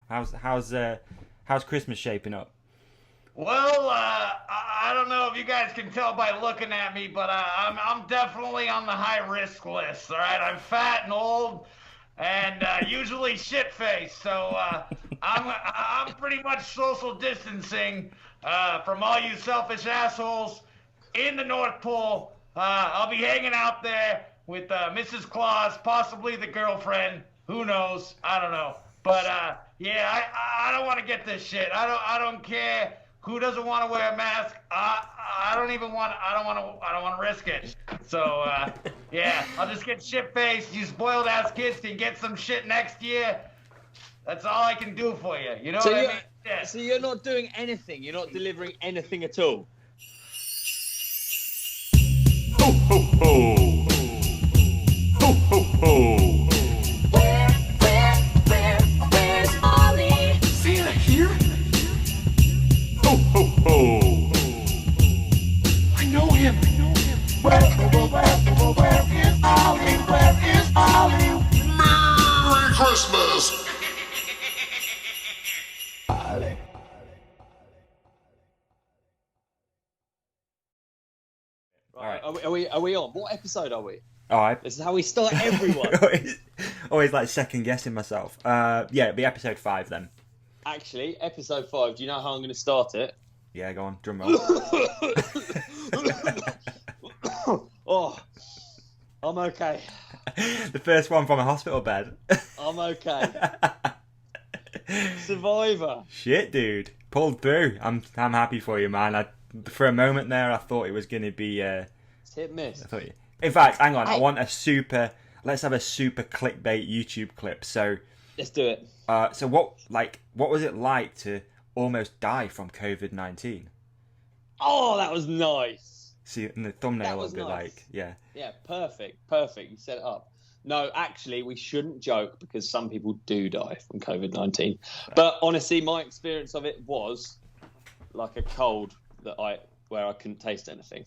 How's Christmas shaping up? Well, I don't know if you guys can tell by looking at me, but I'm definitely on the high risk list. All right, I'm fat and old, and usually shit faced. So I'm pretty much social distancing from all you selfish assholes in the North Pole. I'll be hanging out there with Mrs. Claus, possibly the girlfriend. Who knows? I don't know. But yeah, I don't want to get this shit. I don't care who doesn't want to wear a mask. I don't even want. I don't want to risk it. So yeah, I'll just get shit faced. You spoiled ass kids can get some shit next year. That's all I can do for you. You know So what I you mean? Yeah. so you're not doing anything. You're not delivering anything at all. Ho ho ho! Ho ho ho! Where's Ollie? Santa here? Ho ho ho! I know him. Where is Ollie? Where is Ollie? Merry Christmas! Right. Are we on? What episode are we? All right. This is how we start everyone. Always like second guessing myself. Yeah, it'd be episode 5 then. Actually, episode 5. Do you know how I'm going to start it? Yeah, go on, drum roll. Oh, I'm okay. The first one from a hospital bed. I'm okay. Survivor. Shit, dude, pulled through. I'm happy for you, man. For a moment there, I thought it was gonna be. It's hit miss. In fact, hang on. I want a super. Let's have a super clickbait YouTube clip. So Let's do it. So what was it like to almost die from COVID-19? Oh, that was nice. See, in the thumbnail That was it'll be nice. like, yeah. Yeah, perfect. You set it up. No, actually, we shouldn't joke because some people do die from COVID-19. But honestly, my experience of it was like a cold where I couldn't taste anything.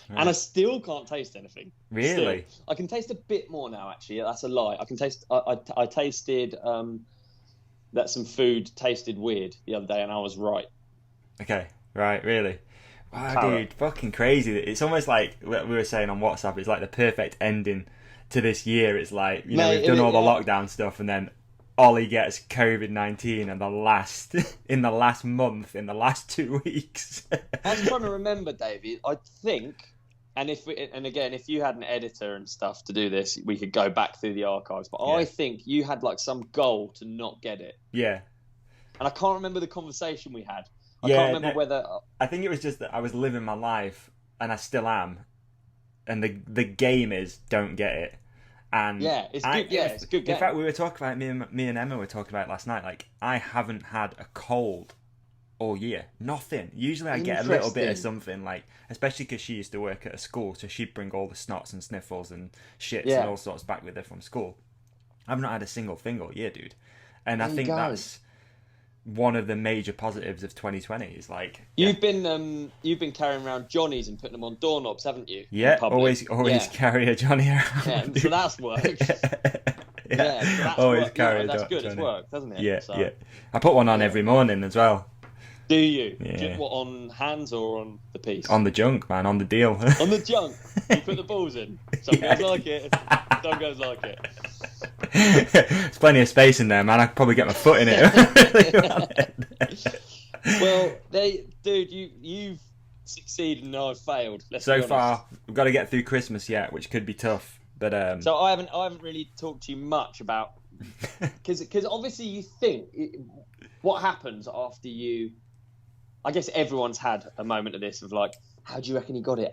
Right. And I still can't taste anything. Really? Still. I can taste a bit more now, actually. That's a lie. I can taste. I tasted that some food tasted weird the other day, and I was right. Okay, right, really. Wow, Carrot. dude, fucking crazy. It's almost like what we were saying on WhatsApp. It's like the perfect ending to this year. It's like, you know, Mate, we've done all the yeah. lockdown stuff, and then Ollie gets COVID-19 and in the last month, in the last 2 weeks. I was trying to remember, David. I think, and again, if you had an editor and stuff to do this, we could go back through the archives. But Yeah. I think you had like some goal to not get it, Yeah. and I can't remember the conversation we had. I Yeah, can't remember no. whether. I think it was just that I was living my life, and I still am. And the game is don't get it. And Yeah, it's good. Yeah, it's a good game. In fact, we were talking about me and Emma were talking about it last night. Like, I haven't had a cold all year. Nothing. Usually, I get a little bit of Interesting. something. Like, especially because she used to work at a school, so she'd bring all the snots and sniffles and shits Yeah. and all sorts back with her from school. I've not had a single thing all year, dude. And I There you think go. that's one of the major positives of 2020. Is like, You've been carrying around Johnnies and putting them on doorknobs, haven't you? yeah, In public? always Yeah. carry a Johnny around. Yeah, dude. so that's worked. Yeah, so that's always worked. carry Yeah, a that's Johnny. good. It's worked, hasn't it? Yeah, So, yeah. I put one on every morning as well. Do you? Yeah. Just what, on hands or on the piece? On the junk, man, on the deal. On the junk. You put the balls in. Some girls like it. Some girls like it. There's plenty of space in there, man. I could probably get my foot in it. Well, dude, you've succeeded and I've failed. Let's be So honest. far, we've got to get through Christmas yet, which could be tough. But So I haven't really talked to you much about because obviously you think what happens after you. I guess everyone's had a moment of this of like, how do you reckon you got it?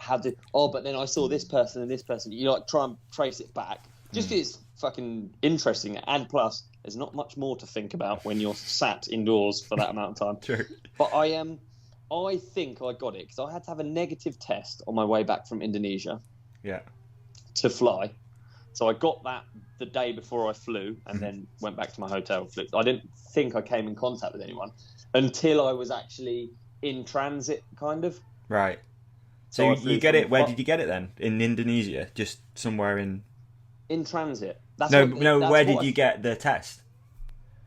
But then I saw this person and this person. You like try and trace it back. Just 'cause it's fucking interesting, and plus, there's not much more to think about when you're sat indoors for that amount of time. True. But I think I got it because I had to have a negative test on my way back from Indonesia Yeah. to fly. So I got that the day before I flew, and then went back to my hotel. Flew. I didn't think I came in contact with anyone until I was actually in transit, kind of. Right. So I So flew you get from it. Where did you get it then? In Indonesia, just somewhere in. In transit. That's No, what- no. that's Where what did you get the test?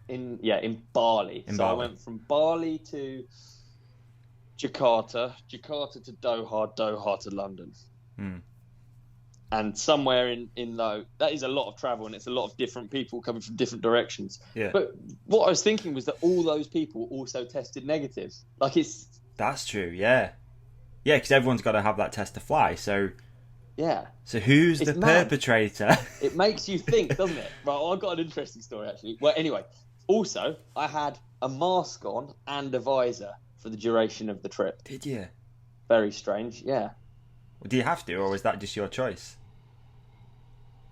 in Bali. In so Bali. I went from Bali to Jakarta to Doha, Doha to London. And somewhere in though, that is a lot of travel, and it's a lot of different people coming from different directions. Yeah. But what I was thinking was that all those people also tested negative. Like That's true, yeah. Yeah, because everyone's got to have that test to fly, so... Yeah. So who's It's the mad. perpetrator? It makes you think, doesn't it? Right, I've got an interesting story, actually. Well, anyway, also, I had a mask on and a visor for the duration of the trip. Did you? Very strange, yeah. Do you have to, or was that just your choice?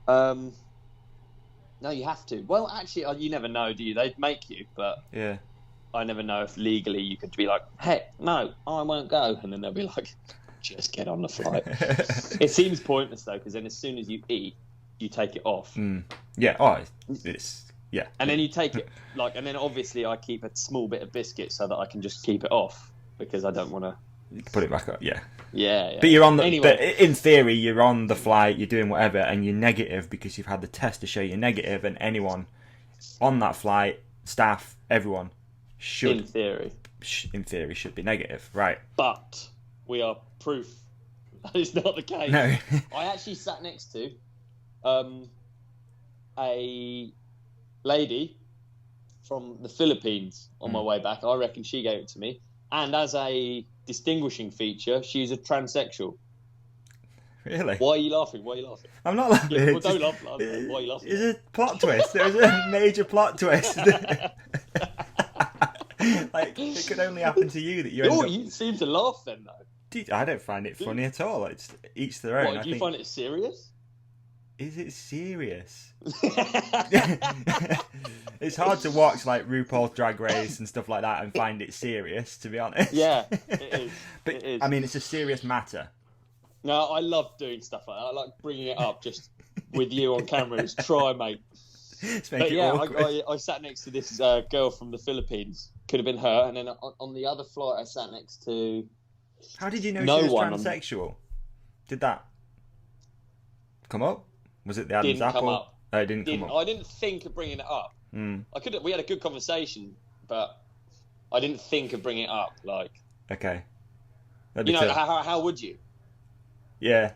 No, you have to. Well, actually, you never know, do you? They'd make you, but Yeah. I never know if legally you could be like, hey, no, I won't go. And then they'll be like, just get on the flight. It seems pointless, though, because then as soon as you eat, you take it off. Yeah, oh, it's... Yeah. And then you take it, and then obviously I keep a small bit of biscuit so that I can just keep it off because I don't want to... You can put it back up, yeah. Yeah. But you're on the... Anyway. But in theory, you're on the flight, you're doing whatever, and you're negative because you've had the test to show you're negative, and anyone on that flight, staff, everyone, should... In theory. should be negative, right. But we are proof that is not the case. No. I actually sat next to a lady from the Philippines on my way back. I reckon she gave it to me. And as a distinguishing feature, she's a transsexual. Really? Why are you laughing? I'm not laughing. Yeah, well, don't laugh. Why are you laughing? It's a plot twist. There was a major plot twist. Like, it could only happen to you that you end up... You seem to laugh then, though. Dude, I don't find it funny at all. It's each their own. What, do you find it serious? Is it serious? It's hard to watch like RuPaul's Drag Race and stuff like that and find it serious, to be honest. Yeah, it is. But it is. I mean, it's a serious matter. No, I love doing stuff like that. I like bringing it up just with you on camera. It's try, mate. Let's make But it yeah, awkward. I sat next to this girl from the Philippines. Could have been her. And then on the other flight, I sat next to... How did you know no she was one transsexual? Did that come up? Was it the Adam's Didn't apple? come up. Oh, it didn't come up. I didn't think of bringing it up. We had a good conversation, but I didn't think of bringing it up. Like, Okay. you know, how would you? Yeah.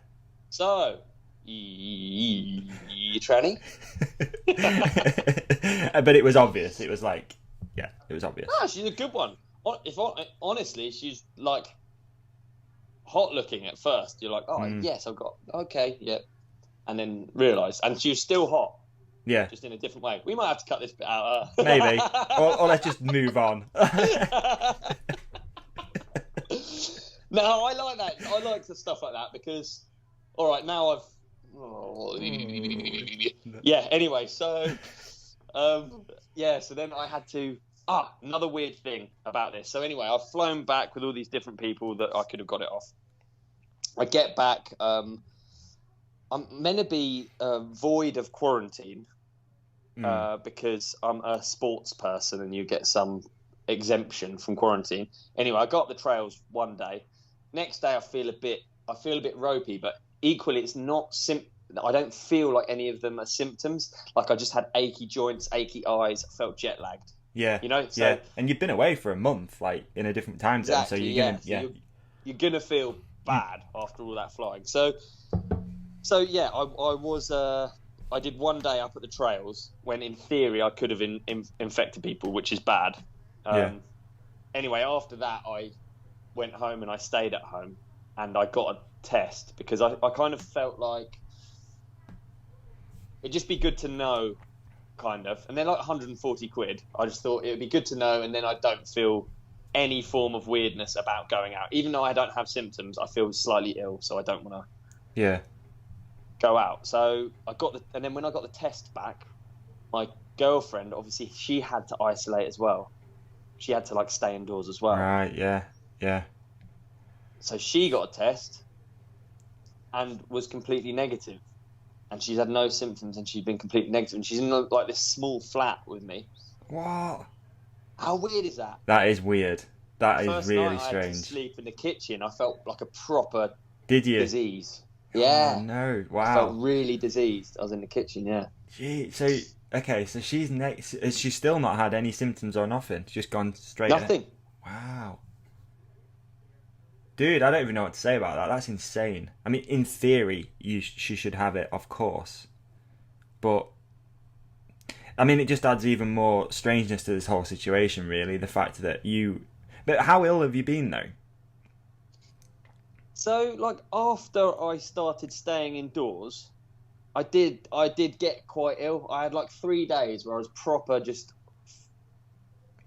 So, you tranny? But it was obvious. It was like, yeah, it was obvious. Ah, she's a good one. Honestly, she's like hot looking at first. You're like, oh yes, okay, yeah, and then realise, and she was still hot, Yeah. just in a different way. We might have to cut this bit out. Maybe. or let's just move on. No, I like that. I like the stuff like that because, all right, now I've. Yeah. Anyway, so, so then I had to. Another weird thing about this. So anyway, I've flown back with all these different people that I could have got it off. I get back. I'm meant to be void of quarantine because I'm a sports person and you get some exemption from quarantine. Anyway, I got the trails one day. Next day, I feel a bit ropey, but equally, it's not I don't feel like any of them are symptoms. Like I just had achy joints, achy eyes. I felt jet lagged. Yeah. You know. So, yeah. And you've been away for a month, like in a different time zone, exactly, so you're gonna, So you're gonna feel bad after all that flying. So yeah, I was. I did one day up at the trails when, in theory, I could have infected people, which is bad. Anyway, after that, I went home and I stayed at home, and I got a test because I kind of felt like it'd just be good to know, kind of. And they're like 140 quid. I just thought it would be good to know, and then I don't feel any form of weirdness about going out. Even though I don't have symptoms, I feel slightly ill, so I don't want to go out. So and then when I got the test back, my girlfriend, obviously, she had to isolate as well. She had to like stay indoors as well. Right, yeah. So she got a test and was completely negative. And she's had no symptoms and she's been completely negative. And she's in like this small flat with me. What? How weird is that? That is weird. That First is really night I had to strange. sleep in the kitchen. I felt like a proper Did you? disease. Yeah. Oh, no. I Wow. felt really diseased. I was in the kitchen, yeah. Gee, so Okay, so has she still not had any symptoms or nothing? She's just gone straight. Nothing. Wow. Dude, I don't even know what to say about that. That's insane. I mean, in theory, she should have it, of course. But, I mean, it just adds even more strangeness to this whole situation, really. The fact that you... But how ill have you been, though? So, like, after I started staying indoors, I did get quite ill. I had, like, 3 days where I was proper just...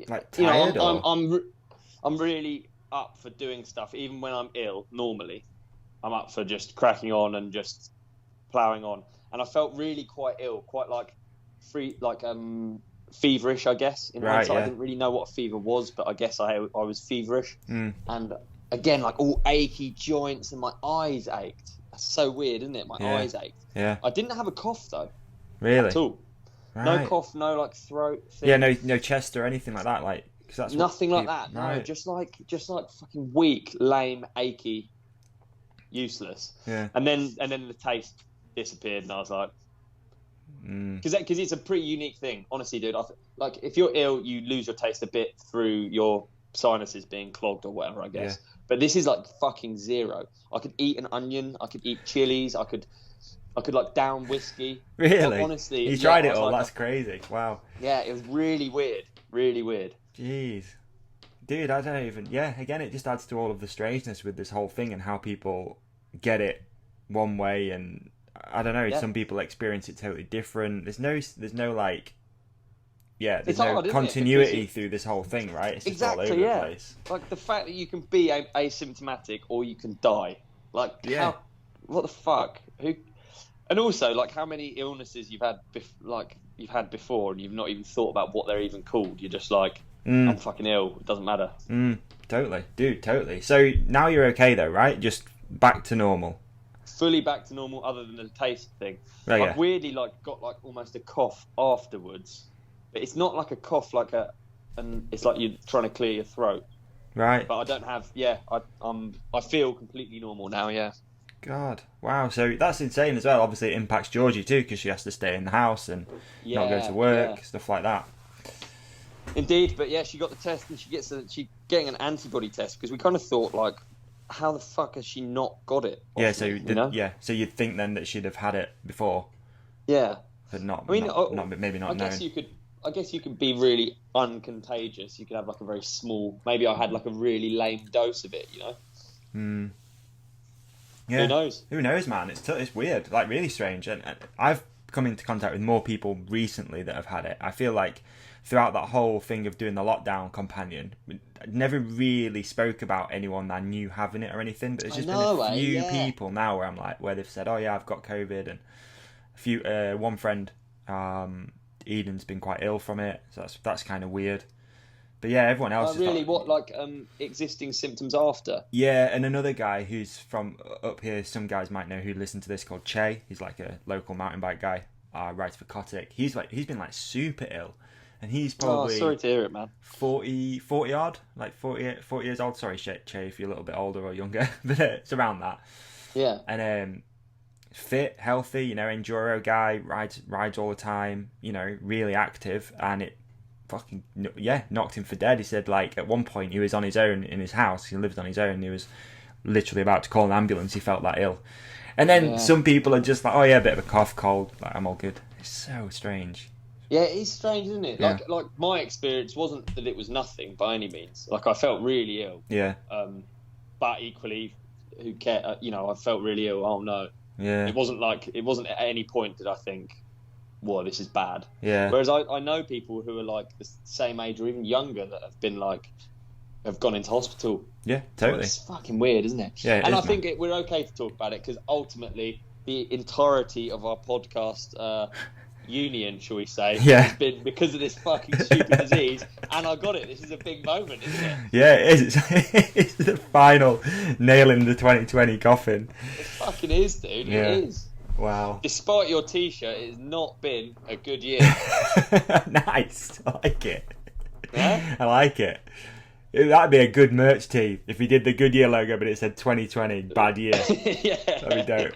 Like, tired, I'm really up for doing stuff, even when I'm ill, normally. I'm up for just cracking on and just ploughing on. And I felt really quite ill, quite feverish, I guess. In hindsight, I didn't really know what a fever was, but I guess I was feverish. And again, like all achy joints, and my eyes ached. That's so weird, isn't it? My eyes ached. Yeah. I didn't have a cough though. Really? At all. Right. No cough, no like throat thing. Yeah, no chest or anything like that. Like, cause that's nothing like that. Right. No, just like fucking weak, lame, achy, useless. Yeah. And then the taste disappeared, and I was like, because it's a pretty unique thing, honestly, dude. Like if you're ill, you lose your taste a bit through your sinuses being clogged or whatever, I guess. Yeah. But this is like fucking zero. I could eat an onion. I could eat chilies. I could like down whiskey. Really? Like, honestly, you tried it all. like, That's crazy. Wow. Yeah, it was really weird. Really weird. Jeez. Dude, I don't even... Yeah, again, it just adds to all of the strangeness with this whole thing and how people get it one way and... I don't know, some people experience it totally different. There's no like... Yeah, there's no continuity through this whole thing, right? It's just all over the place. Like, the fact that you can be asymptomatic or you can die. Like, what the fuck? Who... And also, like, how many illnesses you've had before and you've not even thought about what they're even called. You're just like, I'm fucking ill. It doesn't matter. Totally. Dude, totally. So now you're okay, though, right? Just back to normal. Fully back to normal, other than the taste thing. Oh, I've weirdly, like, got, like, almost a cough afterwards. But it's not like a cough, like and it's like you're trying to clear your throat. Right. But I don't have, I feel completely normal now, yeah. God, wow. So that's insane as well. Obviously, it impacts Georgie too because she has to stay in the house and not go to work, stuff like that. Indeed, but yeah, she got the test and she's getting an antibody test because we kind of thought like, how the fuck has she not got it? Yeah, so so you'd think then that she'd have had it before. Yeah, but not. I mean, maybe not. I guess you could be really uncontagious. You could have like a very small. Maybe I had like a really lame dose of it, you know. Yeah. Who knows? Who knows, man? It's weird, like really strange. And I've come into contact with more people recently that have had it. I feel like throughout that whole thing of doing the lockdown companion, I never really spoke about anyone that I knew having it or anything. But there's just been a few people now where I'm like, where they've said, "Oh yeah, I've got COVID," and a few. One friend, Eden's been quite ill from it, so that's kind of weird. But yeah, everyone else. Really, what existing symptoms after? Yeah, and another guy who's from up here. Some guys might know who listen to this, called Che. He's like a local mountain bike guy. Writes for Kotick. He's been like super ill, and he's probably sorry to hear it, man. 40 odd, like 40 years old. Sorry, Che, if you're a little bit older or younger, but it's around that. Yeah. And fit, healthy, enduro guy, rides all the time. Really active, and it. Fucking knocked him for dead. He said like at one point he was on his own in his house. He lived on his own. He was literally about to call an ambulance. He felt that ill. And then some people are just like, oh yeah, a bit of a cough, cold. Like, I'm all good. It's so strange. Yeah, it is strange, isn't it? Yeah. Like my experience wasn't that it was nothing by any means. Like I felt really ill. Yeah. But equally, who cares? I felt really ill. Oh no. Yeah. It wasn't at any point did I think, whoa, this is bad. Yeah. Whereas I know people who are like the same age or even younger that have gone into hospital. Yeah, totally. It's fucking weird, isn't it? Yeah, and I think we're okay to talk about it because ultimately the entirety of our podcast union, shall we say, has been because of this fucking stupid disease. And I got it. This is a big moment, isn't it? Yeah, it is. It's the final nail in the 2020 coffin. It fucking is, dude. Yeah. It is. Wow. Despite your T-shirt, it has not been a good year. Nice. I like it. Yeah? I like it. That'd be a good merch tee if we did the Goodyear logo, but it said 2020 bad year. Yeah. That'd be dope.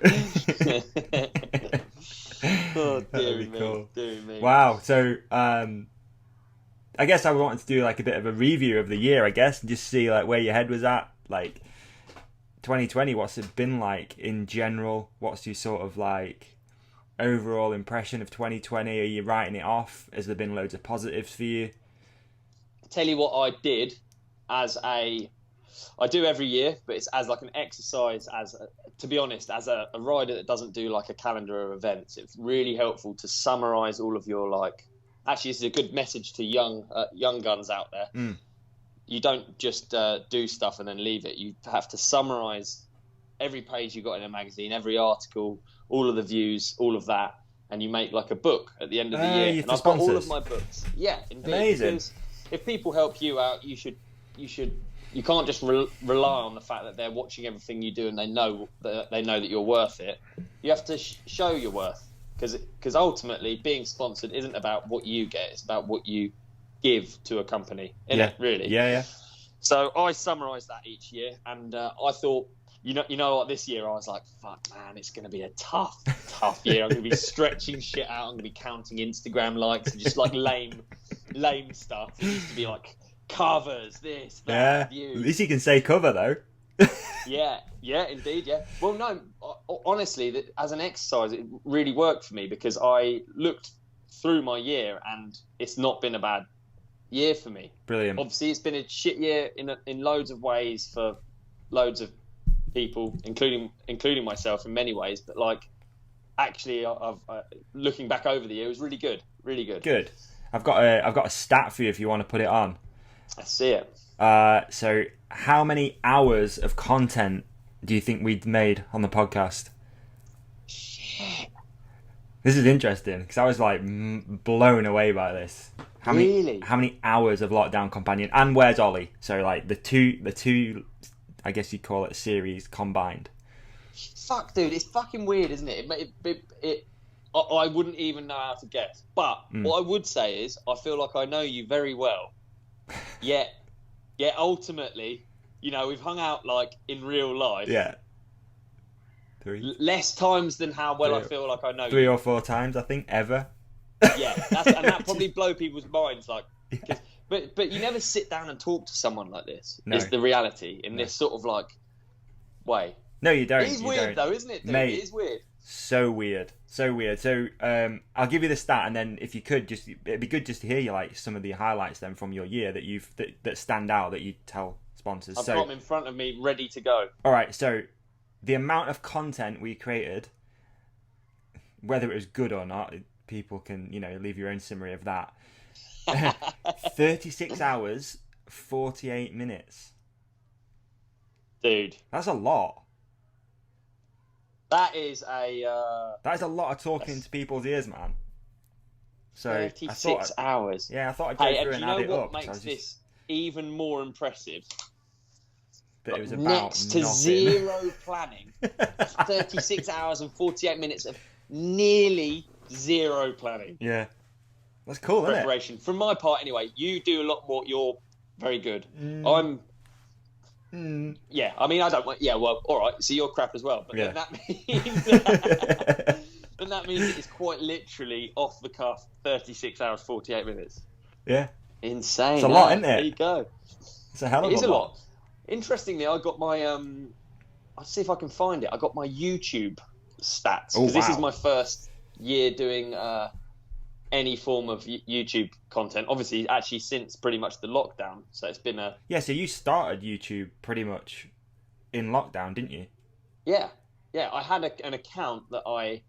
Oh, That'd be dear me, cool. dear me. Wow. So, I guess I wanted to do like a bit of a review of the year, I guess, and just see like where your head was at. Like 2020, what's it been like in general? What's your sort of like overall impression of 2020? Are you writing it off? Has there been loads of positives for you? Tell you what I did I do every year, but it's as like an exercise, to be honest, as a rider that doesn't do like a calendar of events. It's really helpful to summarize all of your like, actually this is a good message to young guns out there. You don't just do stuff and then leave it. You have to summarize every page you got in a magazine, every article, all of the views, all of that, and you make like a book at the end of the year. And I've got all of my books. Yeah, indeed. Amazing. Because if people help you out, you can't just rely on the fact that they're watching everything you do and they know that you're worth it. You have to show your worth, because ultimately being sponsored isn't about what you get; it's about what you give to a company. Isn't it, really? Yeah. So I summarise that each year, and I thought, you know what, this year I was like, fuck man, it's going to be a tough year. I'm going to be stretching shit out. I'm going to be counting Instagram likes and just like lame stuff. It used to be like covers, this, that, views. At least you can say cover though. yeah, indeed, yeah. Well, no, honestly, as an exercise, it really worked for me, because I looked through my year and it's not been a bad year for me. Brilliant. Obviously, it's been a shit year in loads of ways for loads of people, including myself in many ways. But like, actually, I've looking back over the year, it was really good, really good. Good. I've got a stat for you if you want to put it on. I see it. So, how many hours of content do you think we'd made on the podcast? Shit. This is interesting because I was like blown away by this. How many hours of Lockdown Companion and Where's Ollie? So like the two, I guess you'd call it series combined. Fuck, dude, it's fucking weird, isn't it? I wouldn't even know how to guess. But what I would say is, I feel like I know you very well. Yet ultimately, you know, we've hung out like in real life. Yeah. 3. Less times than how well I feel like I know 3 you. or 4 times, I think, ever. Yeah, and that probably blow people's minds. Like, but you never sit down and talk to someone like this. No. Is the reality in this sort of like way. No, you don't. It is weird though, isn't it, dude? Mate, it is weird. So weird. So I'll give you the stat, and then if you could, it'd be good just to hear you like some of the highlights then from your year that stand out that you tell sponsors. I've got them in front of me, ready to go. All right. So the amount of content we created, whether it was good or not, people can leave your own summary of that. 36 hours, 48 minutes. Dude, that's a lot. That is a lot of talking to people's ears, man. So 36 hours. Yeah, I thought I'd go through and add it up. And you know what makes this even more impressive? That it was about next to nothing. Zero planning. 36 hours and 48 minutes of nearly zero planning. Yeah. That's cool, isn't it? Preparation. From my part, anyway, you do a lot more. You're very good. Yeah, I mean, I don't want... Yeah, well, all right, so you're crap as well. But then that means... then that means it's quite literally off the cuff, 36 hours, 48 minutes. Yeah. Insane. It's a lot, isn't it? There you go. It's a hell of It is a lot. Interestingly, I got my... I'll see if I can find it. I got my YouTube stats. Oh, Because this is wow. my first year doing any form of YouTube content. Obviously, actually, since pretty much the lockdown. So it's been a... Yeah, so you started YouTube pretty much in lockdown, didn't you? Yeah. I had an account that I...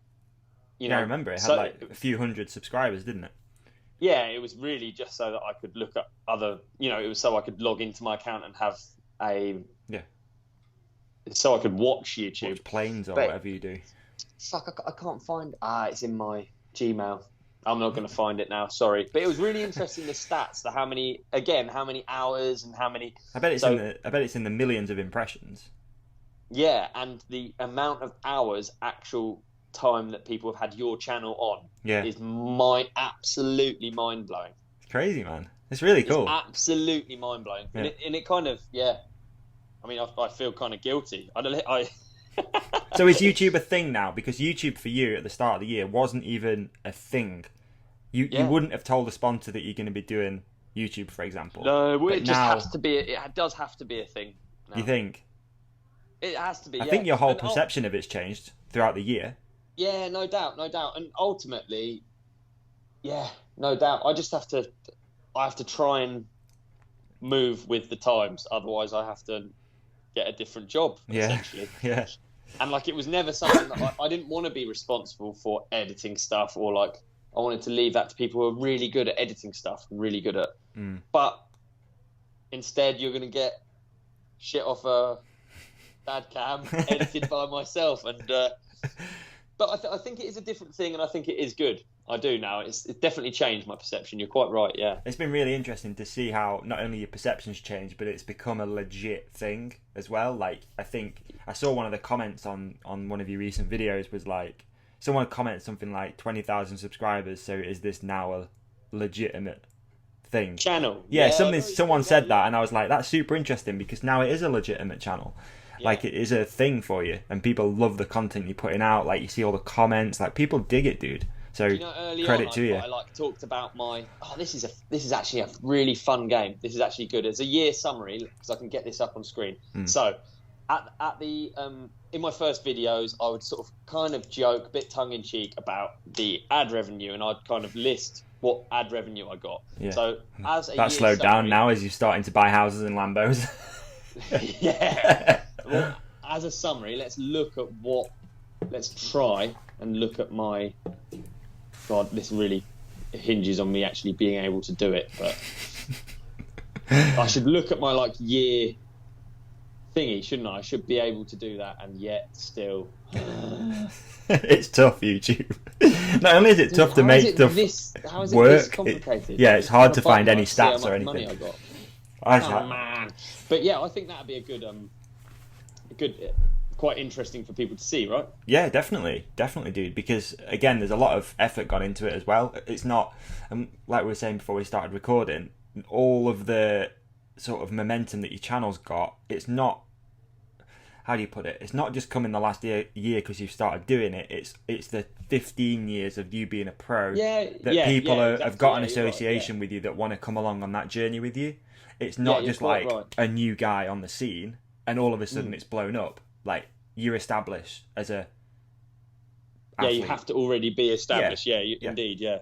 I remember. It had like a few hundred subscribers, didn't it? Yeah, it was really just so that I could look up other... it was so I could log into my account and have a... Yeah. So I could watch YouTube. Watch planes or whatever you do. Fuck, I can't find... it's in my Gmail. I'm not going to find it now, sorry. But it was really interesting, the stats, how many hours and how many... I bet it's in the millions of impressions. Yeah, and the amount of hours, actual time that people have had your channel on is absolutely mind-blowing. It's crazy, man. It's really cool. It's absolutely mind-blowing. Yeah. And it kind of, I mean, I feel kind of guilty. So is YouTube a thing now? Because YouTube for you at the start of the year wasn't even a thing. You wouldn't have told a sponsor that you're going to be doing YouTube, for example. No, But it just now, has to be. It does have to be a thing. Now. You think? It has to be. I Yeah. think your whole And perception of it's changed throughout the year. Yeah, no doubt. And ultimately, yeah, no doubt. I have to try and move with the times. Otherwise, I have to get a different job, essentially. Yeah. And like, it was never something that I didn't want to be responsible for editing stuff, or like, I wanted to leave that to people who are really good at editing stuff and really good at. But instead, you're going to get shit off a dad cam edited by myself. And but I think it is a different thing, and I think it is good. I do now. It's definitely changed my perception. You're quite right. Yeah. It's been really interesting to see how not only your perceptions changed, but it's become a legit thing as well. Like, I think I saw one of the comments on one of your recent videos was like, someone commented something like 20,000 subscribers. So is this now a legitimate thing? Channel. Yeah, someone said that, and I was like, that's super interesting because now it is a legitimate channel. Yeah. Like, it is a thing for you, and people love the content you're putting out. Like, you see all the comments, like, people dig it, dude. So Early credit on, to you. I like talked about this is actually a really fun game. This is actually good. It's a year summary because I can get this up on screen. So at the in my first videos, I would sort of kind of joke, a bit tongue in cheek, about the ad revenue, and I'd kind of list what ad revenue I got. Yeah. So as a That's year slowed down summary- now as you're starting to buy houses and Lambos. Yeah. Well, as a summary, let's try and look at my. God, this really hinges on me actually being able to do it, but I should look at my like year thingy, shouldn't I? I should be able to do that, and yet still. It's tough, YouTube. Not only is it tough to make stuff how is work, it this complicated? it's hard to I'm trying find any see how stats or much money anything. I got. Oh man! But yeah, I think that'd be a good, quite interesting for people to see, right? Yeah, definitely, dude. Because again, there's a lot of effort gone into it as well. It's not, like we were saying before we started recording, all of the sort of momentum that your channel's got. It's not. How do you put it? It's not just come in the last year because you've started doing it. It's the 15 years of you being a pro people have got an association with you that want to come along on that journey with you. It's not just like a new guy on the scene and all of a sudden it's blown up. Like, you're established as a athlete. Yeah, you have to already be established. Yeah, indeed. Yeah.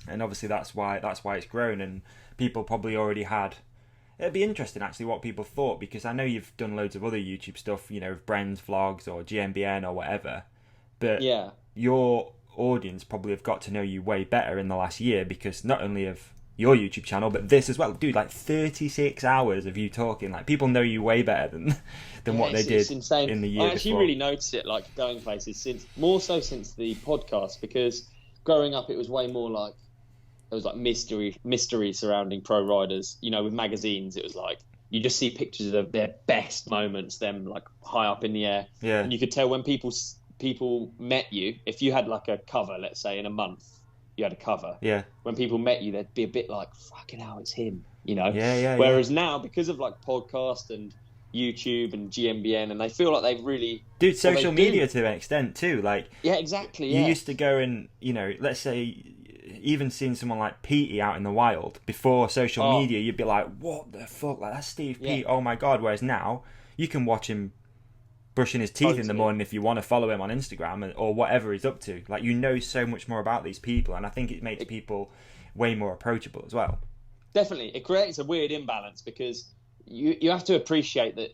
And obviously that's why it's grown, and people probably already had. It'd be interesting actually what people thought, because I know you've done loads of other YouTube stuff, you know, with Bren's vlogs or GMBN or whatever, but your audience probably have got to know you way better in the last year, because not only of your YouTube channel but this as well, dude. Like 36 hours of you talking, like people know you way better than what they did insane. In the year I actually before. really noticed it, like going places more so since the podcast, because growing up it was way more like there was like mystery surrounding pro riders. You know, with magazines, it was like you just see pictures of their best moments, them like high up in the air. Yeah. And you could tell when people met you, if you had like a cover, let's say in a month, you had a cover. Yeah. When people met you, they'd be a bit like, fucking hell, it's him, you know? Yeah. Whereas now, because of like podcast and YouTube and GMBN, and they feel like they've really... Dude, social media to an extent too. Like, yeah, exactly. You used to go and, you know, let's say, even seeing someone like Petey out in the wild before social media, you'd be like, what the fuck? Like, that's Steve Pete. Oh my God. Whereas now, you can watch him brushing his teeth in the morning if you want to follow him on Instagram or whatever he's up to. Like, you know so much more about these people, and I think it makes people way more approachable as well. Definitely. It creates a weird imbalance, because you have to appreciate that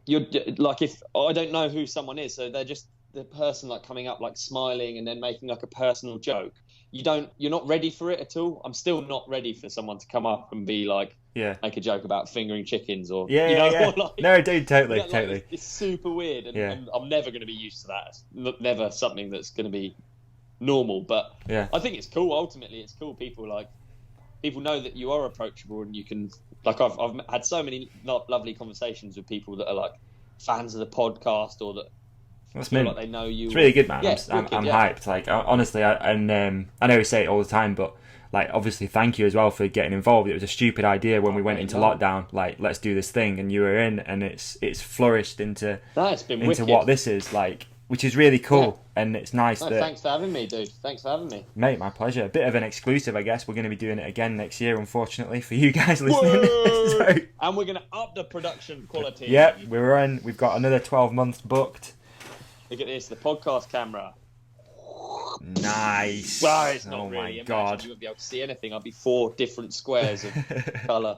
you're like, if I don't know who someone is, so they're just the person like coming up like smiling and then making like a personal joke. You're not ready for it at all. I'm still not ready for someone to come up and be like, make a joke about fingering chickens or Like, no, dude, totally. Like, it's super weird, and I'm never going to be used to that. It's never something that's going to be normal. But I think it's cool. Ultimately, it's cool. People know that you are approachable, and you can, like, I've had so many lovely conversations with people that are like fans of the podcast, or that feel like they know you. It's really good, man. Yeah, I'm hyped. Like, honestly, I know we say it all the time, but like, obviously, thank you as well for getting involved. It was a stupid idea when we went into lockdown. Like, let's do this thing, and you were in, and it's flourished into It's been into wicked. what this is like, which is really cool. And it's nice that. Thanks for having me, dude. Thanks for having me, mate. My pleasure. A bit of an exclusive, I guess. We're going to be doing it again next year, unfortunately, for you guys listening. So, and we're going to up the production quality. Yep, we've got another 12 months booked. Look at this, the podcast camera. Nice. Well, it's not oh really. my Imagine god. you wouldn't be able to see anything. I'd be 4 different squares of colour.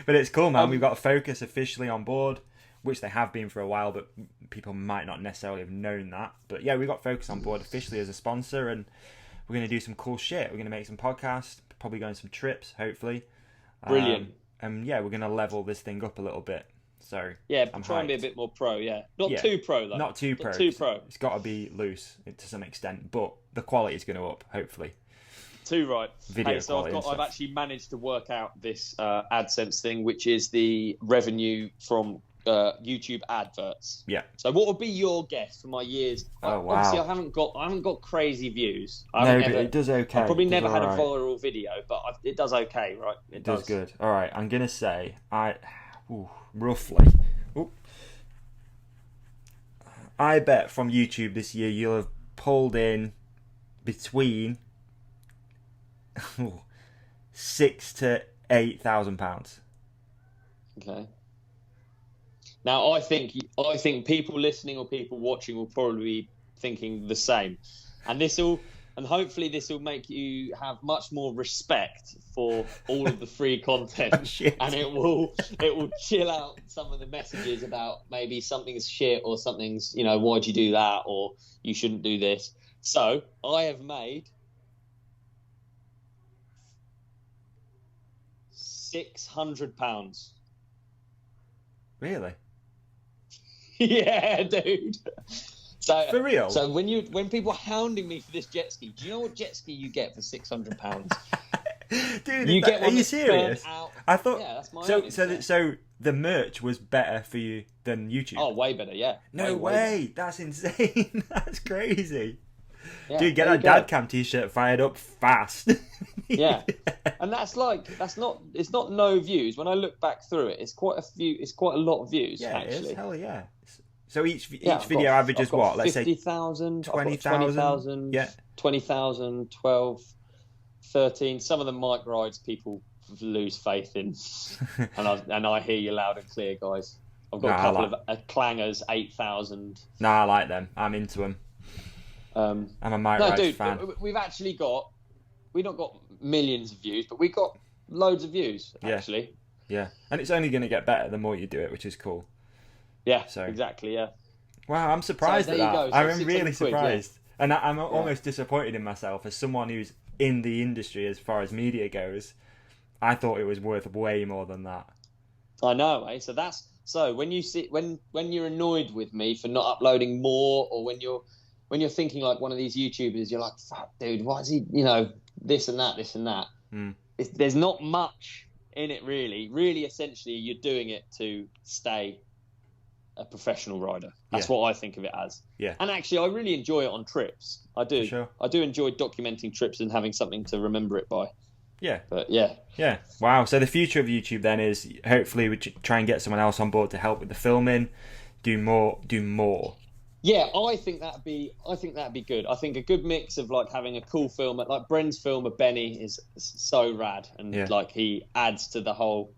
But it's cool, man. We've got Focus officially on board, which they have been for a while, but people might not necessarily have known that. But yeah, we got Focus on board officially as a sponsor, and we're going to do some cool shit. We're going to make some podcasts, probably go on some trips, hopefully. Brilliant. And yeah, we're going to level this thing up a little bit. So yeah, I'm try and be a hyped. bit more pro. Yeah, not too pro though. Not too pro. Too pro. It's got to be loose to some extent, but the quality is going to up, hopefully. Too right. Video hey, so quality and I've stuff. actually managed to work out this AdSense thing, which is the revenue from YouTube adverts. Yeah. So what would be your guess for my years? Oh, wow. Obviously, I haven't got crazy views. No, but it does okay. I've probably It does never had a alright. viral video, but it does okay, right? It does good. All right, I'm gonna say roughly. I bet from YouTube this year you'll have pulled in between £6,000 to £8,000. Okay. Now I think people listening or people watching will probably be thinking the same, and hopefully this will make you have much more respect for all of the free content, Shit. and it will chill out some of the messages about maybe something's shit or something's, why'd you do that, or you shouldn't do this. So I have made £600. Really? Yeah, dude. So For real? So when people are hounding me for this jet ski, do you know what jet ski you get for £600? Dude, You get are one you that's serious? burnt out. I thought Yeah, that's my so. own So, instead. so the merch was better for you than YouTube. Oh, way better, yeah. No way way! That's insane. That's crazy. better. Yeah, Dude, get there that you go. dad cam t-shirt fired up fast. Yeah, and it's not no views. When I look back through it, it's quite a lot of views. Yeah, it actually. is. Hell yeah. So each Yeah, video averages what? Let's say 50,000, 20,000. Yeah. 20,000, 12, 13. Some of the mic rides people lose faith in, and I hear you loud and clear, guys. I've got a couple of clangers, 8,000. Nah, I like them. I'm into them. I'm a mic No, rides dude, fan. we've not got millions of views, but we got loads of views actually. Yeah, and it's only going to get better the more you do it, which is cool. Yeah, So- exactly. Yeah. Wow, I'm surprised So at there you that. go. So I'm 600 really quid, yeah. surprised, and I'm almost disappointed in myself as someone who's in the industry as far as media goes. I thought it was worth way more than that. I know, eh? So when you see when you're annoyed with me for not uploading more, or when you're thinking like one of these YouTubers, you're like, fuck, dude, why is he, this and that. Mm. There's not much in it really. Really, essentially, you're doing it to stay a professional rider. That's what I think of it as. Yeah. And actually, I really enjoy it on trips. I do. For sure. I do enjoy documenting trips and having something to remember it by. Yeah. But yeah. Yeah. Wow. So the future of YouTube then is hopefully we try and get someone else on board to help with the filming, do more. Yeah, I think that'd be good. I think a good mix of like having a cool filmer, like Bren's filmer Benny is so rad, and like he adds to the whole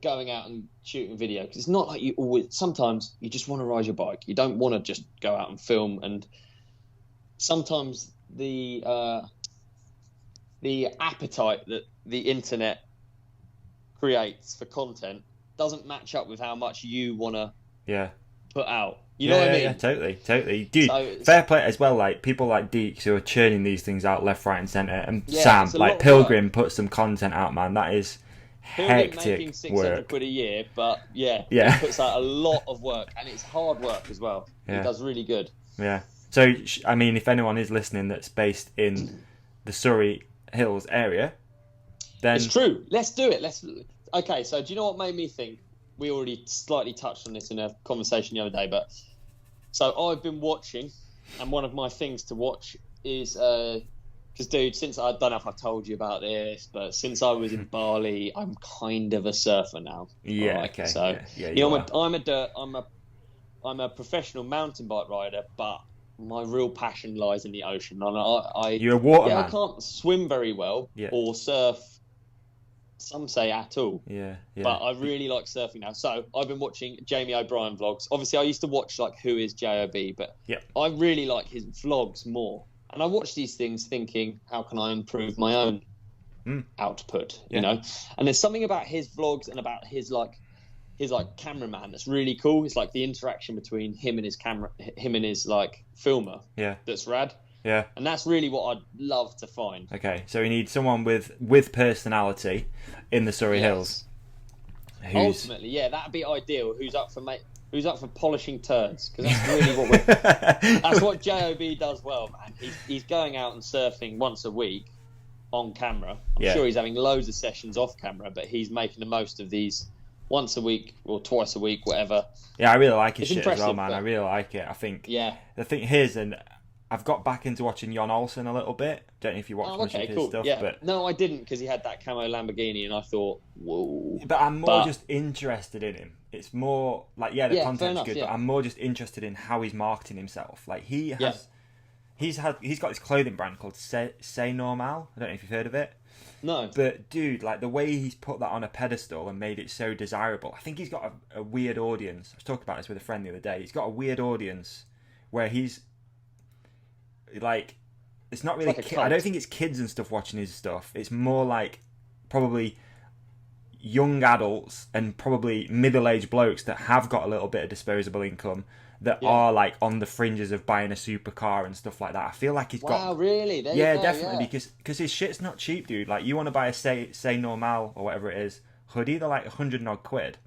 going out and shooting video, because it's not like you always. Sometimes you just want to ride your bike. You don't want to just go out and film, and sometimes the appetite that the internet creates for content doesn't match up with how much you want to put out. You know what I mean? Yeah, totally. Dude, So fair play as well. Like, people like Deeks who are churning these things out left, right and centre. And Yeah, Sam, it's a lot like of Pilgrim, puts some content out, man. That is Pilgrim making hectic 600 work. quid a year, but yeah, Yeah. he puts out a lot of work, and it's hard work as well. Yeah. He does really good. Yeah. So, I mean, if anyone is listening that's based in the Surrey Hills area, then... It's true. Let's do it. Okay, so do you know what made me think? We already slightly touched on this in a conversation the other day, but... So I've been watching, and one of my things to watch is Because, dude, since I don't know if I told you about this, but since I was in Bali, I'm kind of a surfer now. Yeah, alright? okay. So, yeah, you know, I'm a professional mountain bike rider, but my real passion lies in the ocean. And You're a waterman. I can't swim very well or surf. Some say at all. Yeah. But I really like surfing now. So I've been watching Jamie O'Brien vlogs. Obviously, I used to watch like Who Is JOB, but I really like his vlogs more. And I watch these things thinking, how can I improve my own output? You know, and there's something about his vlogs and about his cameraman that's really cool. It's like the interaction between him and his like filmer. Yeah, that's rad. Yeah, and that's really what I'd love to find. Okay, so we need someone with personality in the Surrey Hills. Ultimately, that'd be ideal. Who's up for polishing turds? Because that's really that's what JOB does well, man. He's going out and surfing once a week on camera. I'm sure he's having loads of sessions off camera, but he's making the most of these once a week or twice a week, whatever. Yeah, I really like his shit as well, man. I really like it. I think. Yeah. The thing here's I've got back into watching Jon Olsen a little bit. Don't know if you watched much of his stuff, but no, I didn't because he had that camo Lamborghini, and I thought, whoa. But I'm more just interested in him. It's more like the content's good, but I'm more just interested in how he's marketing himself. Like he's got this clothing brand called C'est Normal. I don't know if you've heard of it. No. But dude, like the way he's put that on a pedestal and made it so desirable. I think he's got a weird audience. I was talking about this with a friend the other day. He's got a weird audience where he's like, it's not really. I don't think it's kids and stuff watching his stuff. It's more like probably young adults and probably middle-aged blokes that have got a little bit of disposable income that are like on the fringes of buying a supercar and stuff like that. I feel like he's got. Wow, really? There yeah, you go, definitely, because his shit's not cheap, dude. Like you want to buy a say Normal or whatever it is hoodie, they're like 100 and odd quid.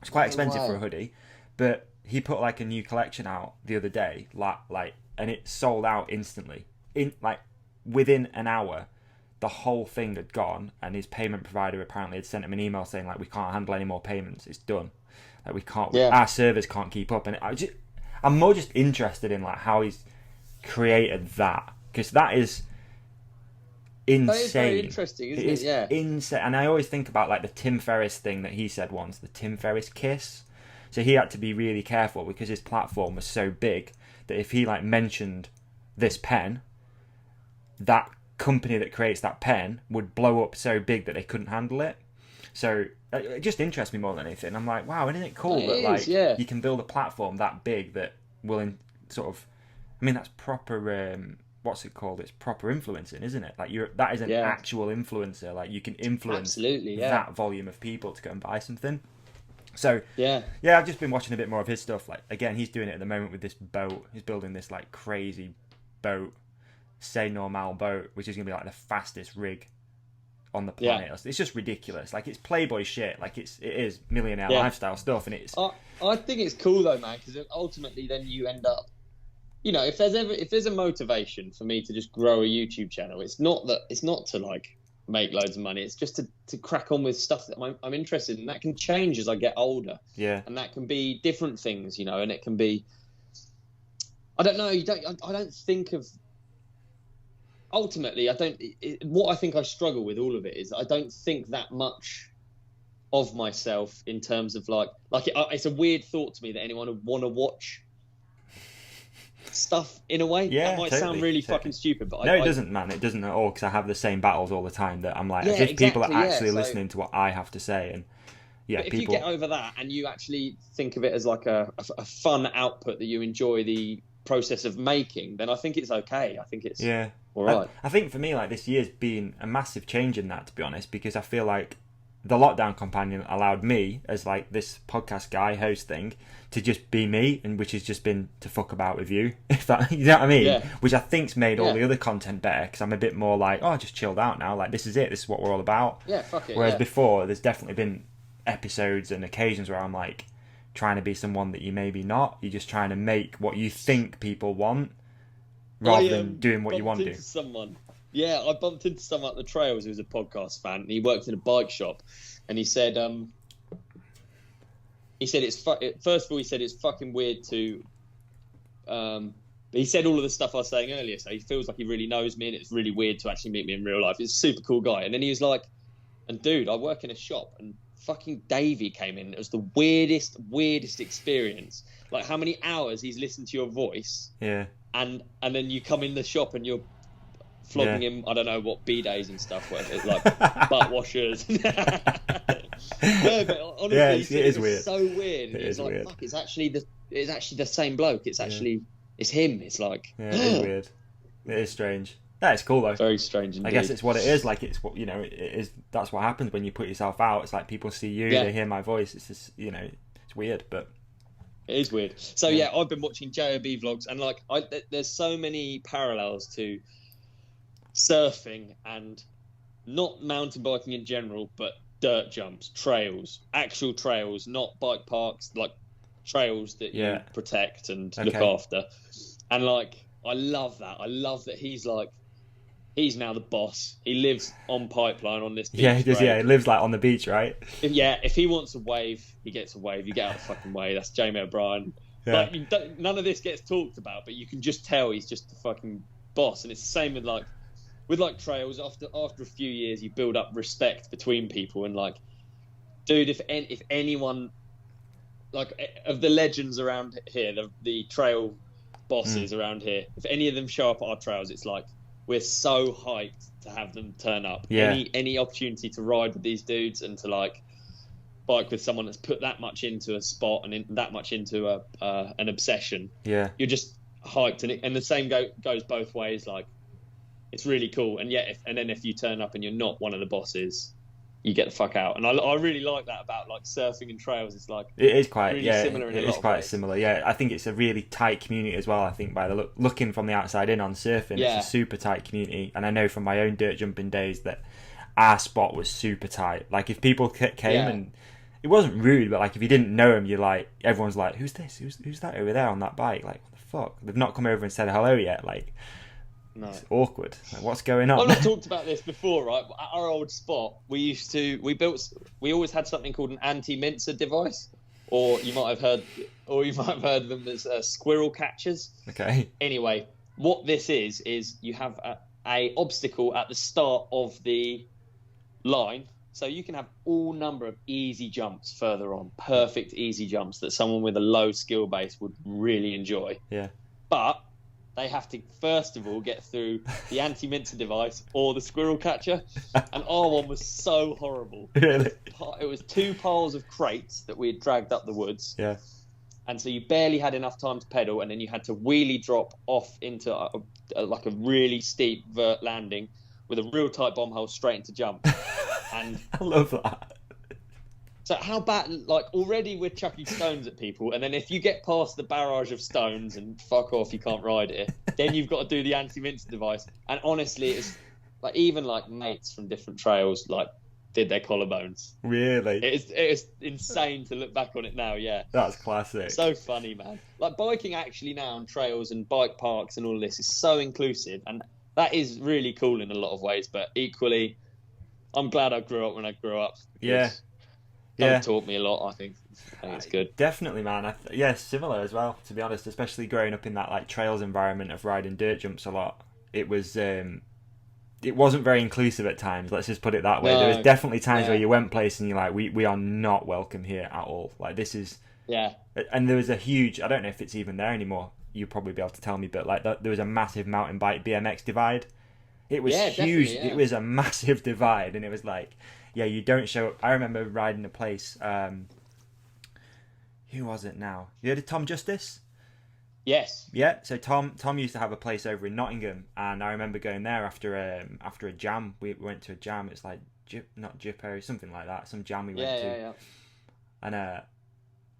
It's quite expensive for a hoodie, but he put like a new collection out the other day, like, and it sold out instantly. Within an hour, the whole thing had gone, and his payment provider apparently had sent him an email saying like, we can't handle any more payments. It's done. Like we can't. Our servers can't keep up. And I'm more just interested in like how he's created that, because that is insane. That is very interesting, isn't it? Yeah. Insane. And I always think about like the Tim Ferriss thing that he said once, the Tim Ferriss kiss. So he had to be really careful because his platform was so big that if he like mentioned this pen, that company that creates that pen would blow up so big that they couldn't handle it. So it just interests me more than anything. I'm like, wow, isn't it cool that you can build a platform that big that will that's proper. What's it called? It's proper influencing, isn't it? Like that is an actual influencer. Like you can influence that volume of people to go and buy something. So I've just been watching a bit more of his stuff. Like again, he's doing it at the moment with this boat. He's building this like crazy boat, C'est Normal boat, which is gonna be like the fastest rig on the planet. It's just ridiculous. Like it's Playboy shit. Like it is millionaire lifestyle stuff, and it's. I think it's cool though, man, because ultimately then you end up, you know, if there's a motivation for me to just grow a YouTube channel, it's not to like make loads of money. It's just to crack on with stuff that I'm interested in. That can change as I get older. Yeah. And that can be different things, you know, and it can be. I don't know. I don't think of. Ultimately, what I think I struggle with all of it is I don't think that much of myself in terms of like it's a weird thought to me that anyone would want to watch stuff in a way. Yeah, that might sound really fucking stupid, but it doesn't, man. It doesn't at all, because I have the same battles all the time that I'm like, as if people are actually listening to what I have to say, and but if you get over that and you actually think of it as like a fun output that you enjoy the process of making, then I think it's okay. I think it's all right. I think for me, like this year's been a massive change in that, to be honest, because I feel like the lockdown companion allowed me, as like this podcast guy host thing, to just be me, and which has just been to fuck about with you, if that, you know what I mean? Yeah. Which I think's made all the other content better, because I'm a bit more like, I just chilled out now. Like this is it. This is what we're all about. Yeah, fuck it. Whereas before, there's definitely been episodes and occasions where I'm like trying to be someone that you maybe not. You're just trying to make what you think people want, rather than doing what you want to do. Someone. Yeah, I bumped into someone at the trails who was a podcast fan, and he worked in a bike shop, and he said it's first of all, he said it's fucking weird to But he said all of the stuff I was saying earlier, so he feels like he really knows me, and it's really weird to actually meet me in real life. He's a super cool guy. And then he was like, and dude, I work in a shop, and fucking Davey came in. It was the weirdest experience. Like, how many hours he's listened to your voice. Yeah. And then you come in the shop and you're flogging him, I don't know what, B-days and stuff, whatever, like butt washers. No, but honestly, it is was weird. So weird. It It's is like, weird. fuck, it's actually the same bloke. It's actually, it's him. It's like, Yeah, it is weird. It is strange. Yeah, it's cool though. very strange indeed. I guess it's what it is. Like, it's what, you know, it is. That's what happens when you put yourself out. It's like people see you, they hear my voice. It's just, you know, it's weird, but it is weird. So yeah, I've been watching JOB vlogs, and like, there's so many parallels to surfing and not mountain biking in general, but dirt jumps, trails, actual trails, not bike parks, like trails that you protect and look after. And like, I love that. I love that he's now the boss. He lives on Pipeline on this beach. yeah, he does. Yeah, he lives like on the beach, right? If he wants a wave, he gets a wave. You get out of the fucking way. That's Jamie O'Brien. Yeah. Like, none of this gets talked about, but you can just tell he's just the fucking boss. And it's the same with trails. After a few years, you build up respect between people. And like, dude, if anyone, like, of the legends around here, the trail bosses around here, if any of them show up at our trails, it's like, we're so hyped to have them turn up. Yeah. Any opportunity to ride with these dudes and to like bike with someone that's put that much into a spot and that much into an obsession. Yeah. You're just hyped, and the same goes both ways. Like, it's really cool. And yet, if you turn up and you're not one of the bosses, you get the fuck out. And I really like that about like surfing and trails. It's like, it is quite really similar in a lot it's of quite ways. similar. Yeah, I think it's a really tight community as well. I think by the looking from the outside in on surfing, it's a super tight community. And I know from my own dirt jumping days that our spot was super tight. Like, if people came and it wasn't rude, but like, if you didn't know him, you're like, everyone's like, who's this? Who's that over there on that bike? Like, what the fuck? They've not come over and said hello yet. Like, no. It's awkward. Like, what's going on? I've not talked about this before, right? At our old spot, we always had something called an anti-mincer device, or you might have heard them as squirrel catchers. Okay. Anyway, what this is you have a obstacle at the start of the line, so you can have all number of easy jumps further on, perfect easy jumps that someone with a low skill base would really enjoy. Yeah. But they have to first of all get through the anti-mincer device or the squirrel catcher, and our one was so horrible. Really? It was 2 piles of crates that we had dragged up the woods. Yeah. And so you barely had enough time to pedal, and then you had to wheelie drop off into like a really steep vert landing with a real tight bomb hole straight into jump. And I love that. so how bad, like, already we're chucking stones at people, and then if you get past the barrage of stones and fuck off, you can't ride it, then you've got to do the anti-mincer device. And honestly, it's like, even like mates from different trails like did their collarbones. Really? It is insane to look back on it now. Yeah, That's classic. so funny, man. Like, biking actually now on trails and bike parks and all this is so inclusive, and that is really cool in a lot of ways. But equally, I'm glad I grew up when I grew up. Yeah. It taught me a lot. I think it's good. Definitely, man. Similar as well, to be honest, especially growing up in that like trails environment of riding dirt jumps a lot. It was it wasn't very inclusive at times, let's just put it that way. There was definitely times where you went place and you're like, we are not welcome here at all. Like, this is and there was a huge, I don't know if it's even there anymore, you'll probably be able to tell me, but like there was a massive mountain bike BMX divide. It was huge. It was a massive divide, and it was like, you don't show up. I remember riding a place. Who was it now? You heard of Tom Justice? Yes. Yeah. So Tom used to have a place over in Nottingham, and I remember going there after a jam. We went to a jam. It's like not Jippo, something like that. Some jam we went to. Yeah. And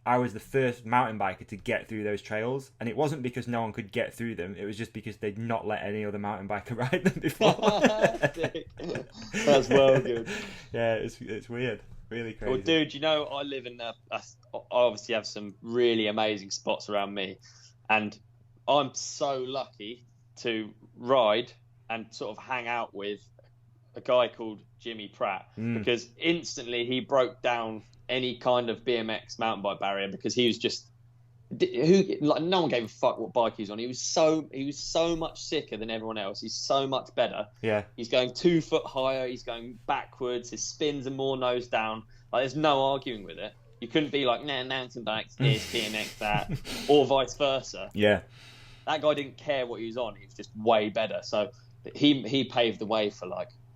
I was the first mountain biker to get through those trails, and it wasn't because no one could get through them. It was just because they'd not let any other mountain biker ride them before. That's well good. Yeah, it's weird, really crazy. Well, dude, you know, I live in I obviously have some really amazing spots around me, and I'm so lucky to ride and sort of hang out with a guy called Jimmy Pratt, because instantly he broke down any kind of BMX mountain bike barrier, because he was just No one gave a fuck what bike he was on. He was so much sicker than everyone else. He's so much better. Yeah. He's going 2 foot higher. He's going backwards. His spins are more nose down. Like, there's no arguing with it. You couldn't be like, nah, mountain bikes this, BMX that, or vice versa. Yeah. That guy didn't care what he was on. He was just way better. So he paved the way for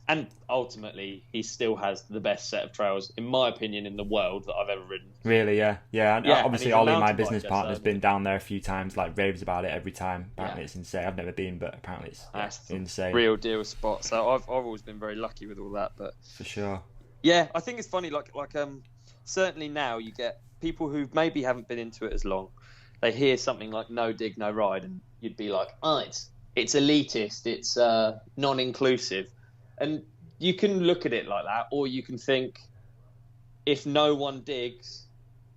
and ultimately he still has the best set of trails, in my opinion, in the world that I've ever ridden. Really, yeah. And Yeah, obviously, and he's a Ollie, my mountain business biker, partner, has so- been down there a few times, like raves about it every time. Apparently, Yeah. it's insane. I've never been, but apparently it's That's insane. real deal spot. So I've always been very lucky with all that. But For sure. yeah, I think it's funny. Certainly now you get people who maybe haven't been into it as long. They hear something like no dig, no ride, and you'd be like, oh, it's elitist, it's non-inclusive, and you can look at it like that, or you can think, if no one digs,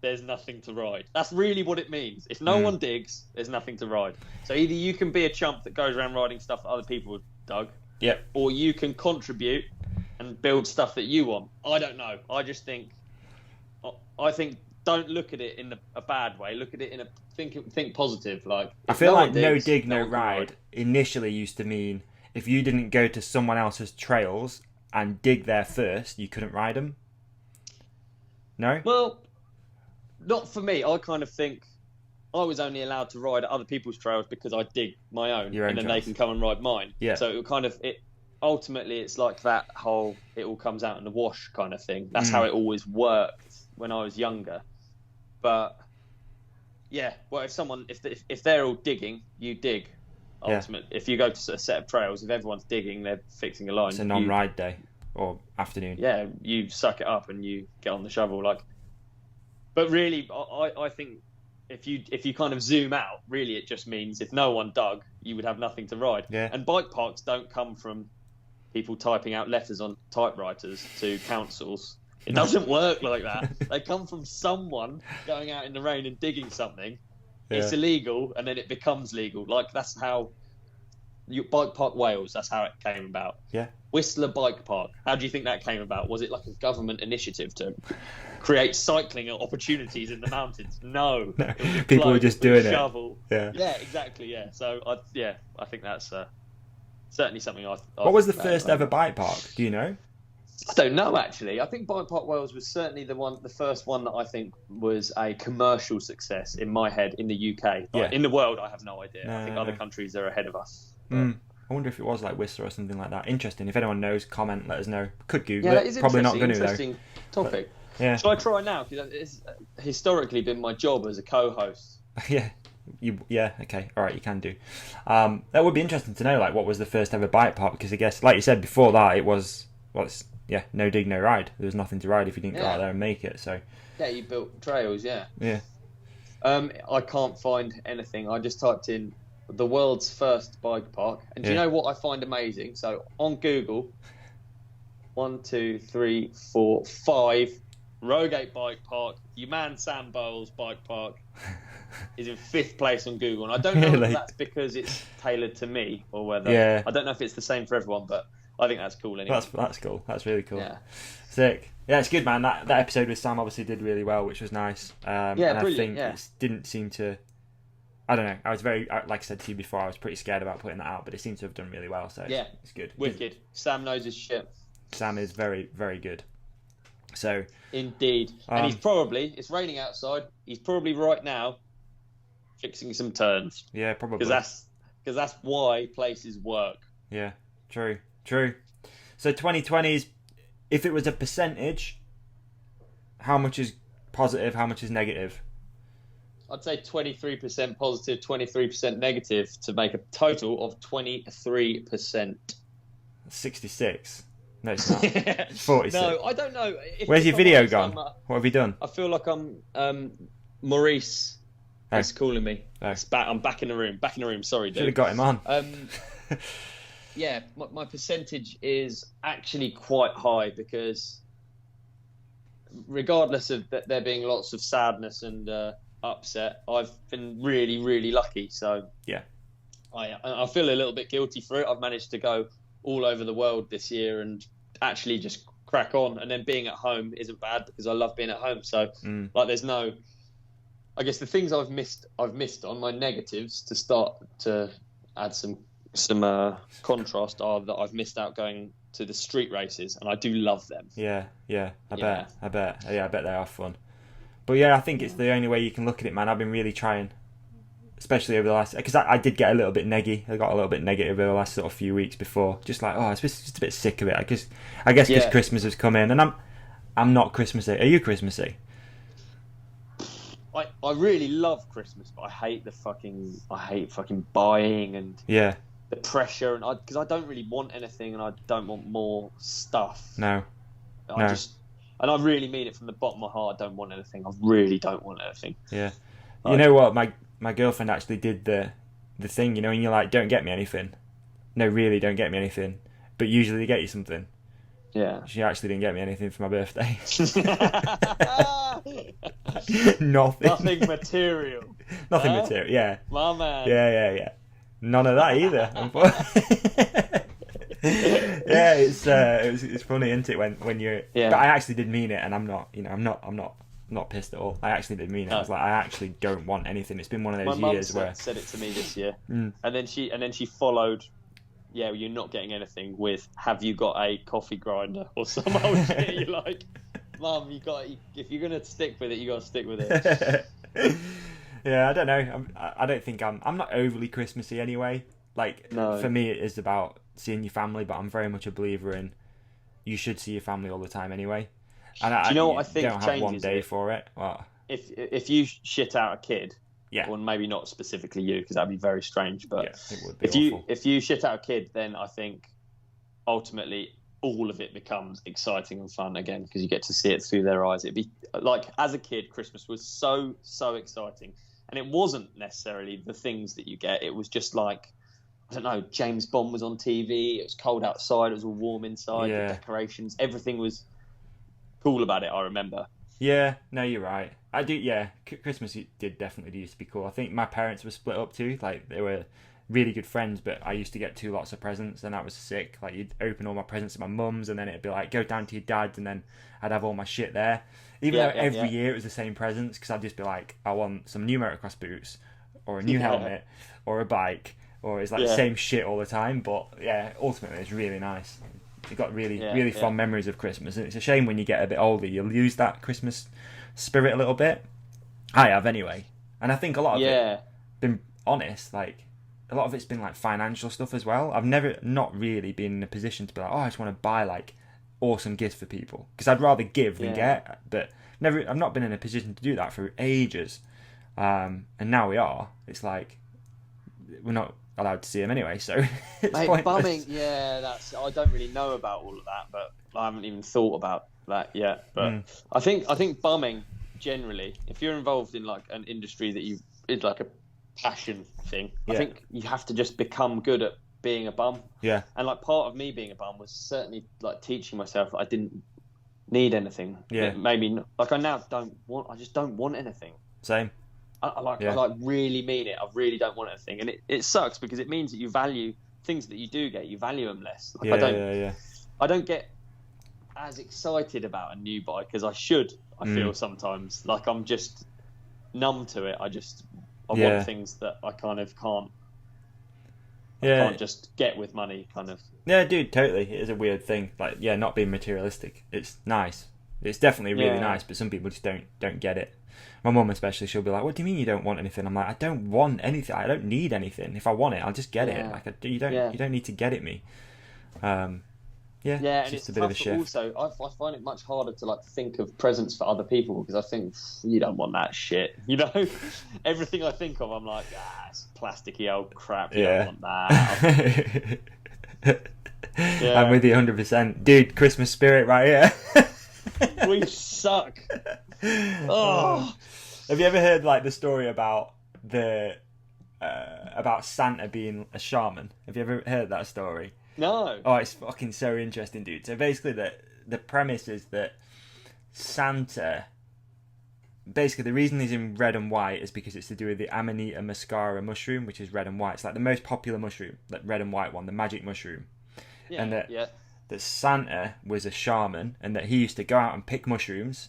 there's nothing to ride. That's really what it means. If no one digs, there's nothing to ride. So either you can be a chump that goes around riding stuff that other people have dug, Yep. or you can contribute and build stuff that you want. I don't know. I think don't look at it in a bad way. Look at it in a think positive. Like, I if feel no like one no digs, dig, no one can ride initially used to mean if you didn't go to someone else's trails and dig there first, you couldn't ride them. No? Well, not for me. I kind of think I was only allowed to ride at other people's trails because I dig my own, Your own and then trails. they can come and ride mine. Yeah. So ultimately, it's like that whole it all comes out in the wash kind of thing. That's how it always worked when I was younger. But yeah, well, if they're all digging, you dig. Ultimately, if you go to a set of trails, if everyone's digging, they're fixing a line. It's a non-ride day or afternoon. Yeah, you suck it up and you get on the shovel. But really, I think if you kind of zoom out, really, it just means if no one dug, you would have nothing to ride. Yeah. And bike parks don't come from people typing out letters on typewriters to councils. It doesn't work like that. They come from someone going out in the rain and digging something. Yeah. It's illegal, and then it becomes legal. That's how Bike Park Wales. That's how it came about. Yeah. Whistler Bike Park. How do you think that came about? Was it like a government initiative to create cycling opportunities in the mountains? No. No. It was a People were bloke just with a doing it. shovel. Yeah. Yeah, exactly. Yeah. So I think that's certainly something I. What was the first ever bike park? Do you know? I don't know, actually. I think Bike Park Wales was certainly the first one that I think was a commercial success in my head in the UK. Yeah. In the world, I have no idea. No, I think no, other no. countries are ahead of us. I wonder if it was like Whistler or something like that. Interesting. If anyone knows, comment, let us know. Could Google Yeah, that it. is Probably not going to, though. interesting topic. Yeah. Shall I try now? Because it's historically been my job as a co-host. Yeah. Yeah, okay. All right, you can do. That would be interesting to know, like, what was the first ever bike park? Because I guess, like you said before that, it was, no dig, no ride. There was nothing to ride if you didn't go out there and make it, so. Yeah, you built trails, yeah. Yeah. I can't find anything. I just typed in the world's first bike park. And do you know what I find amazing? So on Google, 1, 2, 3, 4, 5, Rogate Bike Park, Human Sam Bowles Bike Park is in 5th place on Google. And I don't know Really? if that's because it's tailored to me or whether... Yeah. I don't know if it's the same for everyone, but I think that's cool anyway. That's cool. That's really cool. Yeah. Sick. Yeah, it's good, man. That episode with Sam obviously did really well, which was nice. And brilliant, I think yeah. it didn't seem to... I don't know. I was like I said to you before, I was pretty scared about putting that out, but it seemed to have done really well, so it's good. Wicked. Sam knows his shit. Sam is very, very good. So... Indeed. And he's it's raining outside, he's probably right now fixing some turns. Yeah, probably. Because that's why places work. Yeah, true. So 2020s, if it was a percentage, how much is positive, how much is negative? I'd say 23% positive, 23% negative to make a total of 23%. 66. No, it's not. It's 46. No, I don't know. Where's your video gone? What have you done? I feel like I'm Maurice is calling me. Oh. I'm back in the room. Sorry, dude. Should have got him on. Yeah, my percentage is actually quite high because regardless of there being lots of sadness and upset, I've been really, really lucky. So yeah, I feel a little bit guilty for it. I've managed to go all over the world this year and actually just crack on. And then being at home isn't bad because I love being at home. So like, there's no I guess the things I've missed on my negatives to start to add some contrast are that I've missed out going to the street races, and I do love them. Yeah, I bet they are fun. But yeah, I think it's the only way you can look at it, man. I've been really trying, especially over the last, because I did get a little bit neggy. I got a little bit negative over the last sort of few weeks before, just like, oh, it's just a bit sick of it. I guess because Christmas has come in, and I'm not Christmassy. Are you Christmassy? I really love Christmas, but I hate fucking buying and the pressure, and because I don't really want anything, and I don't want more stuff. No. And I really mean it from the bottom of my heart. I don't want anything. I really don't want anything. Yeah. You know what? My girlfriend actually did the thing, you know, and you're like, don't get me anything. No, really, don't get me anything. But usually they get you something. Yeah. She actually didn't get me anything for my birthday. Nothing material. Nothing material, yeah. My man. Yeah. None of that either. Yeah, it's funny, isn't it, when you're... Yeah. But I actually did mean it, and I'm not pissed at all. I actually did mean it. I was like, I actually don't want anything. It's been one of those years where... said it to me this year. And then she followed, yeah, you're not getting anything with, have you got a coffee grinder or some old shit. You're like, Mum, if you're going to stick with it, you got to stick with it. Yeah, I don't know. I don't think I'm not overly Christmassy anyway. Like, for me, it is about seeing your family, but I'm very much a believer in you should see your family all the time anyway. And do you know what I think don't have one day for it. Well, if you shit out a kid, yeah, well, maybe not specifically you, because that'd be very strange. But yeah, it would be awful. if you shit out a kid, then I think ultimately all of it becomes exciting and fun again, because you get to see it through their eyes. It'd be like, as a kid, Christmas was so exciting, and it wasn't necessarily the things that you get. It was just like, I don't know, James Bond was on TV. It was cold outside. It was all warm inside. Yeah. The decorations, everything was cool about it. I remember. Yeah, no, you're right. I do. Yeah, Christmas did definitely used to be cool. I think my parents were split up too. Like, they were really good friends, but I used to get 2 lots of presents, and that was sick. Like, you'd open all my presents at my mum's, and then it'd be like, go down to your dad's, and then I'd have all my shit there. Even though every year it was the same presents, because I'd just be like, I want some new motocross boots, or a new helmet, or a bike, or it's like the same shit all the time. But yeah, ultimately it's really nice. You've got really fond memories of Christmas, and it's a shame when you get a bit older you'll lose that Christmas spirit a little bit. I have anyway, and I think a lot of it, been honest, like a lot of it's been like financial stuff as well. I've never not really been in a position to be like, oh, I just want to buy like awesome gifts for people, because I'd rather give than get. But I've not been in a position to do that for ages, and now we are. It's like we're not allowed to see them anyway, so it's pointless. Bumming, I don't really know about all of that, but I haven't even thought about that yet. But I think bumming generally, if you're involved in like an industry that is like a passion thing, I think you have to just become good at being a bum. Yeah. And like part of me being a bum was certainly like teaching myself that I didn't need anything. Yeah. Maybe like I just don't want anything. Same. I really mean it. I really don't want anything, and it sucks, because it means that you value things that you do get. You value them less. Like, I don't get as excited about a new bike as I should. I feel sometimes like I'm just numb to it. I want things that I kind of can't. I can't just get with money, kind of. Yeah, dude, totally. It is a weird thing. Like, not being materialistic. It's nice. It's definitely really nice, but some people just don't get it. My mum especially, she'll be like, what do you mean you don't want anything? I'm like, I don't want anything. I don't need anything. If I want it, I'll just get it. Like, you don't need to get it me. It's just a bit of a shift. Also, I find it much harder to like think of presents for other people, because I think you don't want that shit. You know, everything I think of, I'm like, it's plasticky old crap. You don't want that. I'm with you 100%, dude. Christmas spirit right here. We suck. Oh. Have you ever heard like the story about about Santa being a shaman? Have you ever heard that story? No. Oh, it's fucking so interesting, dude. So basically, the premise is that Santa, basically the reason he's in red and white is because it's to do with the Amanita muscaria mushroom, which is red and white. It's like the most popular mushroom, that red and white one, the magic mushroom. Yeah. And that Santa was a shaman, and that he used to go out and pick mushrooms,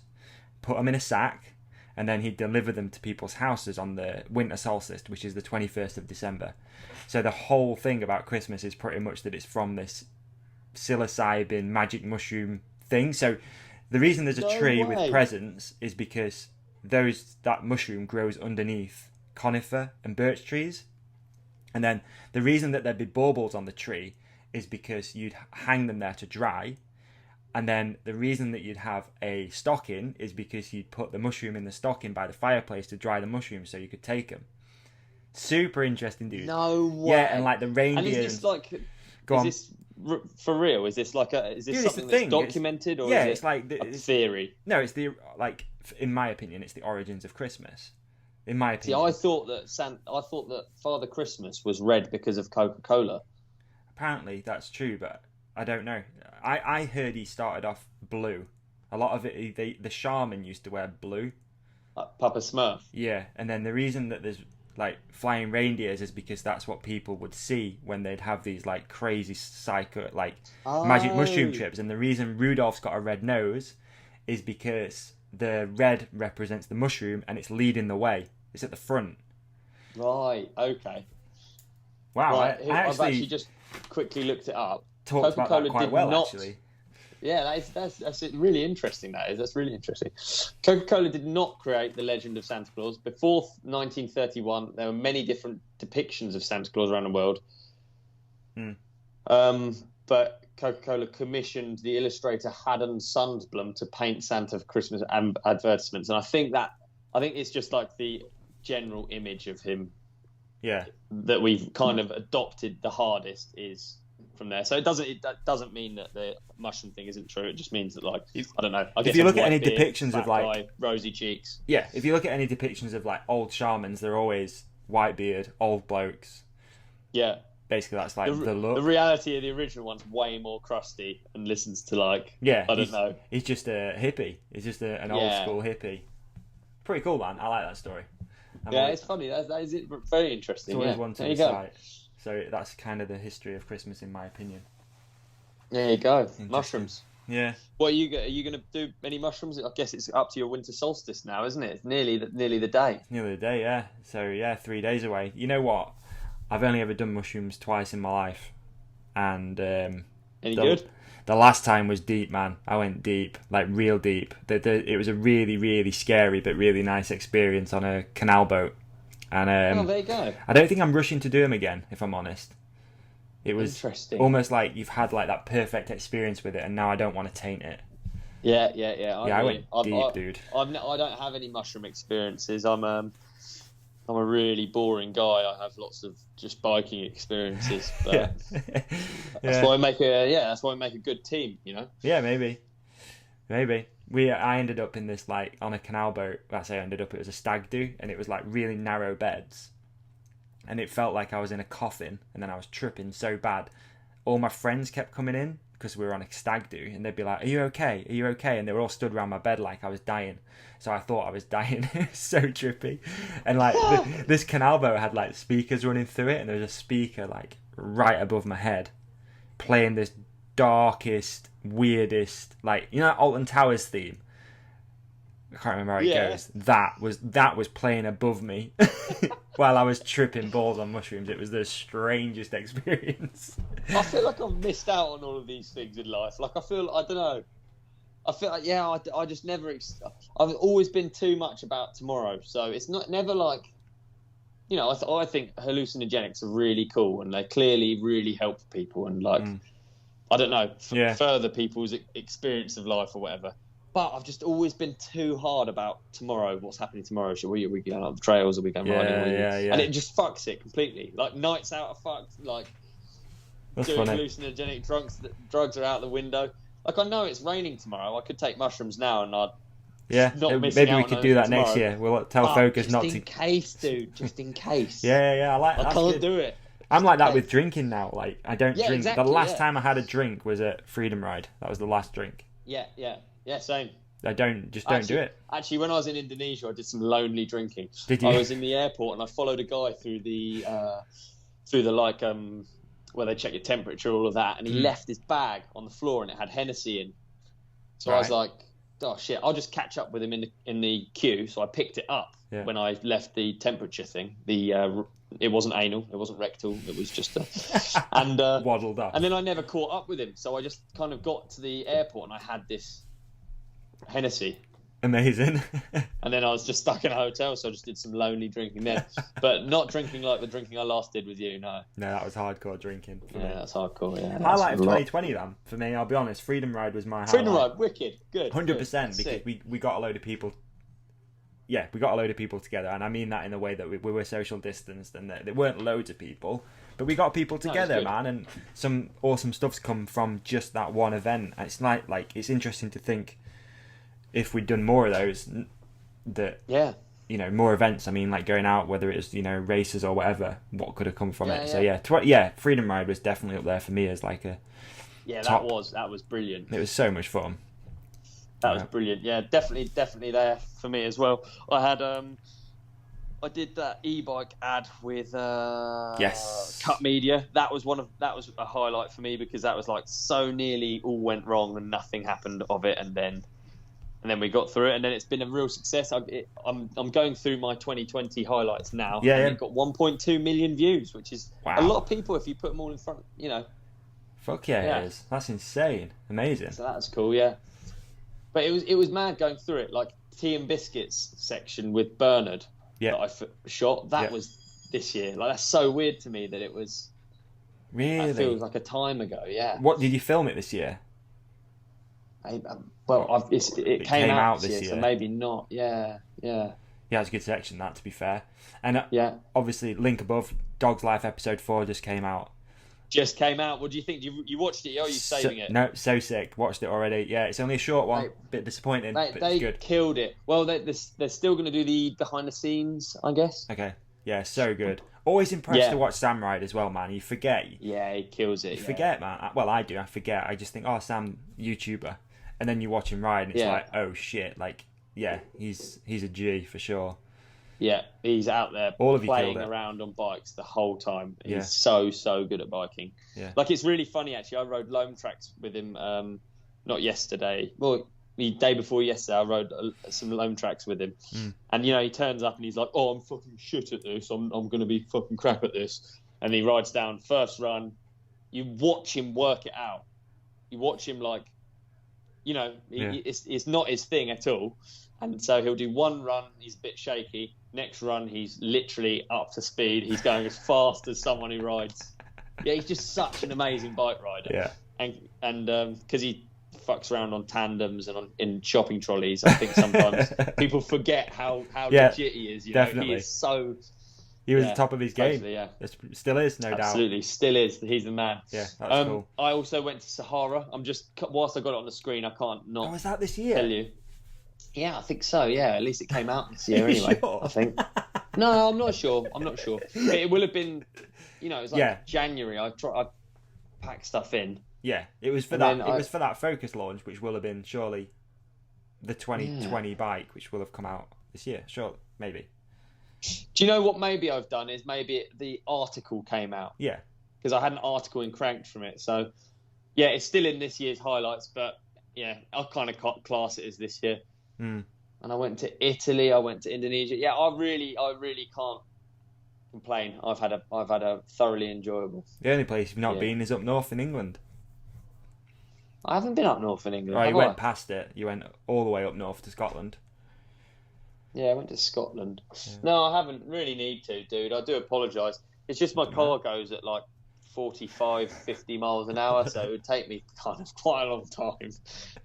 put them in a sack, and then he'd deliver them to people's houses on the winter solstice, which is the 21st of December. So the whole thing about Christmas is pretty much that it's from this psilocybin magic mushroom thing. So the reason there's a tree with presents is because that mushroom grows underneath conifer and birch trees. And then the reason that there'd be baubles on the tree is because you'd hang them there to dry. And then the reason that you'd have a stocking is because you'd put the mushroom in the stocking by the fireplace to dry the mushrooms so you could take them. Super interesting, dude. No way. Yeah, and like the reindeer. And is this like... Is this for real? Is this like a... Is this Dude, something that's documented, or is it a theory? No, it's in my opinion, it's the origins of Christmas. In my opinion. See, I thought that Father Christmas was red because of Coca-Cola. Apparently, that's true, but I don't know. I heard he started off blue. A lot of it, the shaman used to wear blue. Like Papa Smurf. Yeah, and then the reason that there's like flying reindeers is because that's what people would see when they'd have these like crazy magic mushroom trips. And the reason Rudolph's got a red nose is because the red represents the mushroom and it's leading the way. It's at the front. Right. Okay. Wow. Right. I've actually just quickly looked it up. Talked about that quite well, actually. Yeah, that's really interesting. That's really interesting. Coca-Cola did not create the legend of Santa Claus. Before 1931, there were many different depictions of Santa Claus around the world. But Coca-Cola commissioned the illustrator Haddon Sundblom to paint Santa for Christmas advertisements, and I think it's just like the general image of him. Yeah, that we've kind of adopted the hardest is from there. So that doesn't mean that the mushroom thing isn't true. It just means that, like, I don't know. If you look at any depictions of like guy, rosy cheeks. Yeah, if you look at any depictions of like old shamans, they're always white beard, old blokes. Yeah. Basically, that's like the look. The reality of the original one's way more crusty and listens to like I don't know. He's just a hippie. He's just an old school hippie. Pretty cool, man. I like that story. It's funny. That is very interesting. It's always one to recite. So that's kind of the history of Christmas, in my opinion. There you go. Mushrooms. Yeah. What are you going to do? Any mushrooms? I guess it's up to your winter solstice now, isn't it? It's nearly the day. Nearly the day, yeah. So yeah, 3 days away. You know what? I've only ever done mushrooms twice in my life, and any good? The last time was deep, man. I went deep, like real deep. It was a really, really scary but really nice experience on a canal boat. And there you go. I don't think I'm rushing to do them again, if I'm honest. It was almost like you've had like that perfect experience with it, and now I don't want to taint it. Yeah. I went deep, dude. I don't have any mushroom experiences. I'm a really boring guy. I have lots of just biking experiences. But that's why we make a good team, you know. Yeah, maybe. I ended up in this like on a canal boat. I say ended up. It was a stag do, and it was like really narrow beds, and it felt like I was in a coffin. And then I was tripping so bad. All my friends kept coming in because we were on a stag do, and they'd be like, "Are you okay? Are you okay?" And they were all stood around my bed like I was dying. So I thought I was dying. It was so trippy. And like this canal boat had like speakers running through it, and there was a speaker like right above my head, playing this darkest, weirdest, like, you know, Alton Towers theme. I can't remember how it goes. That was playing above me while I was tripping balls on mushrooms. It was the strangest experience. I feel like I've missed out on all of these things in life. Like I feel like I just never. I've always been too much about tomorrow, so it's never like, you know. I think hallucinogenics are really cool, and they clearly really help people, and like. I don't know, further people's experience of life or whatever. But I've just always been too hard about tomorrow. What's happening tomorrow? Are we going up the trails? Are we going riding? Yeah. And it just fucks it completely. Like nights out are fucked. Like doing hallucinogenic drugs are out the window. Like I know it's raining tomorrow. I could take mushrooms now and I'd maybe we could do that tomorrow. Next year. We'll tell Focus not to. Just in case, dude. Just in case. Yeah. I can't do it. I'm like that with drinking now. Like I don't drink. Exactly, the last time I had a drink was at Freedom Ride. That was the last drink. Yeah, same. I don't do it. Actually, when I was in Indonesia, I did some lonely drinking. Did you? I was in the airport and I followed a guy through the like where they check your temperature, all of that, and he left his bag on the floor and it had Hennessy in. So I was like, oh shit, I'll just catch up with him in the queue. So I picked it up when I left the temperature thing. It wasn't anal, it wasn't rectal, it was just and waddled up. And then I never caught up with him, so I just kind of got to the airport and I had this Hennessy. Amazing. And then I was just stuck in a hotel, so I just did some lonely drinking then, but not drinking like the drinking I last did with you. No, that was hardcore drinking. For me. That's hardcore. Yeah, highlight of 2020 then for me. I'll be honest. Freedom Ride was my highlight. Freedom Ride, wicked, good, 100% because we got a load of people. Yeah, we got a load of people together, and I mean that in the way that we were social distanced, and there weren't loads of people, but we got people together, man, and some awesome stuff's come from just that one event. And it's like it's interesting to think if we'd done more of those, that more events. I mean, like going out, whether it was races or whatever, what could have come from it. So Freedom Ride was definitely up there for me as like a top. That was brilliant. It was so much fun. That was brilliant. Yeah, definitely there for me as well. I had I did that e-bike ad with Cut Media. That was a highlight for me because that was like so nearly all went wrong and nothing happened of it, and then we got through it, and then it's been a real success. I'm going through my 2020 highlights now. Yeah, and it got 1.2 million views, which is a lot of people if you put them all in front. Fuck yeah, it is. That's insane, amazing. So that's cool, yeah. But it was mad going through it, like Tea and Biscuits section with Bernard that I shot. That was this year. Like that's so weird to me that it was. Really? That feels like a time ago. Yeah. What did you film it this year? It came out this year, so maybe not. Yeah. Yeah, it's a good section, that, to be fair. And obviously, link above, Dog's Life episode 4 just came out. What do you think? You watched it? Or are you saving it? No, so sick. Watched it already. Yeah, it's only a short one. Bit disappointing, but it's good. Killed it. Well, they're still going to do the behind the scenes, I guess. Okay. Yeah, so good. Always impressed to watch Sam ride as well, man. You forget. Yeah, he kills it. You forget, man. Well, I do. I forget. I just think, oh, Sam, YouTuber. And then you watch him ride and it's like, oh, shit. Like, yeah, he's a G for sure. Yeah, he's out there playing around on bikes the whole time. He's so good at biking. Yeah. Like, it's really funny, actually. I rode loam tracks with him, not yesterday. Well, the day before yesterday, I rode some loam tracks with him. And, he turns up and he's like, oh, I'm fucking shit at this. I'm going to be fucking crap at this. And he rides down, first run. You watch him work it out. You watch him, like, it's not his thing at all. And so he'll do one run, he's a bit shaky. Next run, he's literally up to speed. He's going as fast as someone who rides. Yeah, he's just such an amazing bike rider. Yeah. And because he fucks around on tandems and in shopping trolleys, I think sometimes people forget how legit he is. Definitely. He is so... He was the top of his game. Yeah. Still is, no doubt. Absolutely, still is. He's the man. Yeah, that's cool. I also went to Sahara. Whilst I got it on the screen, I can't not. Oh, was that this year? Tell you. Yeah, I think so. Yeah, at least it came out this year anyway. Sure? I think. No, I'm not sure. But it will have been. It was like January. I packed stuff in. Yeah, it was for that. It was for that Focus launch, which will have been surely the 2020 bike, which will have come out this year. Sure, maybe. Do you know what maybe I've done is maybe the article came out. Yeah. Because I had an article in Cranked from it. So, yeah, it's still in this year's highlights, but, yeah, I kind of class it as this year. And I went to Italy, I went to Indonesia. Yeah, I really can't complain. I've had a thoroughly enjoyable. The only place you've not been is up north in England. I haven't been up north in England. Oh, you went past it. You went all the way up north to Scotland. Yeah, I went to Scotland. Yeah. No, I haven't really need to, dude. I do apologise. It's just my car goes at like 45, 50 miles an hour, so it would take me kind of quite a long time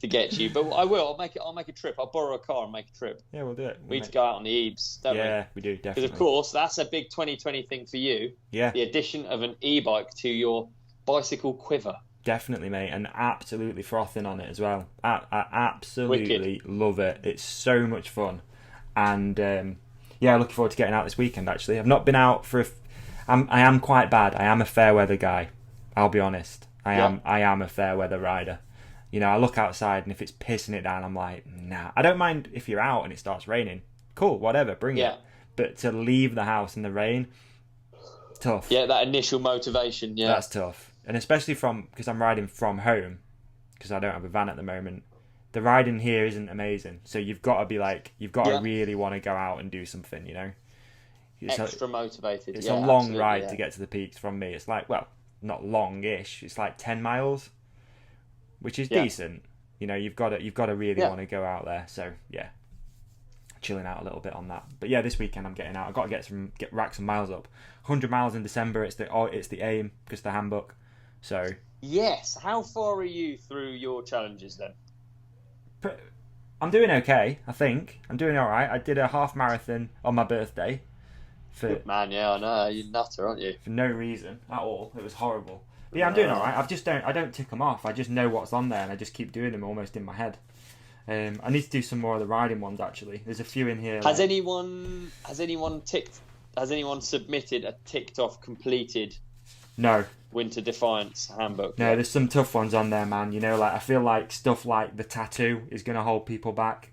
to get to you. But I will. I'll make a trip. I'll borrow a car and make a trip. Yeah, we'll do it. We need to go out on the Ebs, don't we? Yeah, we do, definitely. Because, of course, that's a big 2020 thing for you. Yeah. The addition of an e-bike to your bicycle quiver. Definitely, mate, and absolutely frothing on it as well. I absolutely love it. It's so much fun. And looking forward to getting out this weekend. Actually, I've not been out for. I am quite bad. I am a fair weather guy. I'll be honest. I am a fair weather rider. I look outside and if it's pissing it down, I'm like, nah. I don't mind if you're out and it starts raining. Cool, whatever, bring it. But to leave the house in the rain, tough. Yeah, that initial motivation. Yeah, that's tough, and especially because I'm riding from home because I don't have a van at the moment. the riding here isn't amazing. So you've got to be like, you've got to Yeah. really want to go out and do something, you know. It's Extra motivated. It's yeah, a long absolutely, ride yeah. to get to the peaks from me. It's like, well, not long-ish. It's like 10 miles, which is Yeah. decent. You know, you've got to really Yeah. want to go out there. So yeah, chilling out a little bit on that. But yeah, this weekend I'm getting out. I've got to rack some miles up. 100 miles in December. It's the aim because the handbook. So Yes. How far are you through your challenges then? I'm doing okay. I think I'm doing all right. I did a half marathon on my birthday for Man, yeah, I know. You're nutter, aren't you? for no reason at all. It was horrible. But yeah, I'm doing all right. I don't tick them off. I just know what's on there, and I just keep doing them almost in my head. I need to do some more of the riding ones actually. There's a few in here. Has like- anyone submitted a ticked off completed No, Winter Defiance handbook? no. There's some tough ones on there, man. You know, like I feel like stuff like the tattoo is gonna hold people back.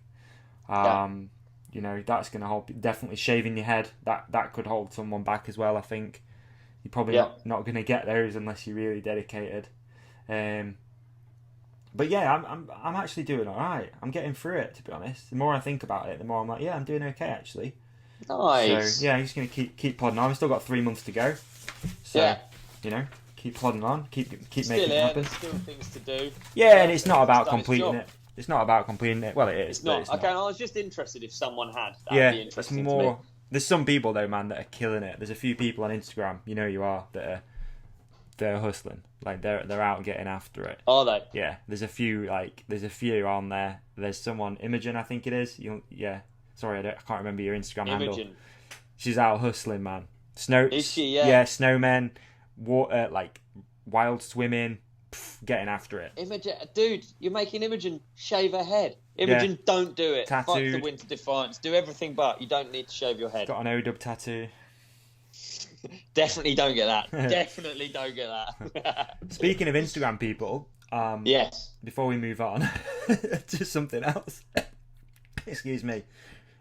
You know, that's gonna hold. Definitely shaving your head. That could hold someone back as well. I think you're probably not gonna get those unless you're really dedicated. But yeah, I'm actually doing all right. I'm getting through it, to be honest. The more I think about it, the more I'm like, yeah, I'm doing okay actually. Nice. So yeah, I'm just gonna keep plodding on. I've still got 3 months to go. So Yeah. you know, keep plodding on. Keep Still making it there, happen. there's still things to do. Yeah, and it's not about It's done its completing job. it. It's not about completing it. Well, it is. It's but not. Okay, I was just interested if someone had. That'd Yeah, be that's interesting to more. me. There's some people though, man, that are killing it. There's a few people on Instagram, you know, you are they're hustling. Like they're out getting after it. Are they? Yeah, there's a few on there. There's someone, Imogen, I think it is. Sorry, I can't remember your Instagram handle. Imogen. She's out hustling, man. Is she? Yeah. Yeah, snowmen, water, like wild swimming, getting after it. Imogen, dude, you're making Imogen shave her head. Imogen, don't do it. Fuck the Tattooed. Winter Defiance. Do everything but. You don't need to shave your head. Got an O-dub tattoo. Definitely don't get that. Definitely don't get that. Speaking of Instagram people, Yes. before we move on to something else, excuse me.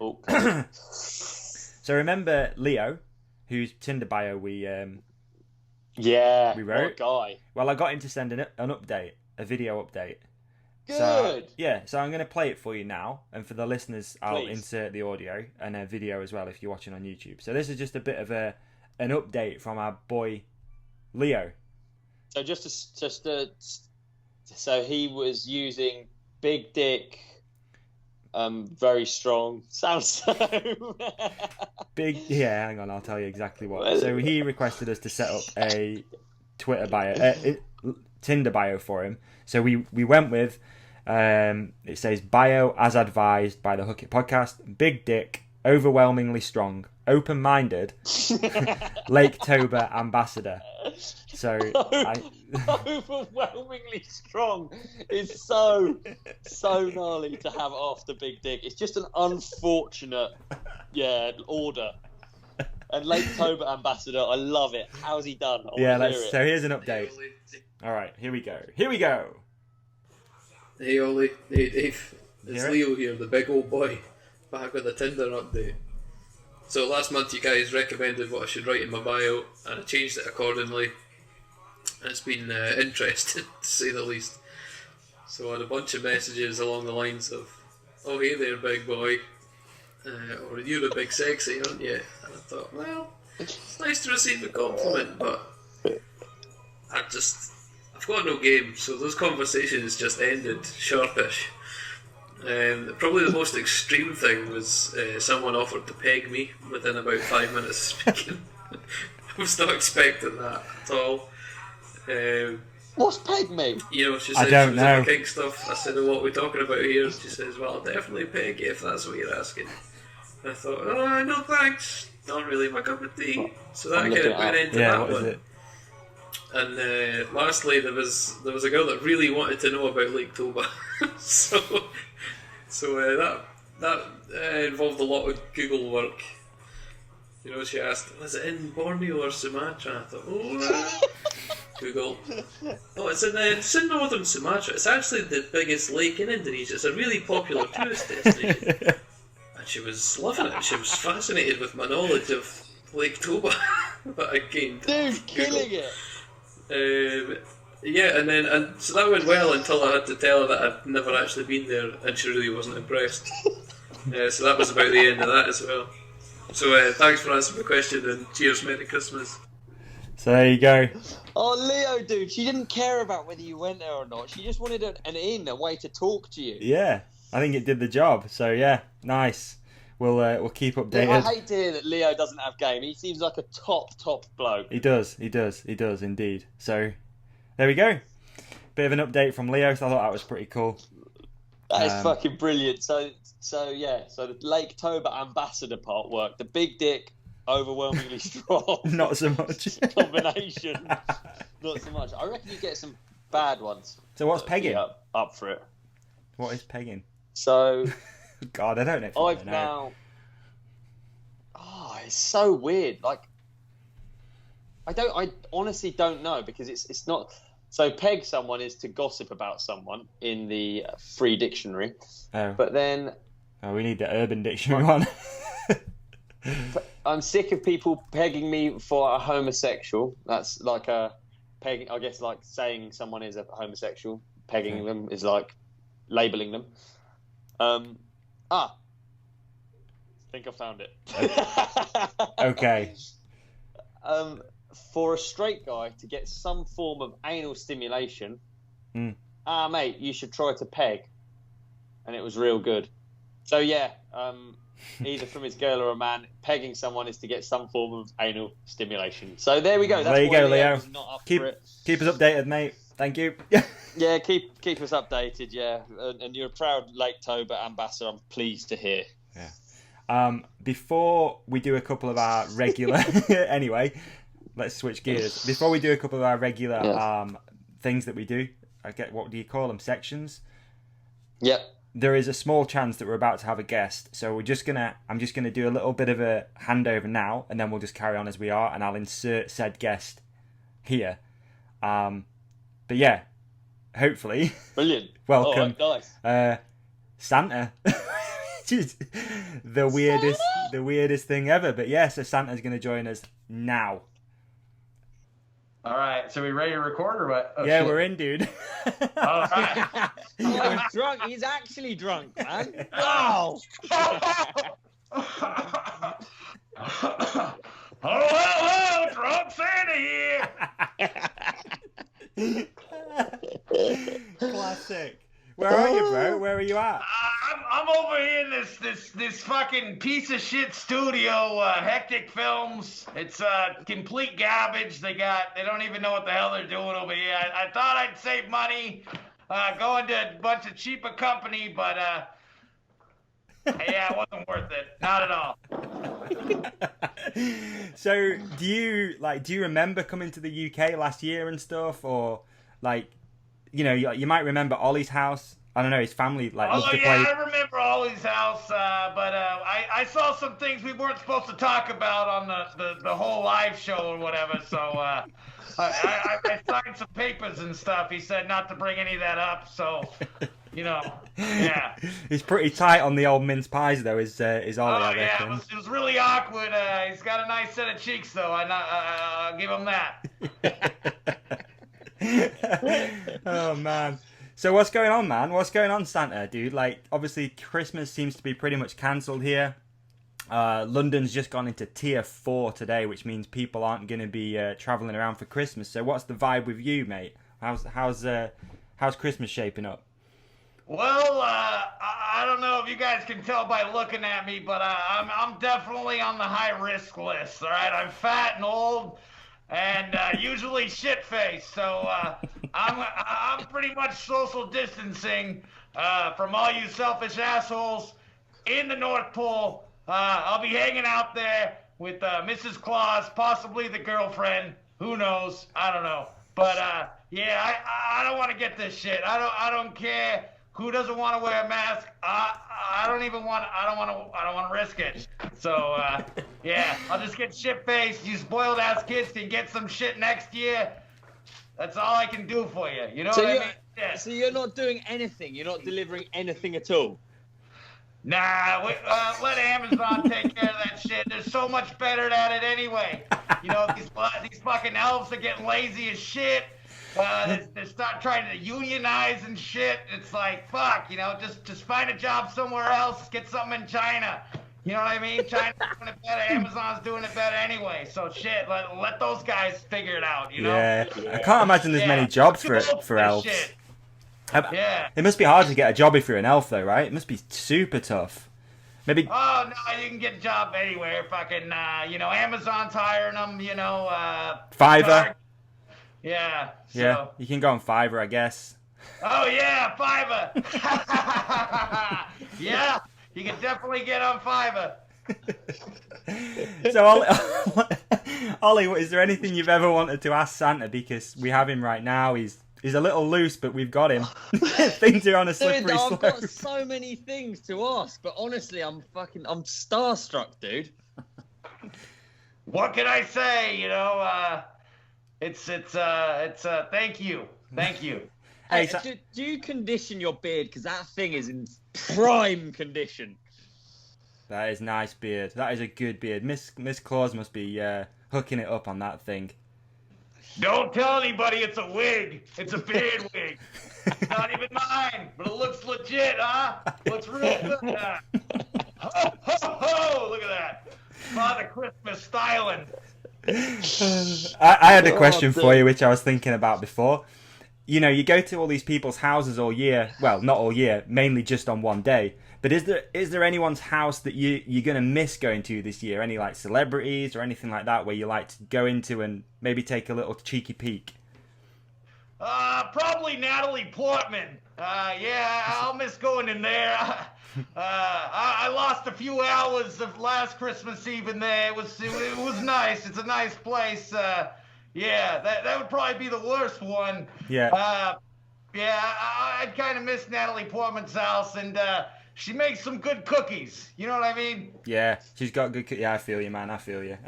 Oh. So remember Leo, whose Tinder bio we Yeah. We What wrote? a guy. well, I got him to send an update, a video update. Good. So, yeah, so I'm going to play it for you now, and for the listeners, I'll Please. insert the audio and a video as well if you're watching on YouTube. So this is just a bit of an update from our boy Leo. So so he was using big dick, very strong. Sounds so. Yeah, hang on, I'll tell you exactly what. So he requested us to set up a Twitter bio, Tinder bio for him. So we went with, it says bio as advised by the Hook It podcast, big dick, overwhelmingly strong, open-minded, Lake-tober ambassador. So Overwhelmingly strong is so gnarly to have after big dick. It's just an unfortunate, order. And Lake-tober ambassador, I love it. How's he done? I yeah, wanna hear it. so here's an update. All right, here we go. Hey Ollie, hey Dave, it's Hear it? Leo here, the big old boy, back with the Tinder update. So last month you guys recommended what I should write in my bio, and I changed it accordingly. It's been interesting, to say the least. So I had a bunch of messages along the lines of, "Oh hey there big boy," or "You're a big sexy, aren't you?" And I thought, well, it's nice to receive a compliment, but I've got no game, so those conversations just ended sharpish. Probably the most extreme thing was someone offered to peg me within about 5 minutes of speaking. I was not expecting that at all. What's peg me? You know, she I said don't she was know. into kink stuff. I said, "Well, what are we talking about here?" She says, "Well, I'll definitely peg you if that's what you're asking." I thought, "Oh, no thanks, not really my cup of tea." So that I'm kind looking of put an it end to Yeah, that what is one. it? And lastly, there was a girl that really wanted to know about Lake-tober, so that involved a lot of Google work. You know, she asked, "Was it in Borneo or Sumatra?" I thought, Google. "Oh, it's in northern Sumatra. It's actually the biggest lake in Indonesia. It's a really popular tourist destination." And she was loving it. She was fascinated with my knowledge of Lake-tober that I gained. Dude, killing it. Yeah, and so that went well until I had to tell her that I'd never actually been there, and she really wasn't impressed. So that was about the end of that as well. So thanks for answering the question, and cheers, Merry Christmas. So there you go. Oh, Leo, dude, she didn't care about whether you went there or not. She just wanted a way to talk to you. Yeah, I think it did the job. So yeah, nice. We'll keep updated. I hate to hear that Leo doesn't have game. He seems like a top bloke. He does indeed. So there we go. Bit of an update from Leo. So I thought that was pretty cool. That is fucking brilliant. So the Lake Toba ambassador part worked. The big dick, overwhelmingly strong. Not so much. Combination. Not so much. I reckon you get some bad ones. So what's pegging? Up for it. What is pegging? So God, I don't know. I've now. Oh, it's so weird. Like, I honestly don't know, because it's not. So peg someone is to gossip about someone in the free dictionary. Oh. But then. Oh, we need the Urban Dictionary one. I'm sick of people pegging me for a homosexual. That's like a pegging. I guess like saying someone is a homosexual. Pegging them is like labeling them. I think I found it. Okay. For a straight guy to get some form of anal stimulation, mate, you should try to peg. And it was real good. So yeah, either from his girl or a man, pegging someone is to get some form of anal stimulation. So there we go. That's there you go, Leo. Not up keep for it. Keep us updated, mate. Thank you. Yeah, keep us updated. Yeah, and you're a proud Lake Toba ambassador. I'm pleased to hear. Yeah. Before we do a couple of our regular, anyway, let's switch gears. Before we do a couple of our regular things that we do, what do you call them? Sections. Yep. There is a small chance that we're about to have a guest, so I'm just gonna do a little bit of a handover now, and then we'll just carry on as we are, and I'll insert said guest here. But yeah, hopefully, brilliant. Welcome, nice. Santa. Which is the weirdest thing ever. But yeah, so Santa's gonna join us now. All right, so we ready to record or what? Oh, yeah, shit. we're in, dude. All right. Oh, he's drunk. He's actually drunk, man. Oh. Hello, drunk Santa here. Classic. Where are you, bro? Where are you at? I'm over here in this fucking piece of shit studio, Hectic Films. It's complete garbage. They don't even know what the hell they're doing over here. I thought I'd save money, going to a bunch of cheaper company, but yeah, it wasn't worth it. Not at all. So, do you remember coming to the UK last year and stuff, or like, you might remember Olly's house. I don't know, his family loved to play. I remember Olly's house, but I saw some things we weren't supposed to talk about on the whole live show or whatever. So I signed some papers and stuff. He said not to bring any of that up. So yeah. He's pretty tight on the old mince pies, though. Is Olly? I reckon. Yeah, it was really awkward. He's got a nice set of cheeks, though. I'll give him that. Oh man. So what's going on, man? What's going on, Santa, dude? Like, obviously, Christmas seems to be pretty much cancelled here. London's just gone into tier 4 today, which means people aren't going to be travelling around for Christmas. So what's the vibe with you, mate? How's Christmas shaping up? Well, I don't know if you guys can tell by looking at me, but I'm definitely on the high risk list. All right, I'm fat and old, and usually shit faced. So I'm pretty much social distancing from all you selfish assholes in the North Pole. I'll be hanging out there with Mrs. Claus, possibly the girlfriend. Who knows? I don't know. But yeah, I don't want to get this shit. I don't care who doesn't want to wear a mask. I don't want to risk it. So yeah, I'll just get shit faced. You spoiled ass kids can get some shit next year. That's all I can do for you. You know what I mean? Yeah. So you're not doing anything. You're not delivering anything at all. Nah, let Amazon take care of that shit. They're so much better at it anyway. These fucking elves are getting lazy as shit. They start trying to unionize and shit. It's like, fuck, just find a job somewhere else, get something in China. You know what I mean? China's doing it better, Amazon's doing it better anyway. So shit, let those guys figure it out, you know? Yeah. I can't imagine there's many jobs for elves. Shit. Yeah. It must be hard to get a job if you're an elf, though, right? It must be super tough. Maybe. Oh no, you can get a job anywhere. Fucking, Amazon's hiring them. Fiverr. Yeah. Yeah. You can go on Fiverr, I guess. Oh yeah, Fiverr. Yeah, you can definitely get on Fiverr. So, Ollie, is there anything you've ever wanted to ask Santa? Because we have him right now. He's a little loose, but we've got him. Things are on a slippery slope. I've got so many things to ask, but honestly, I'm starstruck, dude. What can I say? It's thank you. Hey, do you condition your beard? Because that thing is in prime condition. That is nice beard. That is a good beard. Miss Claus must be hooking it up on that thing. Don't tell anybody it's a wig. It's a beard wig. It's not even mine, but it looks legit, huh? Looks real good. Ho, ho, ho! Look at that. Father Christmas styling. I had a question for you, which I was thinking about before. You go to all these people's houses all year. Well, not all year, mainly just on one day. But is there anyone's house that you're going to miss going to this year? Any like celebrities or anything like that where you like to go into and maybe take a little cheeky peek? Probably Natalie Portman. Yeah, I'll miss going in there. I lost a few hours of last Christmas Eve in there. It was nice. It's a nice place. Yeah, that would probably be the worst one. Yeah. Yeah, I'd kind of miss Natalie Portman's house, and she makes some good cookies. You know what I mean? Yeah, she's got good. Yeah, I feel you, man. I feel you.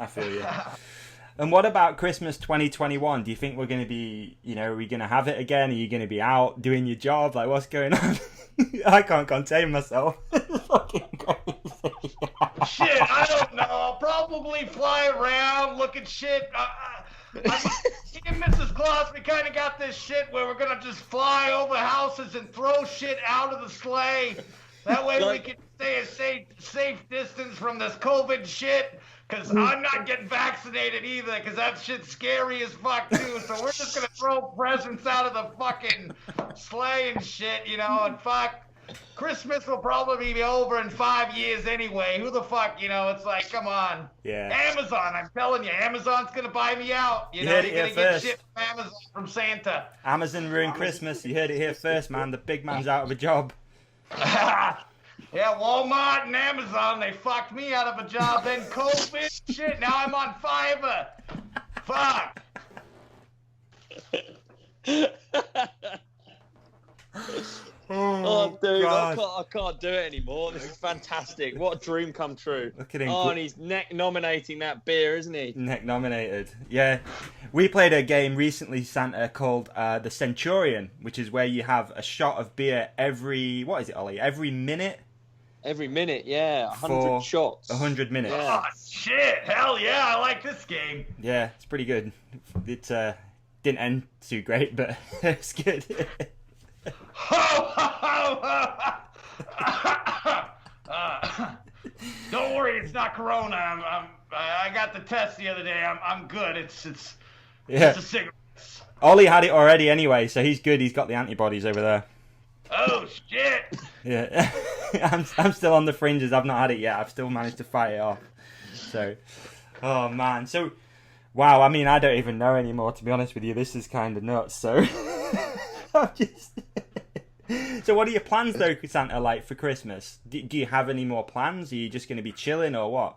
And what about Christmas 2021? Do you think we're going to be, are we going to have it again? Are you going to be out doing your job? Like, what's going on? I can't contain myself. It's fucking crazy. Shit, I don't know. I'll probably fly around, look at shit. Me and Mrs. Claus, we kind of got this shit where we're going to just fly over houses and throw shit out of the sleigh. That way we can stay a safe distance from this COVID shit. Because I'm not getting vaccinated either, because that shit's scary as fuck, too. So we're just going to throw presents out of the fucking sleigh and shit, and fuck. Christmas will probably be over in 5 years anyway. Who the fuck, it's like, come on. Yeah. Amazon, I'm telling you, Amazon's going to buy me out. You're heard going it to here get first. shit from Amazon, from Santa. Amazon ruined Christmas. You heard it here first, man. The big man's out of a job. Yeah, Walmart and Amazon, they fucked me out of a job. Then COVID, shit, now I'm on Fiverr. Fuck. Oh, dude, God. I can't do it anymore. This is fantastic. What a dream come true. Look at him. Oh, and he's neck nominating that beer, isn't he? Neck nominated. Yeah. We played a game recently, Santa, called the Centurion, which is where you have a shot of beer every, what is it, Ollie? Every minute? Every minute, yeah. 100 For shots. 100 minutes. Yeah. Oh, shit, hell yeah, I like this game. Yeah, it's pretty good. It didn't end too great, but it's good. Don't worry, it's not Corona. I got the test the other day. I'm good. It's Yeah. just a cigarette. Ollie had it already anyway, so he's good. He's got the antibodies over there. Oh shit! Yeah. I'm still on the fringes. I've not had it yet. I've still managed to fight it off. So, oh man. So, wow. I mean, I don't even know anymore, to be honest with you. This is kind of nuts. So, I'm just. So, what are your plans though, Santa? Like for Christmas? Do you have any more plans? Are you just going to be chilling or what?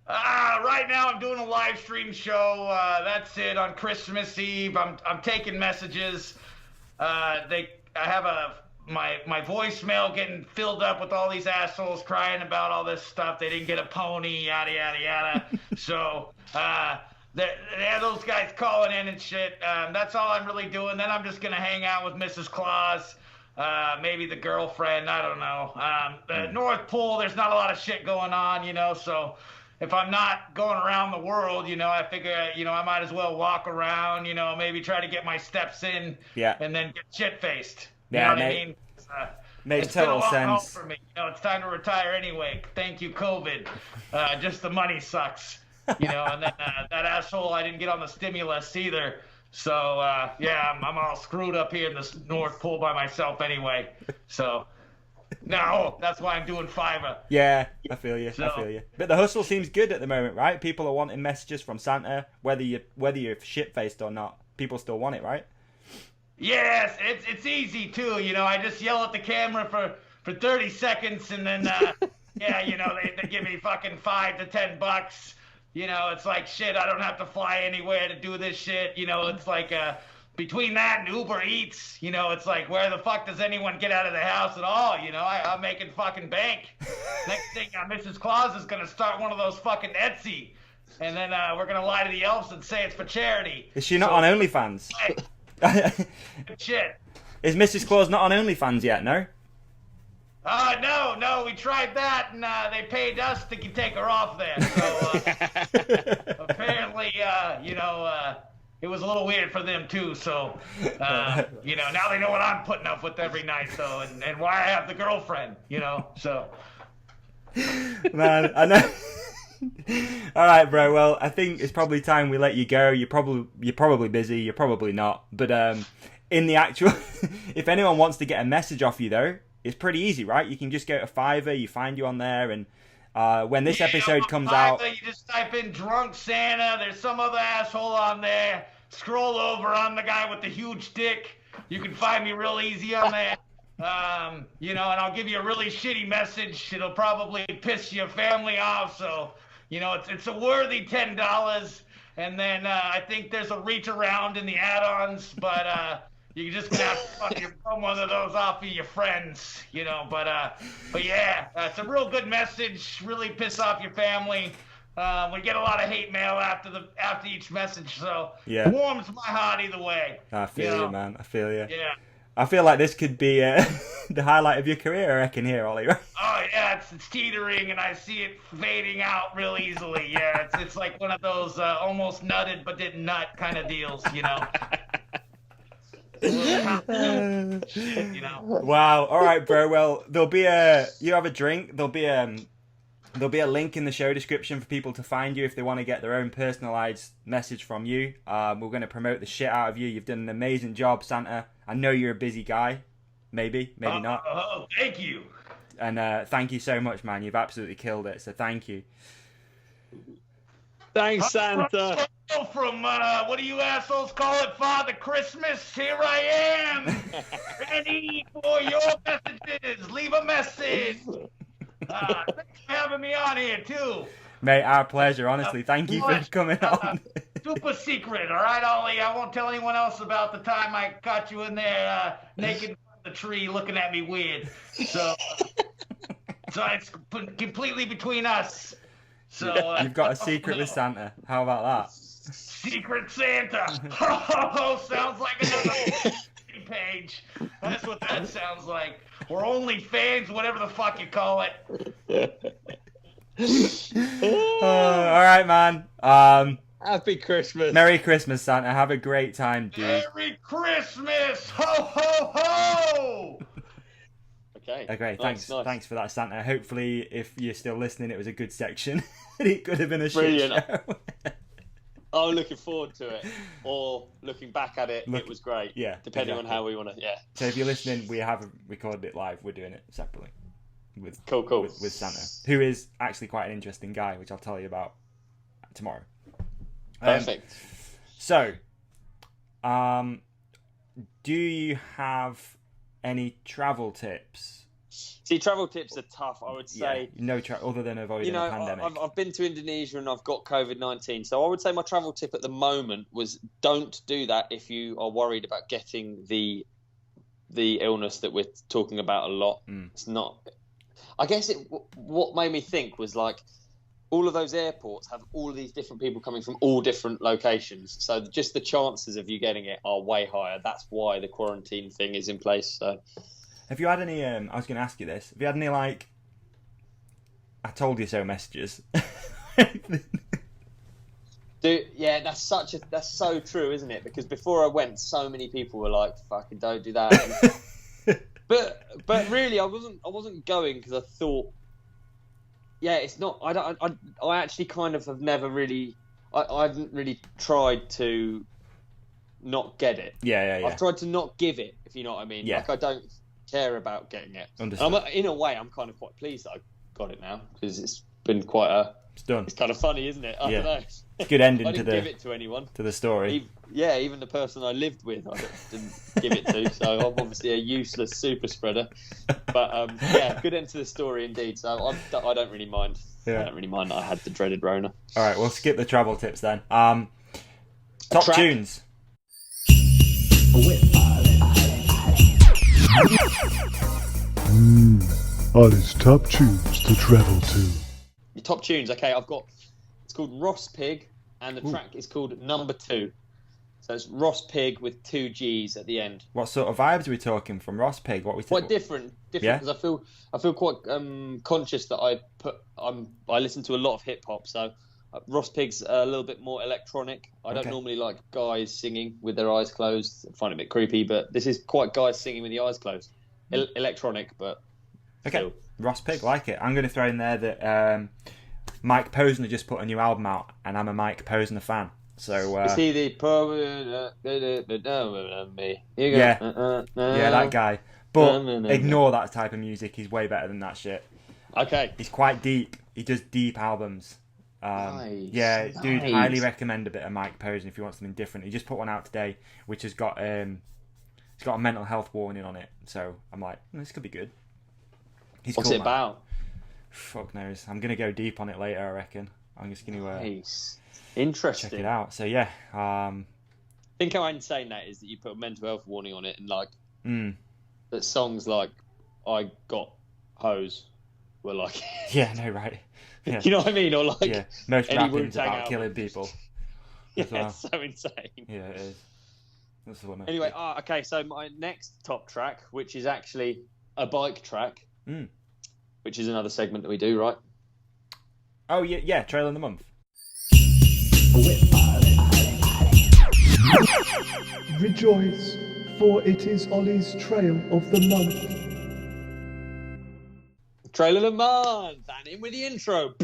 Right now I'm doing a live stream show. That's it on Christmas Eve. I'm taking messages. I have my voicemail getting filled up with all these assholes crying about all this stuff. They didn't get a pony, yada yada yada. So those guys calling in and shit. That's all I'm really doing. Then I'm just gonna hang out with Mrs. Claus. Maybe the girlfriend. I don't know. The North Pole. There's not a lot of shit going on, so. if I'm not going around the world, I figure, I might as well walk around, maybe try to get my steps in, Yeah. and then get shit-faced. You Yeah, know what I mate. mean? Makes It's been a total long haul sense. for me. It's time to retire anyway. Thank you, COVID. Just the money sucks. And then that asshole, I didn't get on the stimulus either. So, I'm all screwed up here in the North Pole by myself anyway. So, no, that's why I'm doing Fiverr. Yeah, I feel you. I So- feel you. But the hustle seems good at the moment, right? People are wanting messages from Santa, whether you're shit faced or not. People still want it, right? Yes, it's easy too. I just yell at the camera for 30 seconds, and then they give me fucking $5 to $10. It's like shit. I don't have to fly anywhere to do this shit. It's like between that and Uber Eats, it's like where the fuck does anyone get out of the house at all? I'm making fucking bank. Next thing, Mrs. Claus is gonna start one of those fucking Etsy, and then we're gonna lie to the elves and say it's for charity. Is she not on OnlyFans? Hey, shit. Is Mrs. Claus not on OnlyFans yet? No. No, we tried that, and they paid us to take her off there. So apparently, it was a little weird for them too. So, now they know what I'm putting up with every night, though, and why I have the girlfriend. So. Man, I know. All right, bro. Well, I think it's probably time we let you go. You're probably busy. You're probably not. But in the actual, if anyone wants to get a message off you, though, it's pretty easy, right? You can just go to Fiverr. You find you on there, and when this episode on comes Fiverr, out, you just type in "drunk Santa." There's some other asshole on there. Scroll over. I'm the guy with the huge dick. You can find me real easy on there. And I'll give you a really shitty message. It'll probably piss your family off. So, it's a worthy $10. And then I think there's a reach around in the add-ons, but you're just gonna have to fucking bum one of those off of your friends, But yeah, it's a real good message. Really piss off your family. We get a lot of hate mail after each message, so Yeah. warms my heart either way. I feel you, man. I feel you. Yeah. I feel like this could be the highlight of your career, I reckon, here, Ollie. Right? Oh yeah, it's teetering, and I see it fading out real easily. Yeah, it's like one of those almost nutted but didn't nut kind of deals, Shit, Wow. All right, bro. Well, you have a drink. There'll be a link in the show description for people to find you if they want to get their own personalized message from you. We're going to promote the shit out of you. You've done an amazing job, Santa. I know you're a busy guy. Maybe not. Oh, thank you. And thank you so much, man. You've absolutely killed it. So thank you. Thanks, Santa. From what do you assholes call it, Father Christmas? Here I am, ready for your messages. Leave a message. Thanks for having me on here too. Mate, our pleasure. Honestly, thank you for coming on. Super secret, all right, Ollie? I won't tell anyone else about the time I caught you in there naked in the tree looking at me weird. So it's completely between us. So You've got a secret with Santa. How about that? Secret Santa. Oh, sounds like another page. That's what that sounds like. Or only fans, whatever the fuck you call it. All right, man. Happy Christmas. Merry Christmas, Santa. Have a great time, dude. Merry Christmas! Ho, ho, ho! Okay. Okay, Nice, thanks. nice. Thanks for that, Santa. Hopefully, if you're still listening, it was a good section. It could have been a Brilliant. shit show. I'm looking forward to it, or looking back at it, Look- it was great. yeah, Depending exactly. on how we want to. Yeah. So if you're listening, we haven't recorded it live. We're doing it separately with Cool. with Santa, who is actually quite an interesting guy, which I'll tell you about tomorrow. Perfect. So, do you have any travel tips? See, travel tips are tough. I would say. No other than avoiding a pandemic. I've been to Indonesia and I've got COVID-19. So I would say my travel tip at the moment was don't do that if you are worried about getting the illness that we're talking about a lot. It's not. I guess what made me think was like all of those airports have all of these different people coming from all different locations. So just the chances of you getting it are way higher. That's why the quarantine thing is in place. So. Have you had any? I was going to ask you this. Have you had any like I told you so messages Dude, yeah, that's so true, isn't it? Because before I went, so many people were like, "Fucking don't do that." but really, I wasn't going because I thought, yeah, it's not. I actually kind of have never really. I haven't really tried to not get it. Yeah. I've tried to not give it, if you know what I mean. Yeah. Like I don't care about getting it. Understood. In a way, I'm kind of quite pleased that I got it now because it's been quite a. It's done. It's kind of funny, isn't it? I don't know. It's a good ending I to didn't give it to anyone. the story. Even the person I lived with, I didn't give it to. So I'm obviously a useless super spreader. But yeah, good end to the story indeed. So I don't really mind. Yeah. I don't really mind that I had the dreaded Rona. All right, we'll skip the travel tips then. Top Track. tunes. Olly's top tunes to travel to. Your top tunes, okay, it's called Ross Pig, and the track is called Number 2. So it's Ross Pig with 2 G's at the end. What sort of vibes are we talking from Ross Pig? What we Quite different Yeah? because I feel quite conscious that I listen to a lot of hip hop, so Ross Pig's a little bit more electronic. I don't Okay. normally like guys singing with their eyes closed. I find it a bit creepy, but this is quite guys singing with the eyes closed. Electronic, but Okay, still. Ross Pig, like it. I'm going to throw in there that Mike Posner just put a new album out, and I'm a Mike Posner fan. So Is he the yeah, that guy. But ignore that type of music. He's way better than that shit. Okay. He's quite deep. He does deep albums. Nice. Yeah, dude, Nice. highly recommend a bit of Mike Posner if you want something different. He just put one out today, which has got it's got a mental health warning on it. So I'm like, this could be good. He's What's cool, it man. about? Fuck knows. I'm gonna go deep on it later. I reckon. I'm just gonna Nice. Interesting. check it out. So yeah, Think how insane that is that you put a mental health warning on it, and like mm, that songs like "I Got Hose" were like, yeah, no, right. Yeah, you know what I mean, or like, yeah. Most any rapping's Wu-Tang about album. killing people. yeah, as well. it's so insane. Yeah, it is. That's the one. Anyway, okay, so my next top track, which is actually a bike track, which is another segment that we do, right? Oh yeah, Trail of the Month. Rejoice, for it is Olly's trail of the month. Trail of the month, and in with the intro.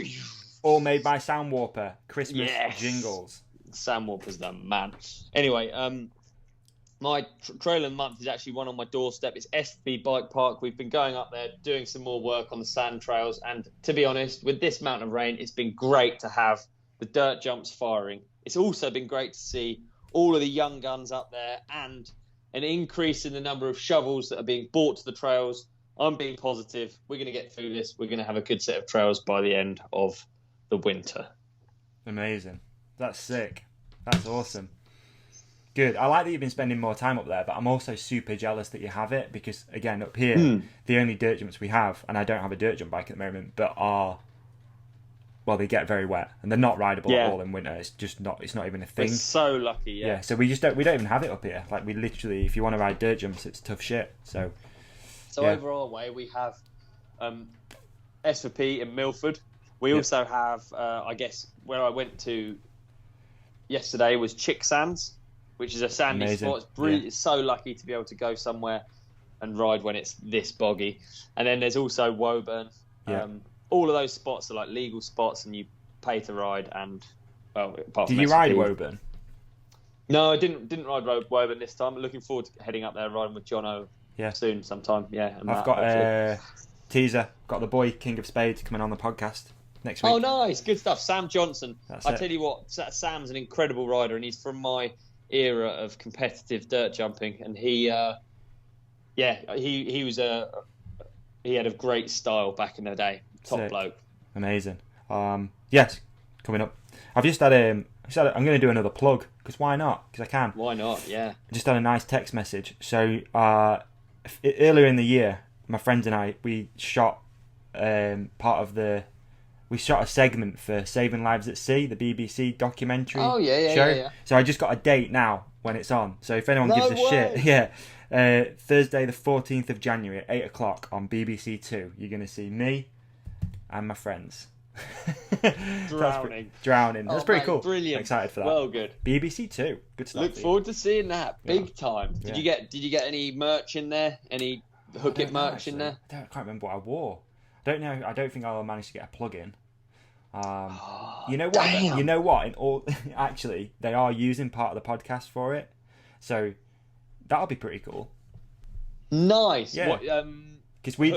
All made by Soundwarper. Christmas Yes. jingles. Sam Walker's the man. Anyway, my trail of the month is actually one on my doorstep. It's SB Bike Park. We've been going up there doing some more work on the sand trails, and to be honest, with this amount of rain, it's been great to have the dirt jumps firing. It's also been great to see all of the young guns up there and an increase in the number of shovels that are being brought to the trails. I'm being positive. We're going to get through this. We're going to have a good set of trails by the end of the winter. Amazing. That's sick. That's awesome. Good. I like that you've been spending more time up there, but I'm also super jealous that you have it because, again, up here, the only dirt jumps we have, and I don't have a dirt jump bike at the moment, but they get very wet and they're not rideable at all in winter. It's just not. It's not even a thing. We're so lucky, Yeah. So we don't even have it up here. Like we literally, if you want to ride dirt jumps, it's tough shit. So yeah. over our way, we have S4P in Milford. We also have, I guess, where I went to yesterday was Chicksands, which is a sandy Amazing. spot. It's so lucky to be able to go somewhere and ride when it's this boggy. And then there's also Woburn. Yeah. All of those spots are like legal spots, and you pay to ride. And well, apart Did from you ride S4P. Woburn? No, I didn't ride Woburn this time. I'm looking forward to heading up there, riding with Jono soon, sometime. Yeah, and I've Matt, got hopefully. a teaser. Got the boy King of Spades coming on the podcast next week. Oh, nice, good stuff. Sam Johnson. That's I it. tell you what, Sam's an incredible rider, and he's from my era of competitive dirt jumping. And he had a great style back in the day. Top Sick. bloke. Amazing. Yes, coming up. I've just had I'm going to do another plug because why not? Because I can. Why not? Yeah. I just had a nice text message. So earlier in the year, my friends and I we shot we shot a segment for Saving Lives at Sea, the BBC documentary Oh, yeah, show. yeah. So I just got a date now when it's on. So if anyone No gives a way. shit, Thursday the 14th of January at 8 o'clock on BBC Two, you're going to see me and my friends. Drowning. That's pretty mate, cool. Brilliant. Excited for that. Well, good. BBC Two. Good stuff. Look forward to seeing that big time. Yeah. Did you get any merch in there? Any Hook It merch in there? I can't remember what I wore. I don't know. I don't think I'll manage to get a plug in. You know what? damn. You know what? In all, actually, they are using part of the podcast for it, so that'll be pretty cool. Nice. Yeah. What, Because we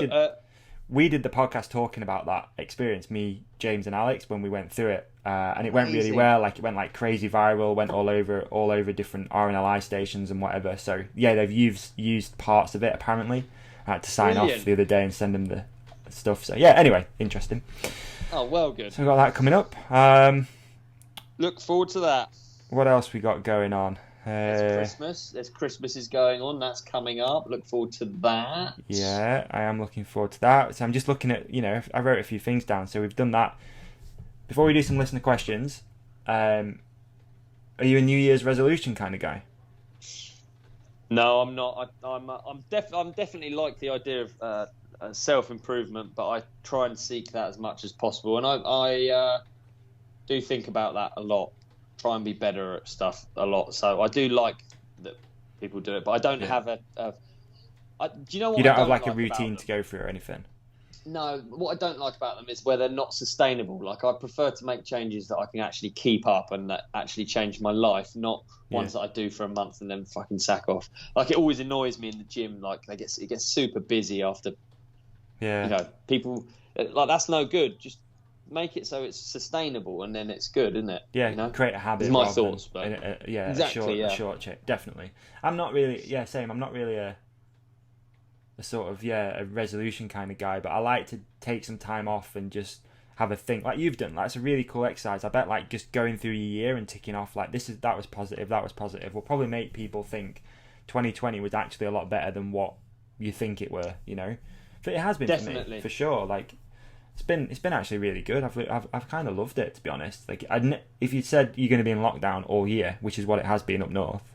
did the podcast talking about that experience, me, James, and Alex, when we went through it, and it went really Amazing. well. Like it went like crazy viral, went all over different RNLI stations and whatever. So yeah, they've used parts of it apparently. I had to sign Brilliant. off the other day and send them the stuff. So yeah, anyway, interesting. Oh, well, good. So we got that coming up. Look forward to that. What else we got going on? There's Christmas. There's Christmas is going on. That's coming up. Look forward to that. Yeah, I am looking forward to that. So I'm just looking at, I wrote a few things down. So we've done that. Before we do some listener questions, are you a New Year's resolution kind of guy? No, I'm not. I'm definitely like the idea of self-improvement, but I try and seek that as much as possible. And I do think about that a lot. Try and be better at stuff a lot. So I do like that people do it, but I don't have do you know what? You don't I have like a about routine them? to go through or anything. No, what I don't like about them is where they're not sustainable. Like I prefer to make changes that I can actually keep up and that actually change my life, not ones that I do for a month and then fucking sack off. Like it always annoys me in the gym. Like it gets super busy after. Yeah. People like that's no good. Just make it so it's sustainable and then it's good, isn't it? Yeah, create a habit. It's my rather thoughts, than but exactly, a short check. Definitely. I'm not really. Yeah, same. I'm not really a sort of a resolution kind of guy, but I like to take some time off and just have a think like you've done. Like it's a really cool exercise. I bet like just going through your year and ticking off like that was positive will probably make people think 2020 was actually a lot better than what you think it were. But it has been Definitely. for me, for sure. Like it's been actually really good. I've kind of loved it, to be honest. Like if you said you're going to be in lockdown all year, which is what it has been up north,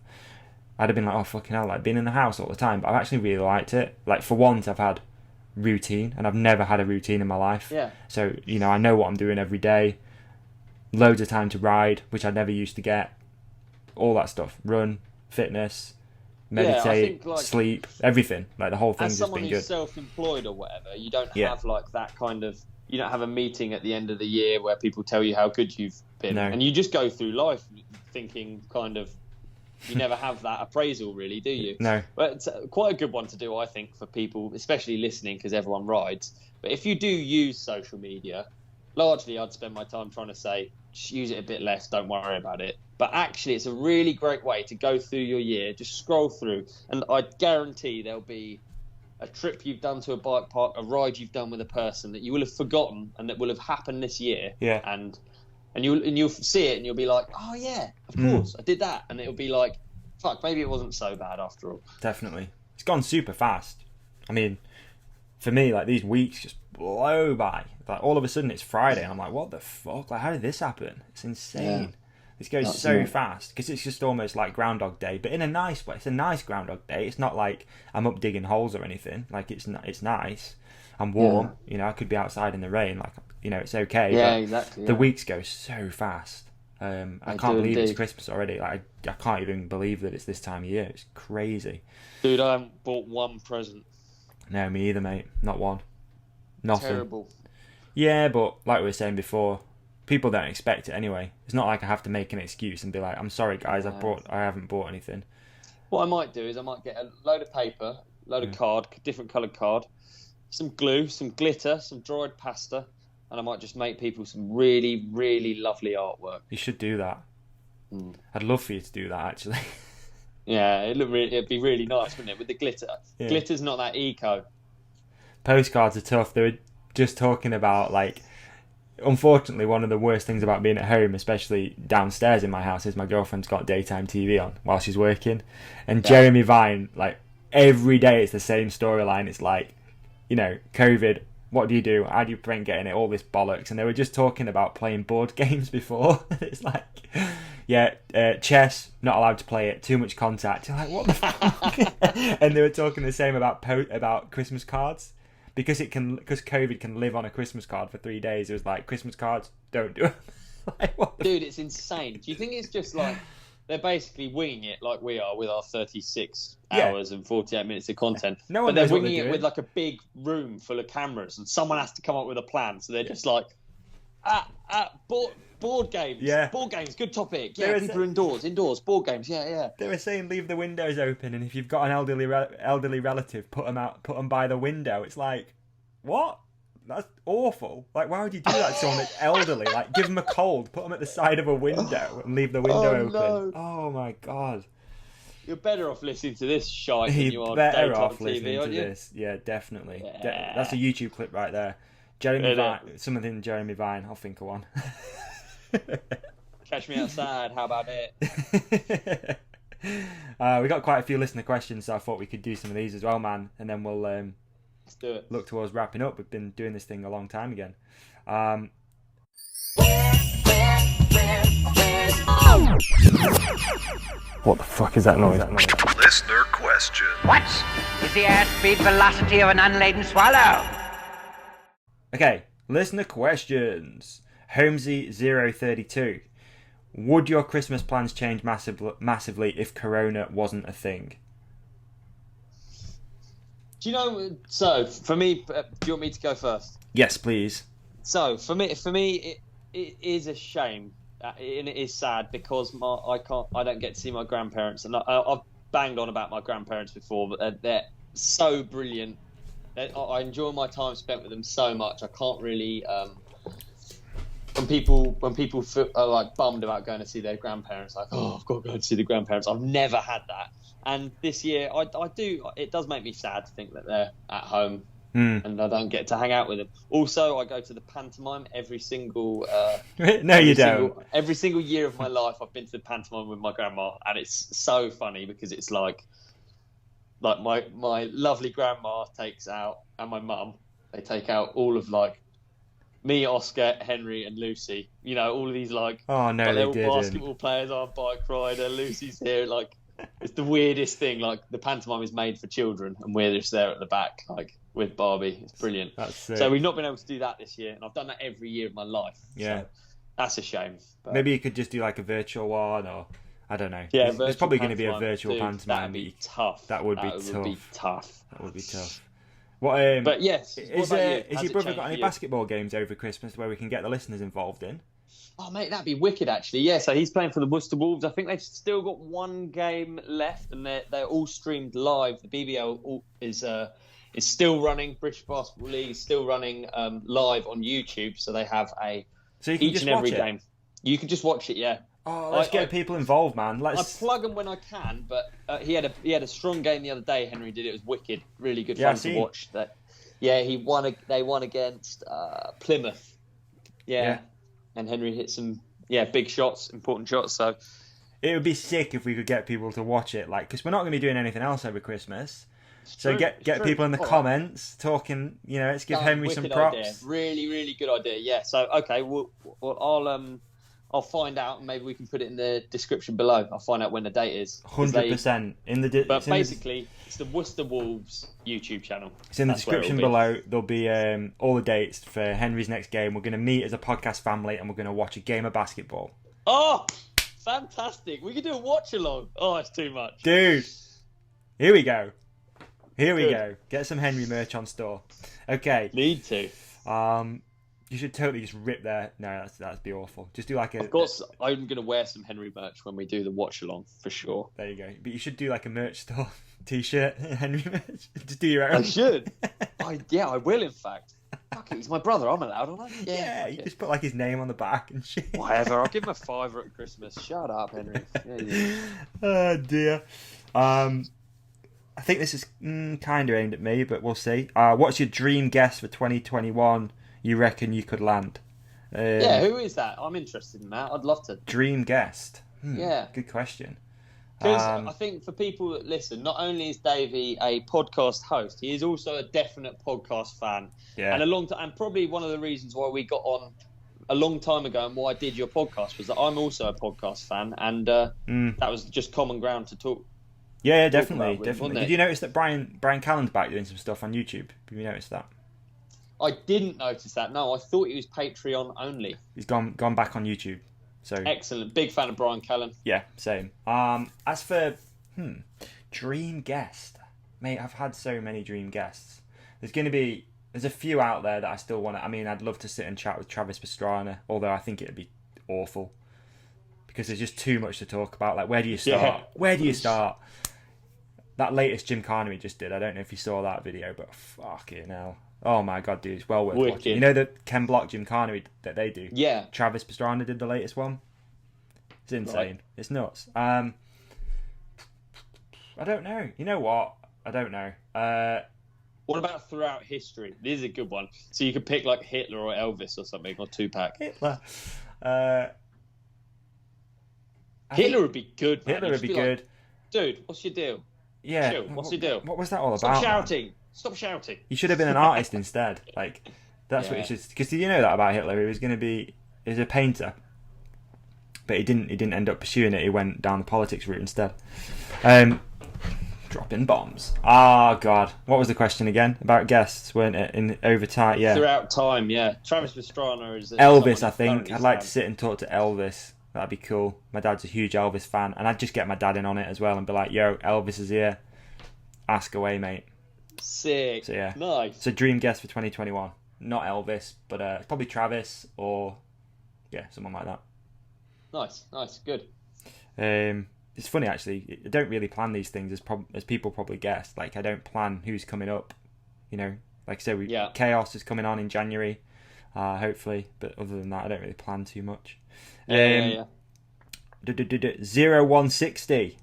I'd have been like, oh fucking hell, like being in the house all the time. But I've actually really liked it. Like for once, I've had routine, and I've never had a routine in my life. Yeah. So I know what I'm doing every day. Loads of time to ride, which I never used to get. All that stuff: run, fitness, meditate, sleep, everything. Like the whole thing's just been good. As someone who's self-employed or whatever, you don't have like that kind of. You don't have a meeting at the end of the year where people tell you how good you've been, and you just go through life thinking kind of. You never have that appraisal, really, do you? No. But it's quite a good one to do, I think, for people, especially listening, because everyone rides. But if you do use social media, largely I'd spend my time trying to say, just use it a bit less, don't worry about it. But actually, it's a really great way to go through your year, just scroll through, and I guarantee there'll be a trip you've done to a bike park, a ride you've done with a person that you will have forgotten and that will have happened this year. Yeah. And you'll see it and you'll be like, oh yeah, of course, I did that. And it'll be like, fuck, maybe it wasn't so bad after all. Definitely. It's gone super fast. I mean, for me, like these weeks just blow by. Like all of a sudden it's Friday and I'm like, what the fuck? Like how did this happen? It's insane. Yeah. This goes so fast because it's just almost like Groundhog Day, but in a nice way. It's a nice Groundhog Day. It's not like I'm up digging holes or anything. Like it's nice. I'm warm. I could be outside in the rain. Like it's okay. Yeah, but exactly. The weeks go so fast. I can't believe it's Christmas already. Like I can't even believe that it's this time of year. It's crazy. Dude, I haven't bought one present. No, me either, mate. Not one. Nothing. Terrible. Yeah, but like we were saying before, people don't expect it anyway. It's not like I have to make an excuse and be like, I'm sorry guys, I haven't bought anything. What I might do is I might get a load of paper, load of card, different coloured card, some glue, some glitter, some dried pasta, and I might just make people some really, really lovely artwork. You should do that. I'd love for you to do that, actually. Yeah, it'd be really nice, wouldn't it, with the glitter? Yeah. Glitter's not that eco. Postcards are tough. They were just talking about, like, unfortunately, one of the worst things about being at home, especially downstairs in my house, is my girlfriend's got daytime TV on while she's working. And Jeremy Vine, like, every day it's the same storyline. It's like, COVID, what do you do? How do you prevent getting it? All this bollocks. And they were just talking about playing board games before. It's like, chess, not allowed to play it, too much contact. You're like, what the fuck? And they were talking the same about Christmas cards. because COVID can live on a Christmas card for 3 days. It was like, Christmas cards, don't do it. Like, what the Dude, it's insane. Do you think it's just like they're basically winging it like we are with our 36 hours and 48 minutes of content? No one but they're knows what winging they're it with doing. like a big room full of cameras, and someone has to come up with a plan. So they're just like, board games. Yeah. Board games, good topic. There Yeah, is people are indoors, board games. Yeah. They were saying leave the windows open, and if you've got an elderly relative, put them by the window. It's like, what? That's awful. Like, why would you do that to someone that's elderly? Like, give them a cold, put them at the side of a window, and leave the window open. No. Oh my god. You're better off listening to this shite than you You're are better daytime off TV, listening to aren't you? this. Yeah, definitely. Yeah. That's a YouTube clip right there. Jeremy Is it? Vine, something Jeremy Vine. I'll think of one. Catch me outside. How about it? We got quite a few listener questions, so I thought we could do some of these as well, man. And then we'll Let's do it. look towards wrapping up. We've been doing this thing a long time again. What the fuck is that noise? Listener question. What is the airspeed velocity of an unladen swallow? Okay, listener questions. Holmesy032. Would your Christmas plans change massively if Corona wasn't a thing? Do you know? So for me, do you want me to go first? Yes, please. So for me, it is a shame, and it is sad because I don't get to see my grandparents, and I've banged on about my grandparents before, but they're so brilliant. I enjoy my time spent with them so much. I can't really. When people are like bummed about going to see their grandparents, like, oh, I've got to go and see the grandparents. I've never had that, and this year I do. It does make me sad to think that they're at home and I don't get to hang out with them. Also, I go to the pantomime every single. No, you don't. Every single year of my life, I've been to the pantomime with my grandma, and it's so funny because it's like my lovely grandma takes out, and my mum, they take out all of like me, Oscar, Henry, and Lucy. You know, all of these like, Oh no, they're they all didn't. basketball players. I'm a bike rider. Lucy's here. Like, it's the weirdest thing. Like, the pantomime is made for children, and we're just there at the back, like with Barbie. It's brilliant. That's sick. So we've not been able to do that this year, and I've done that every year of my life. Yeah. So that's a shame. But Maybe you could just do like a virtual one, or I don't know. yeah, There's probably going to be a pantomime, virtual dude, pantomime. That'd be tough. That would be Be tough. tough. That would be tough. What? But yes, what Is about you? has Has your it brother changed got any for you? basketball games over Christmas where we can get the listeners involved in? Oh, mate, that'd be wicked, actually. Yeah, so he's playing for the Worcester Wolves. I think they've still got one game left, and they're all streamed live. The BBL is still running. British Basketball League is still running live on YouTube, so they have So you can each just and every watch it. game. You can just watch it, yeah. Oh, let's get people involved, man. I plug them when I can, but he had a strong game the other day. Henry did. It was wicked, really good Yeah, fun I see. to watch. That, yeah, they won against Plymouth. Yeah, and Henry hit some big shots, important shots. So It would be sick if we could get people to watch it, like, because we're not going to be doing anything else over Christmas. So true, get it's true. people in the All right. comments talking. You know, let's give Henry some wicked props. idea. Really, really good idea. Yeah. So okay, well I'll find out, and maybe we can put it in the description below. I'll find out when the date is. 100% in the. But basically, it's the Worcester Wolves YouTube channel. It's in the That's where description it'll be. below. There'll be all the dates for Henry's next game. We're going to meet as a podcast family, and we're going to watch a game of basketball. Oh, fantastic! We could do a watch along. Oh, it's too much. Dude, here we go. Here we Good. go. Get some Henry merch on store. Okay. Need to. You should totally just rip there. No, that'd be awful. Just do like a. Of course, I'm going to wear some Henry merch when we do the watch along for sure. There you go. But you should do like a merch store T-shirt, Henry merch. Just do your own. I should. I will. In fact, fuck it, he's my brother. I'm allowed, aren't I? Yeah, fuck you it. just put like his name on the back and shit. Whatever. I'll give him a $5 at Christmas. Shut up, Henry. Yeah. Oh dear. I think this is kind of aimed at me, but we'll see. What's your dream guest for 2021? You reckon you could land? Yeah, who is that? I'm interested in that. I'd love to. Dream guest. Yeah. Good question. Because I think for people that listen, not only is Davey a podcast host, he is also a definite podcast fan. Yeah. And and probably one of the reasons why we got on a long time ago and why I did your podcast was that I'm also a podcast fan, and that was just common ground to talk. Yeah, about definitely, with, definitely. wasn't it? Did you notice that Brian Callen's back doing some stuff on YouTube? Have you noticed that? I didn't notice that. No, I thought he was Patreon only. He's gone back on YouTube. So Excellent. Big fan of Brian Callen. yeah, same. As for dream guest, mate, I've had so many dream guests. There's a few out there that I still want to. I mean, I'd love to sit and chat with Travis Pastrana, although I think it'd be awful because there's just too much to talk about. Like, where do you start? Yeah. Where do you start? That latest Jim Carney just did. I don't know if you saw that video, but fucking hell. Oh my god, dude, it's well worth Wicked. watching. You know the Ken Block Jim Carney that they do? Yeah. Travis Pastrana did the latest one. It's insane. Right. It's nuts. I don't know. You know what? I don't know. What about throughout history? This is a good one. So you could pick like Hitler or Elvis or something, or Tupac. Hitler. Hitler would be good. Man. Hitler You'd would be like, good. Dude, what's your deal? Yeah. Chill. What's your deal? What was that all Stop about? shouting. Stop shouting. You should have been an artist instead. Like, that's what Yeah. you should. Because did you know that about Hitler? He was a painter, but he didn't end up pursuing it. He went down the politics route instead. Dropping bombs. Oh god, what was the question again? About guests, weren't it? In over time, yeah. Throughout time, yeah. Travis Pastrana is Elvis, someone I think. currently I'd like to stands. sit and talk to Elvis. That'd be cool. My dad's a huge Elvis fan, and I'd just get my dad in on it as well and be like, "Yo, Elvis is here. Ask away, mate." Sick. So yeah, Nice. it's a dream guest for 2021. Not Elvis, but it's probably Travis or someone like that. Nice. Good. It's funny actually. I don't really plan these things as people probably guessed. Like I don't plan who's coming up. You know, like I said, Chaos is coming on in January, hopefully. But other than that, I don't really plan too much. 0160.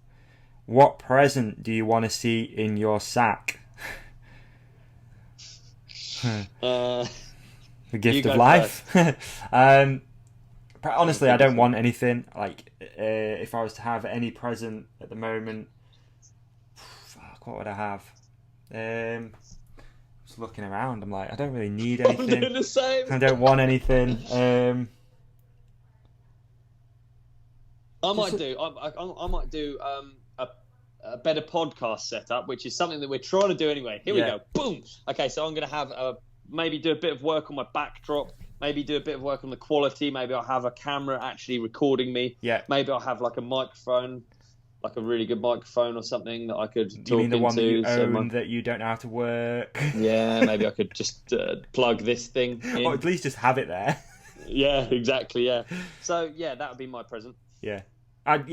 What present do you want to see in your sack? The gift of life. Honestly, I don't want anything. Like, if I was to have any present at the moment, fuck, what would I have? Just looking around, I'm like, I don't really need anything. I'm doing the same. I don't want anything. I might do a better podcast setup, which is something that we're trying to do anyway. Here we go. Boom. Okay, so I'm going to have maybe do a bit of work on my backdrop. Maybe do a bit of work on the quality. Maybe I'll have a camera actually recording me. Yeah. Maybe I'll have like a microphone, like a really good microphone or something that I could talk into. You mean the one that you own that you don't know how to work? Yeah, maybe I could just plug this thing in. Or at least just have it there. Yeah, exactly, yeah. So, yeah, that would be my present. Yeah. I'd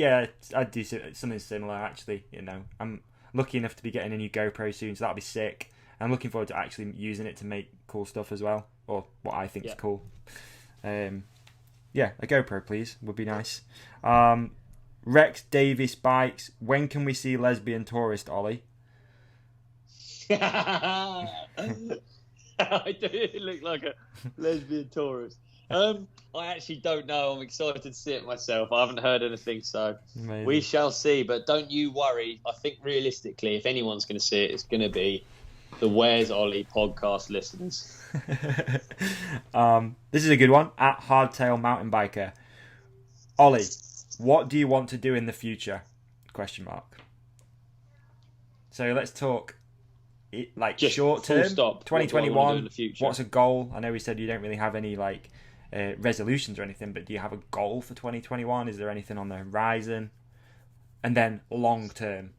do something similar, actually. You know, I'm lucky enough to be getting a new GoPro soon, so that'll be sick. I'm looking forward to actually using it to make cool stuff as well, or what I think is cool. A GoPro, please, would be nice. Rex Davis Bikes. When can we see Lesbian Tourist, Ollie? I do look like a lesbian tourist. I actually don't know. I'm excited to see it myself. I haven't heard anything, so Amazing. We shall see. But don't you worry. I think realistically, if anyone's going to see it, it's going to be the Where's Ollie podcast listeners. This is a good one. At Hardtail Mountain Biker. Ollie, what do you want to do in the future? ? So let's talk Just short full term. stop. 2021. What do I wanna do in the future? What's a goal? I know we said you don't really have any resolutions or anything, but do you have a goal for 2021? Is there anything on the horizon? And then long term.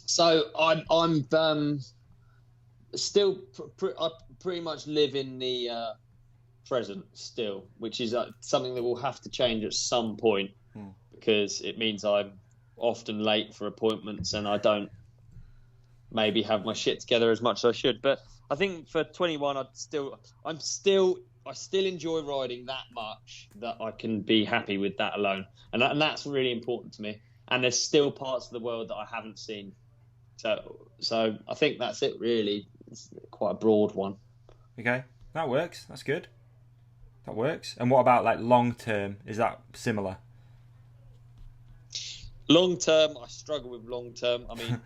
So I'm still I pretty much live in the present still, which is something that will have to change at some point because it means I'm often late for appointments and I don't maybe have my shit together as much as I should. But I think for 21, I still enjoy riding that much that I can be happy with that alone, and that's really important to me. And there's still parts of the world that I haven't seen. So I think that's it, really. It's quite a broad one. Okay, that works. That's good. That works. And what about long term? Is that similar? Long term, I struggle with long term. I mean,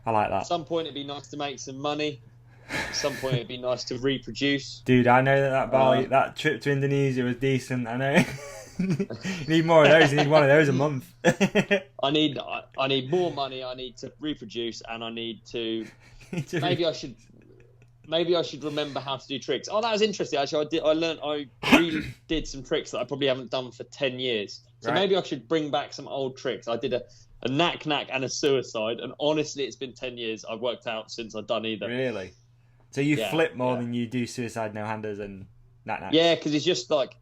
I like that. At some point, it'd be nice to make some money. At some point, it'd be nice to reproduce. Dude, I know that Bali, that trip to Indonesia was decent. I know. You need more of those. You need one of those a month. I need more money. I need to reproduce, and I need to. Maybe I should maybe I should remember how to do tricks. Oh, that was interesting. Actually, I really did some tricks that I probably haven't done for 10 years. So maybe I should bring back some old tricks. I did a knack and a suicide, and honestly, it's been 10 years I've worked out since I've done either. Really? So you flip more than you do suicide no-handers and knack-knacks? Yeah, because it's just like,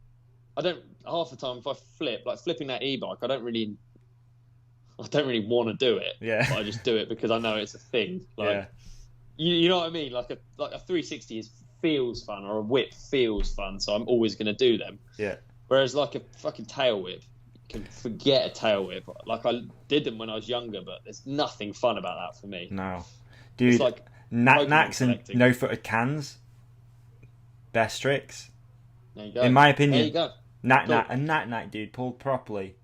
half the time if I flip, like flipping that e-bike, I don't really want to do it. Yeah. But I just do it because I know it's a thing. Like, you know what I mean? Like a 360 feels fun, or a whip feels fun, so I'm always going to do them. Yeah. Whereas like a fucking tail whip, you can forget a tail whip. Like I did them when I was younger, but there's nothing fun about that for me. No. Dude, it's like knack-knacks and no-footed cans, best tricks. There you go. In my opinion. There you go. Knack-knack, dude, pulled properly.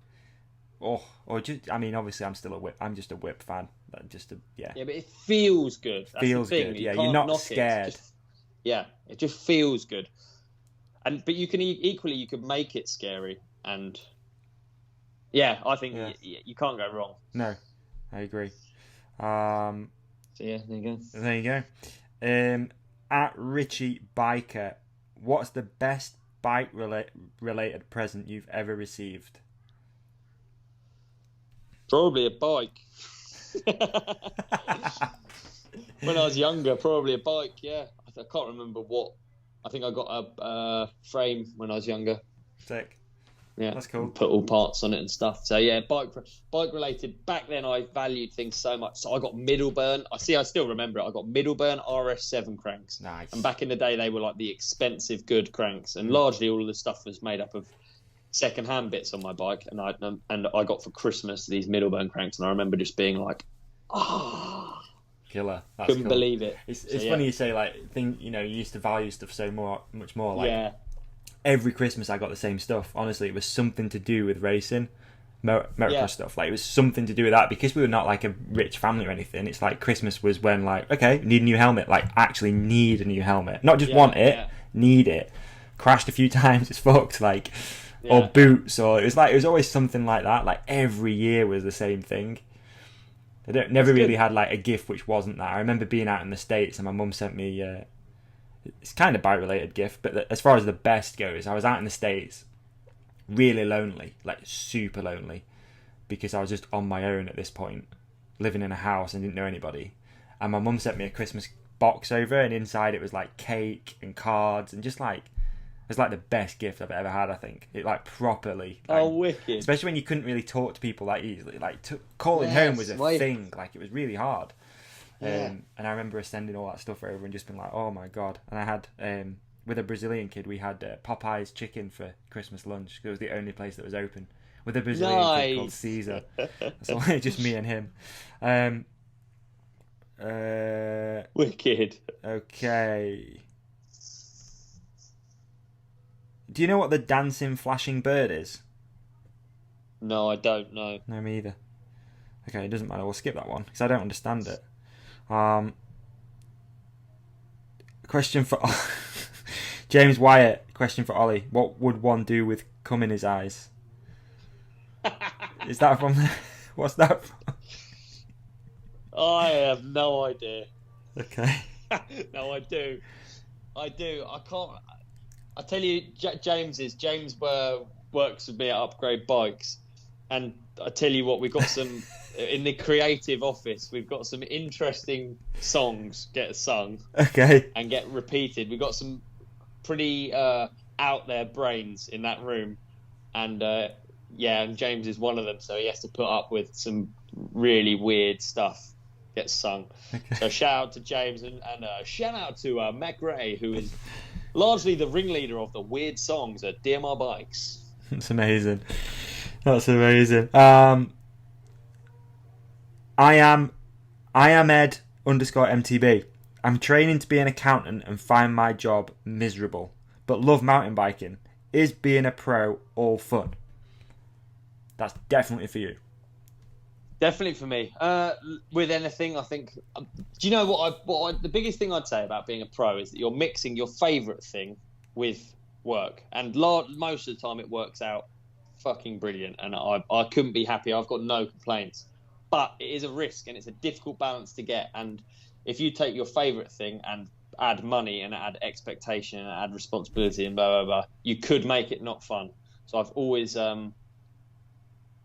Or just, I mean, obviously I'm still a whip. I'm just a whip fan. Yeah, but it feels good. That's feels the thing. good. You're not scared. It just feels good. But you can you can make it scary, and I think you can't go wrong. No, I agree. So there you go. There you go. At Richie Biker, what's the best bike related present you've ever received? Probably a bike. When I was younger, probably a bike. Yeah, I can't remember what. I think I got a frame when I was younger. Sick. Yeah, that's cool. Put all parts on it and stuff. So yeah, bike related. Back then, I valued things so much. So I got Middleburn. I still remember it. I got Middleburn RS7 cranks. Nice. And back in the day, they were like the expensive good cranks, and largely all of the stuff was made up of second-hand bits on my bike. And I got for Christmas these Middleburn cranks, and I remember just being like, killer. That's couldn't cool. believe it. It's funny you say you used to value stuff so much more. Like every Christmas I got the same stuff. Honestly, it was something to do with racing, motocross stuff. Like it was something to do with that, because we were not like a rich family or anything. It's like Christmas was when like, okay, need a new helmet. Like actually need a new helmet, not just want it, need it. Crashed a few times, it's fucked. Like or boots, or it was always something like that. Like every year was the same thing. I never really had like a gift which wasn't that. I remember being out in the States and my mum sent me it's kind of bike related gift, but as far as the best goes, I was out in the States really lonely, like super lonely, because I was just on my own at this point, living in a house and didn't know anybody. And my mum sent me a Christmas box over, and inside it was like cake and cards, and just like it was like the best gift I've ever had. I think it like properly. Like, wicked! Especially when you couldn't really talk to people that easily. Like calling home was a thing. Like it was really hard. And I remember sending all that stuff over and just being like, oh my god. And I had with a Brazilian kid, we had Popeye's chicken for Christmas lunch, because it was the only place that was open. With a Brazilian kid called Caesar. So just me and him. Wicked. Okay. Do you know what the dancing flashing bird is? No, I don't know. No, me either. Okay, it doesn't matter. We'll skip that one because I don't understand it. Question for James Wyatt. Question for Ollie. What would one do with cum in his eyes? Is that from? What's that from? I have no idea. Okay. No, I do. I can't. I tell you, James works with me at Upgrade Bikes, and I tell you what, we've got some in the creative office. We've got some interesting songs get sung, and get repeated. We've got some pretty out there brains in that room, and and James is one of them. So he has to put up with some really weird stuff gets sung. So shout out to James and shout out to Mac Ray, who is largely the ringleader of the weird songs at DMR Bikes. That's amazing. That's amazing. I am Ed_MTB. I'm training to be an accountant and find my job miserable, but love mountain biking. Is being a pro all fun? That's definitely for you. Definitely for me. With anything, I think. Do you know what? The biggest thing I'd say about being a pro is that you're mixing your favourite thing with work, and most of the time it works out fucking brilliant. And I couldn't be happier. I've got no complaints. But it is a risk, and it's a difficult balance to get. And if you take your favourite thing and add money and add expectation and add responsibility and blah blah blah, you could make it not fun. So I've always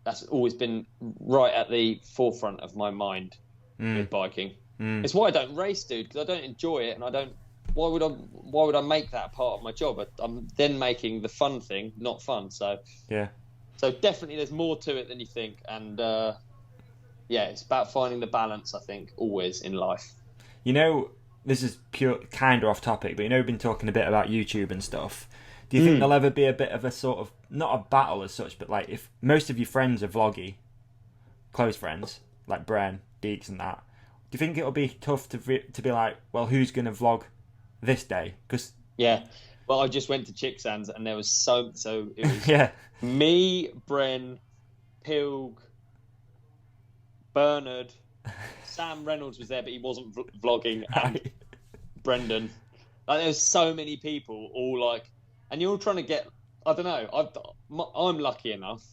that's always been right at the forefront of my mind with biking. It's why I don't race, dude, because I don't enjoy it, and I don't. Why would I make that part of my job? I'm then making the fun thing not fun. So yeah. So definitely, there's more to it than you think, and yeah, it's about finding the balance. I think always in life. You know, this is pure kind of off topic, but you know, we've been talking a bit about YouTube and stuff. Do you think there'll ever be a bit of a sort of, not a battle as such, but like if most of your friends are vloggy, close friends, like Bren, Deeks and that, do you think it'll be tough to be like, well, who's going to vlog this day? Because yeah, well, I just went to Chicksands and there was so it was yeah, me, Bren, Pilg, Bernard, Sam Reynolds was there, but he wasn't vlogging, and Brendan. Like, there was so many people, all like, and you're all trying to get. I don't know. I'm lucky enough.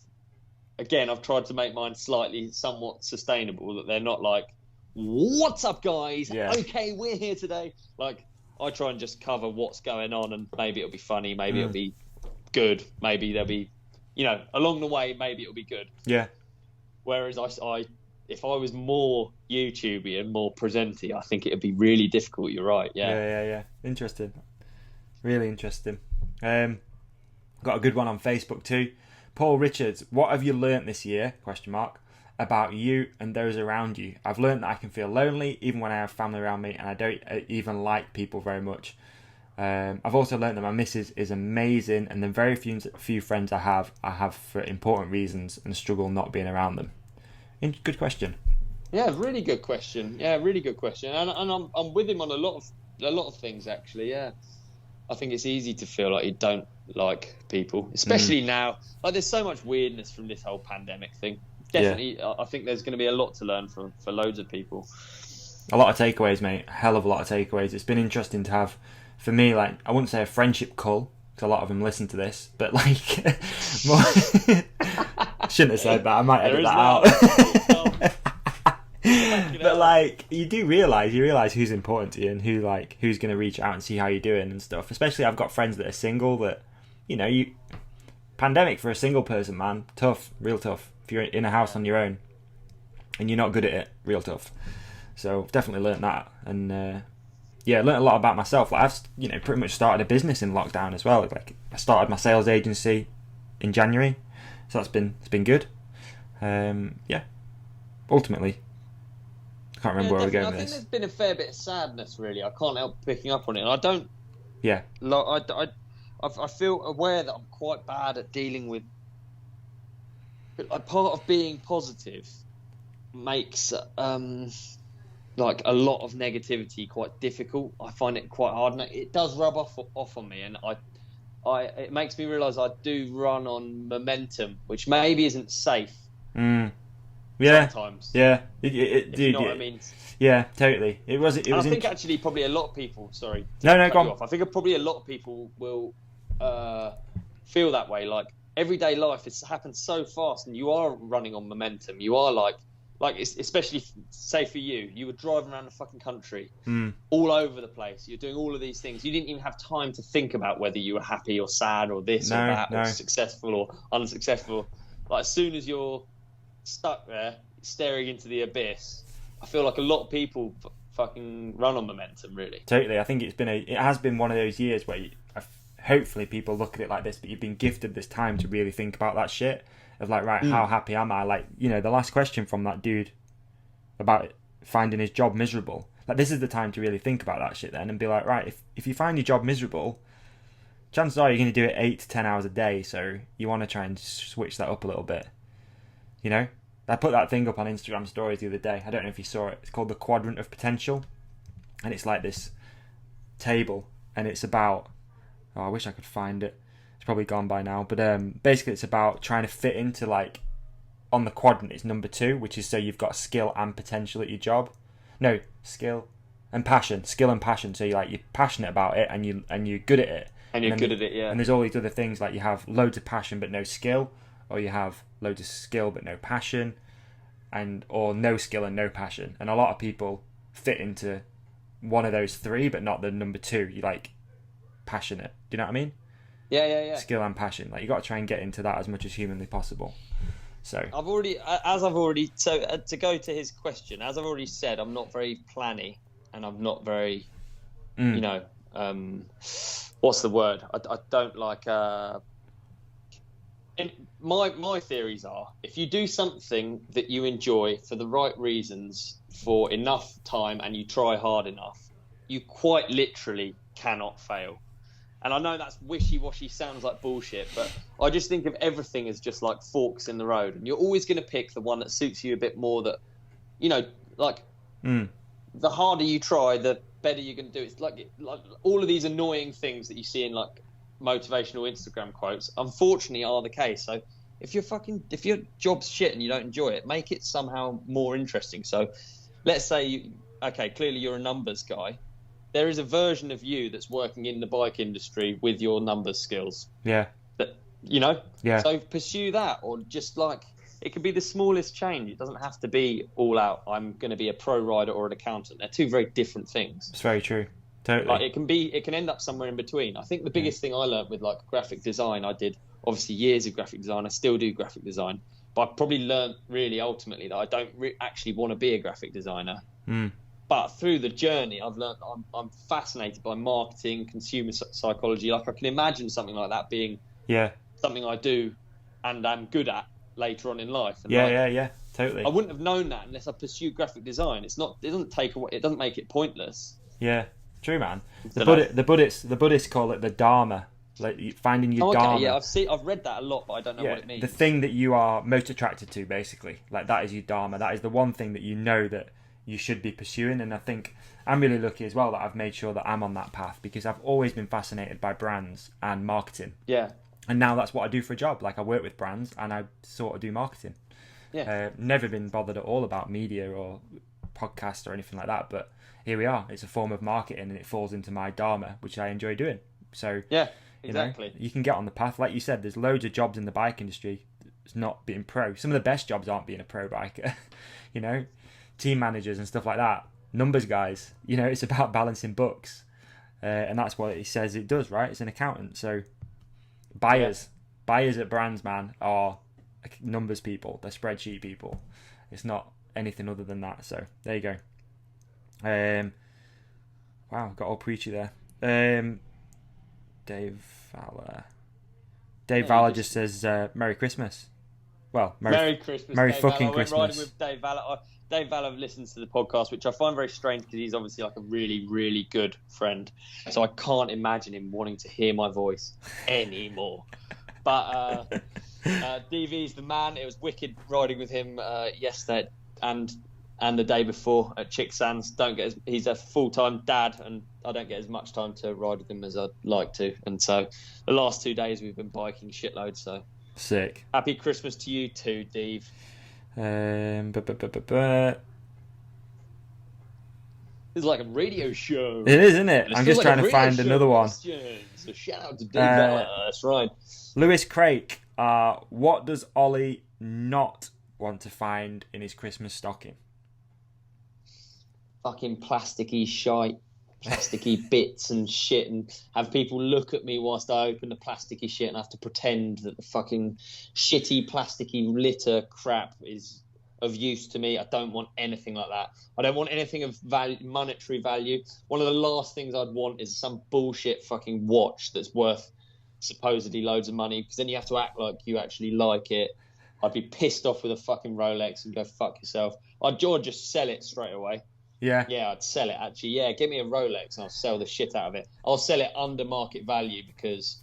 Again, I've tried to make mine somewhat sustainable, that they're not like, "What's up, guys? Yeah. Okay, we're here today." Like, I try and just cover what's going on, and maybe it'll be funny, maybe it'll be good, maybe there'll be, along the way, maybe it'll be good. Yeah. Whereas I if I was more YouTubey and more presenty, I think it'd be really difficult. You're right. Yeah. Yeah. Interesting. Really interesting. Got a good one on Facebook too. Paul Richards, what have you learnt this year? ? About you and those around you. I've learnt that I can feel lonely even when I have family around me, and I don't even like people very much. I've also learnt that my missus is amazing, and the very few friends I have for important reasons, and struggle not being around them. Good question. Yeah, really good question. And I'm with him on a lot of things actually. Yeah, I think it's easy to feel like you don't like people, especially now. Like, there's so much weirdness from this whole pandemic thing. Definitely, I think there's going to be a lot to learn for loads of people. A lot of takeaways, mate. A hell of a lot of takeaways. It's been interesting to have, for me, like, I wouldn't say a friendship call, because a lot of them listen to this, but like, more... shouldn't have said that. I might edit that out. But like, you realise who's important to you and who's going to reach out and see how you're doing and stuff. Especially, I've got friends that are single that, pandemic for a single person, man, tough, real tough. If you're in a house on your own and you're not good at it, real tough. So definitely learnt that, and learnt a lot about myself. Like, I've pretty much started a business in lockdown as well. Like, I started my sales agency in January, so it's been good. Ultimately, I can't remember where we're going with I think this. there's been a fair bit of sadness, really. I can't help picking up on it, and I don't. Yeah. I feel aware that I'm quite bad at dealing with. A part of being positive makes like a lot of negativity quite difficult. I find it quite hard, and it does rub off on me. And it makes me realise I do run on momentum, which maybe isn't safe. Yeah. Sometimes. Yeah. If you know what I mean. Yeah, totally. It was. I think actually probably a lot of people. Sorry. No, go on. I think probably a lot of people will feel that way. Like, everyday life happens so fast, and you are running on momentum. You are like especially say for you, you were driving around the fucking country, all over the place. You're doing all of these things. You didn't even have time to think about whether you were happy or sad or this or that or successful or unsuccessful. Like, as soon as you're stuck there staring into the abyss, I feel like a lot of people fucking run on momentum, really. Totally. I think it has been one of those years where hopefully people look at it like this, but you've been gifted this time to really think about that shit of like, right, how happy am I? Like, the last question from that dude about finding his job miserable. Like, this is the time to really think about that shit then and be like, right, if you find your job miserable, chances are you're going to do it 8 to 10 hours a day, so you want to try and switch that up a little bit. I put that thing up on Instagram stories the other day. I don't know if you saw it. It's called the Quadrant of Potential, and it's like this table, and it's about, I wish I could find it. It's probably gone by now, but basically it's about trying to fit into, like, on the quadrant it's number 2, which is so you've got skill and potential at your job. No, skill and passion. Skill and passion. So you're passionate about it, and you're good at it. And you're good at it, yeah. And there's all these other things, like you have loads of passion but no skill, or you have loads of skill but no passion, or no skill and no passion. And a lot of people fit into one of those three, but not the number two. You like passionate. Do you know what I mean? Yeah. Skill and passion. Like you got to try and get into that as much as humanly possible. So to go to his question, as I've already said, I'm not very planny, and I'm not very, what's the word? I don't like. My theories are, if you do something that you enjoy for the right reasons for enough time and you try hard enough, you quite literally cannot fail. And I know that's wishy-washy, sounds like bullshit, but I just think of everything as just like forks in the road. And you're always going to pick the one that suits you a bit more, that, the harder you try, the better you're going to do. It's like all of these annoying things that you see in like motivational Instagram quotes, unfortunately, are the case. So if your job's shit and you don't enjoy it, make it somehow more interesting. So let's say clearly you're a numbers guy. There is a version of you that's working in the bike industry with your numbers skills. Yeah. Yeah. So pursue that, or just like, it could be the smallest change. It doesn't have to be all out, I'm going to be a pro rider or an accountant. They're two very different things. It's very true. Totally. Like it can end up somewhere in between. I think the biggest thing I learned with like graphic design, I did obviously years of graphic design. I still do graphic design, but I probably learned really ultimately that I don't actually want to be a graphic designer. But through the journey, I've learned I'm fascinated by marketing, consumer psychology. Like I can imagine something like that being something I do and I'm good at later on in life. And totally. I wouldn't have known that unless I pursued graphic design. It doesn't take away. It doesn't make it pointless. Yeah, true, man. The Buddhists call it the Dharma, like finding your Dharma. Yeah, I've read that a lot, but I don't know what it means. The thing that you are most attracted to, basically, like that is your Dharma. That is the one thing that you know that you should be pursuing. And I think I'm really lucky as well that I've made sure that I'm on that path, because I've always been fascinated by brands and marketing. Yeah. And now that's what I do for a job. Like I work with brands and I sort of do marketing. Yeah. Never been bothered at all about media or podcast or anything like that, but here we are. It's a form of marketing and it falls into my Dharma, which I enjoy doing. So yeah, exactly. You can get on the path. Like you said, there's loads of jobs in the bike industry. It's not being pro. Some of the best jobs aren't being a pro biker. Team managers and stuff like that. Numbers guys. It's about balancing books. And that's what it says it does, right? It's an accountant. So buyers at brands, man, are numbers people. They're spreadsheet people. It's not anything other than that. So there you go. Wow, got all preachy there. Dave Valor just says Merry Christmas. Well, Merry Christmas. Merry Dave fucking Valor. Christmas. I went riding with Dave Valor. Dave Valor listens to the podcast, which I find very strange because he's obviously like a really, really good friend. So I can't imagine him wanting to hear my voice anymore. But DV's the man. It was wicked riding with him yesterday and the day before at Chicksands. He's a full-time dad, and I don't get as much time to ride with him as I'd like to. And so the last 2 days we've been biking shitloads. So sick. Happy Christmas to you too, Dave. It's like a radio show. It is, isn't it? I'm just trying to find another one. So shout out to Dave Valor. That's right. Lewis Craik, what does Ollie not want to find in his Christmas stocking? Fucking plasticky shite, plasticky bits and shit, and have people look at me whilst I open the plasticky shit and have to pretend that the fucking shitty plasticky litter crap is of use to me. I don't want anything like that. I don't want anything of monetary value. One of the last things I'd want is some bullshit fucking watch that's worth supposedly loads of money, because then you have to act like you actually like it. I'd be pissed off with a fucking Rolex and go fuck yourself. I'd just sell it straight away. Yeah, I'd sell it actually. Yeah, give me a Rolex and I'll sell the shit out of it. I'll sell it under market value, because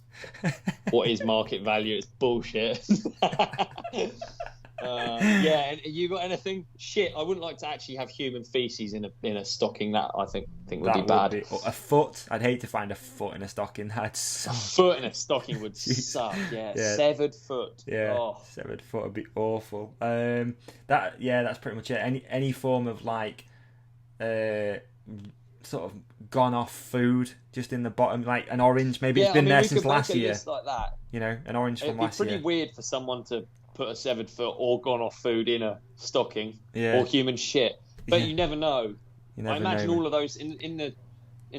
what is market value? It's bullshit. And you got anything? Shit, I wouldn't like to actually have human feces in a stocking. That I think would be bad. A foot. I'd hate to find a foot in a stocking. That's so... A foot in a stocking would suck. Yeah, severed foot. Yeah, severed foot would be awful. That's pretty much it. Any form of like sort of gone off food just in the bottom, like an orange. Maybe it's been there since last year. Like that. An orange from last year. It'd be pretty weird for someone to put a severed foot or gone off food in a stocking or human shit. But you never know. You never I imagine know, all of those in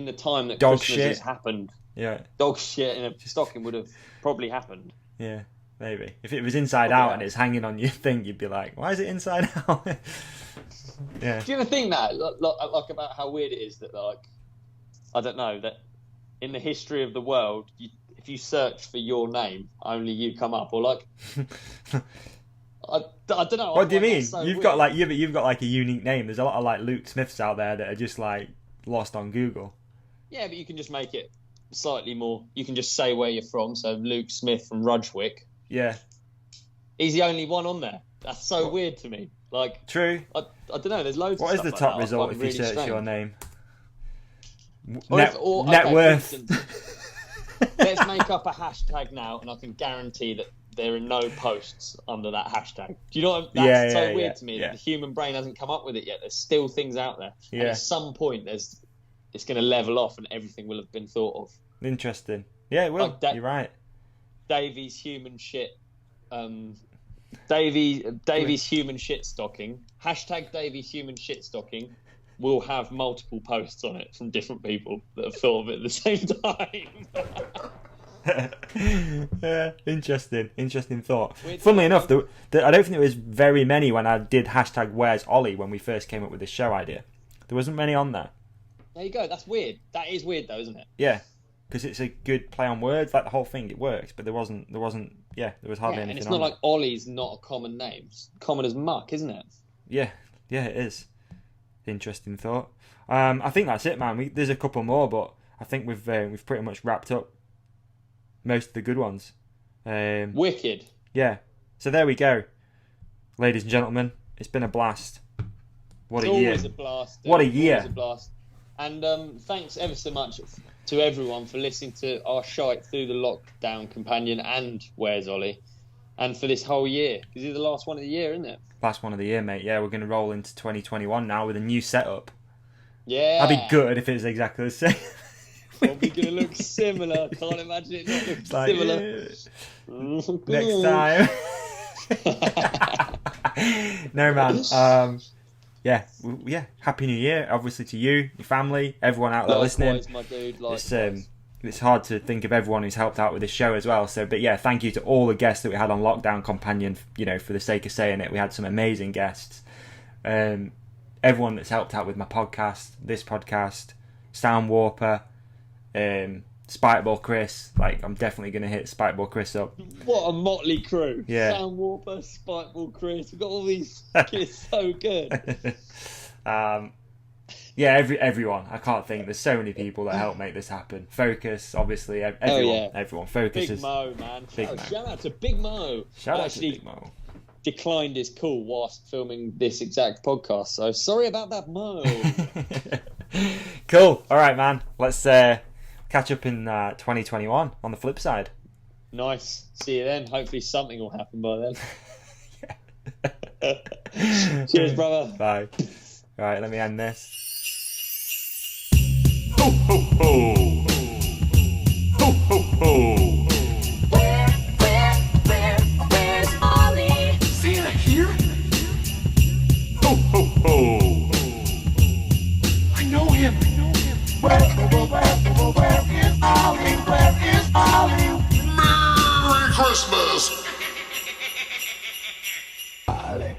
the time that Dog Christmas has shit. happened. Yeah, Dog shit in a stocking would have probably happened. yeah, maybe. If it was inside Probably out have. and it's hanging on your thing, you'd be like, why is it inside out? Yeah. Do you ever think that, like about how weird it is that, like, I don't know, that in the history of the world, if you search for your name, only you come up, or like, I don't know. What do you mean? So You've weird. got like a unique name. There's a lot of like Luke Smiths out there that are just like lost on Google. Yeah, but you can just make it slightly more. You can just say where you're from. So Luke Smith from Rudgwick. Yeah. He's the only one on there. That's so weird to me. Like, True. I don't know. There's loads. What of is the stuff top like that I result find if you really search strange. your name? Or Net for worth. instance, let's make up a hashtag now, and I can guarantee that there are no posts under that hashtag. Do you know what? That's so weird to me that the human brain hasn't come up with it yet. There's still things out there. And Yeah. at some point, it's going to level off, and everything will have been thought of. Interesting. Yeah, it will. Like You're right. Davy's human shit. Davy's human shit stocking. Hashtag Davy's human shit stocking will have multiple posts on it from different people that have thought of it at the same time. Yeah, interesting thought. Weird Funnily thought. enough, I don't think there was very many when I did hashtag Where's Ollie when we first came up with the show idea. There wasn't many on there. There you go. That's weird. That is weird, though, isn't it? Yeah, because it's a good play on words. Like the whole thing, it works. But there was hardly Yeah, anything. and it's on not there. like Ollie's not a common name. It's common as muck, isn't it? Yeah, it is. Interesting thought. I think that's it, man. There's a couple more, but I think we've pretty much wrapped up most of the good ones. Wicked. Yeah. So there we go, ladies and gentlemen. It's been a blast. What It's a year! always a blast. What a Always year! a blast. And thanks ever so much to everyone for listening to our shite through the lockdown companion and Where's Ollie, and for this whole year, because it's the last one of the year, isn't it? Last one of the year, mate. Yeah, we're going to roll into 2021 now with a new setup. Yeah. That'd be good if it was exactly the same. Probably going to look similar. Can't imagine it not looking It's like, similar. Next time. No, man. Yeah. Happy New Year, obviously, to you, your family, everyone out there listening. Likewise, my dude. Likewise. It's hard to think of everyone who's helped out with this show as well. So, but yeah, thank you to all the guests that we had on Lockdown Companion. You know, for the sake of saying it, we had some amazing guests. Everyone that's helped out with my podcast, this podcast, Sound Warper, Spiteball Chris. Like, I'm definitely going to hit Spiteball Chris up. What a motley crew. Yeah. Sound Warper, Spiteball Chris. We've got all these kids so good. Yeah, everyone. I can't think. There's so many people that help make this happen. Focus, obviously. Everyone. Focus Big is Mo, man. Big Mo. Shout out to Big Mo. Shout out to Actually Big Mo. declined his call whilst filming this exact podcast. So sorry about that, Mo. Cool. All right, man. Let's catch up in 2021 on the flip side. Nice. See you then. Hopefully something will happen by then. Cheers, brother. Bye. All right, let me end this. Ho, ho, ho. Ho, ho, ho. Where's Ollie? Santa here? Ho, ho, ho. I know him. Where is Ollie? Where is Ollie? Merry Christmas! Ollie.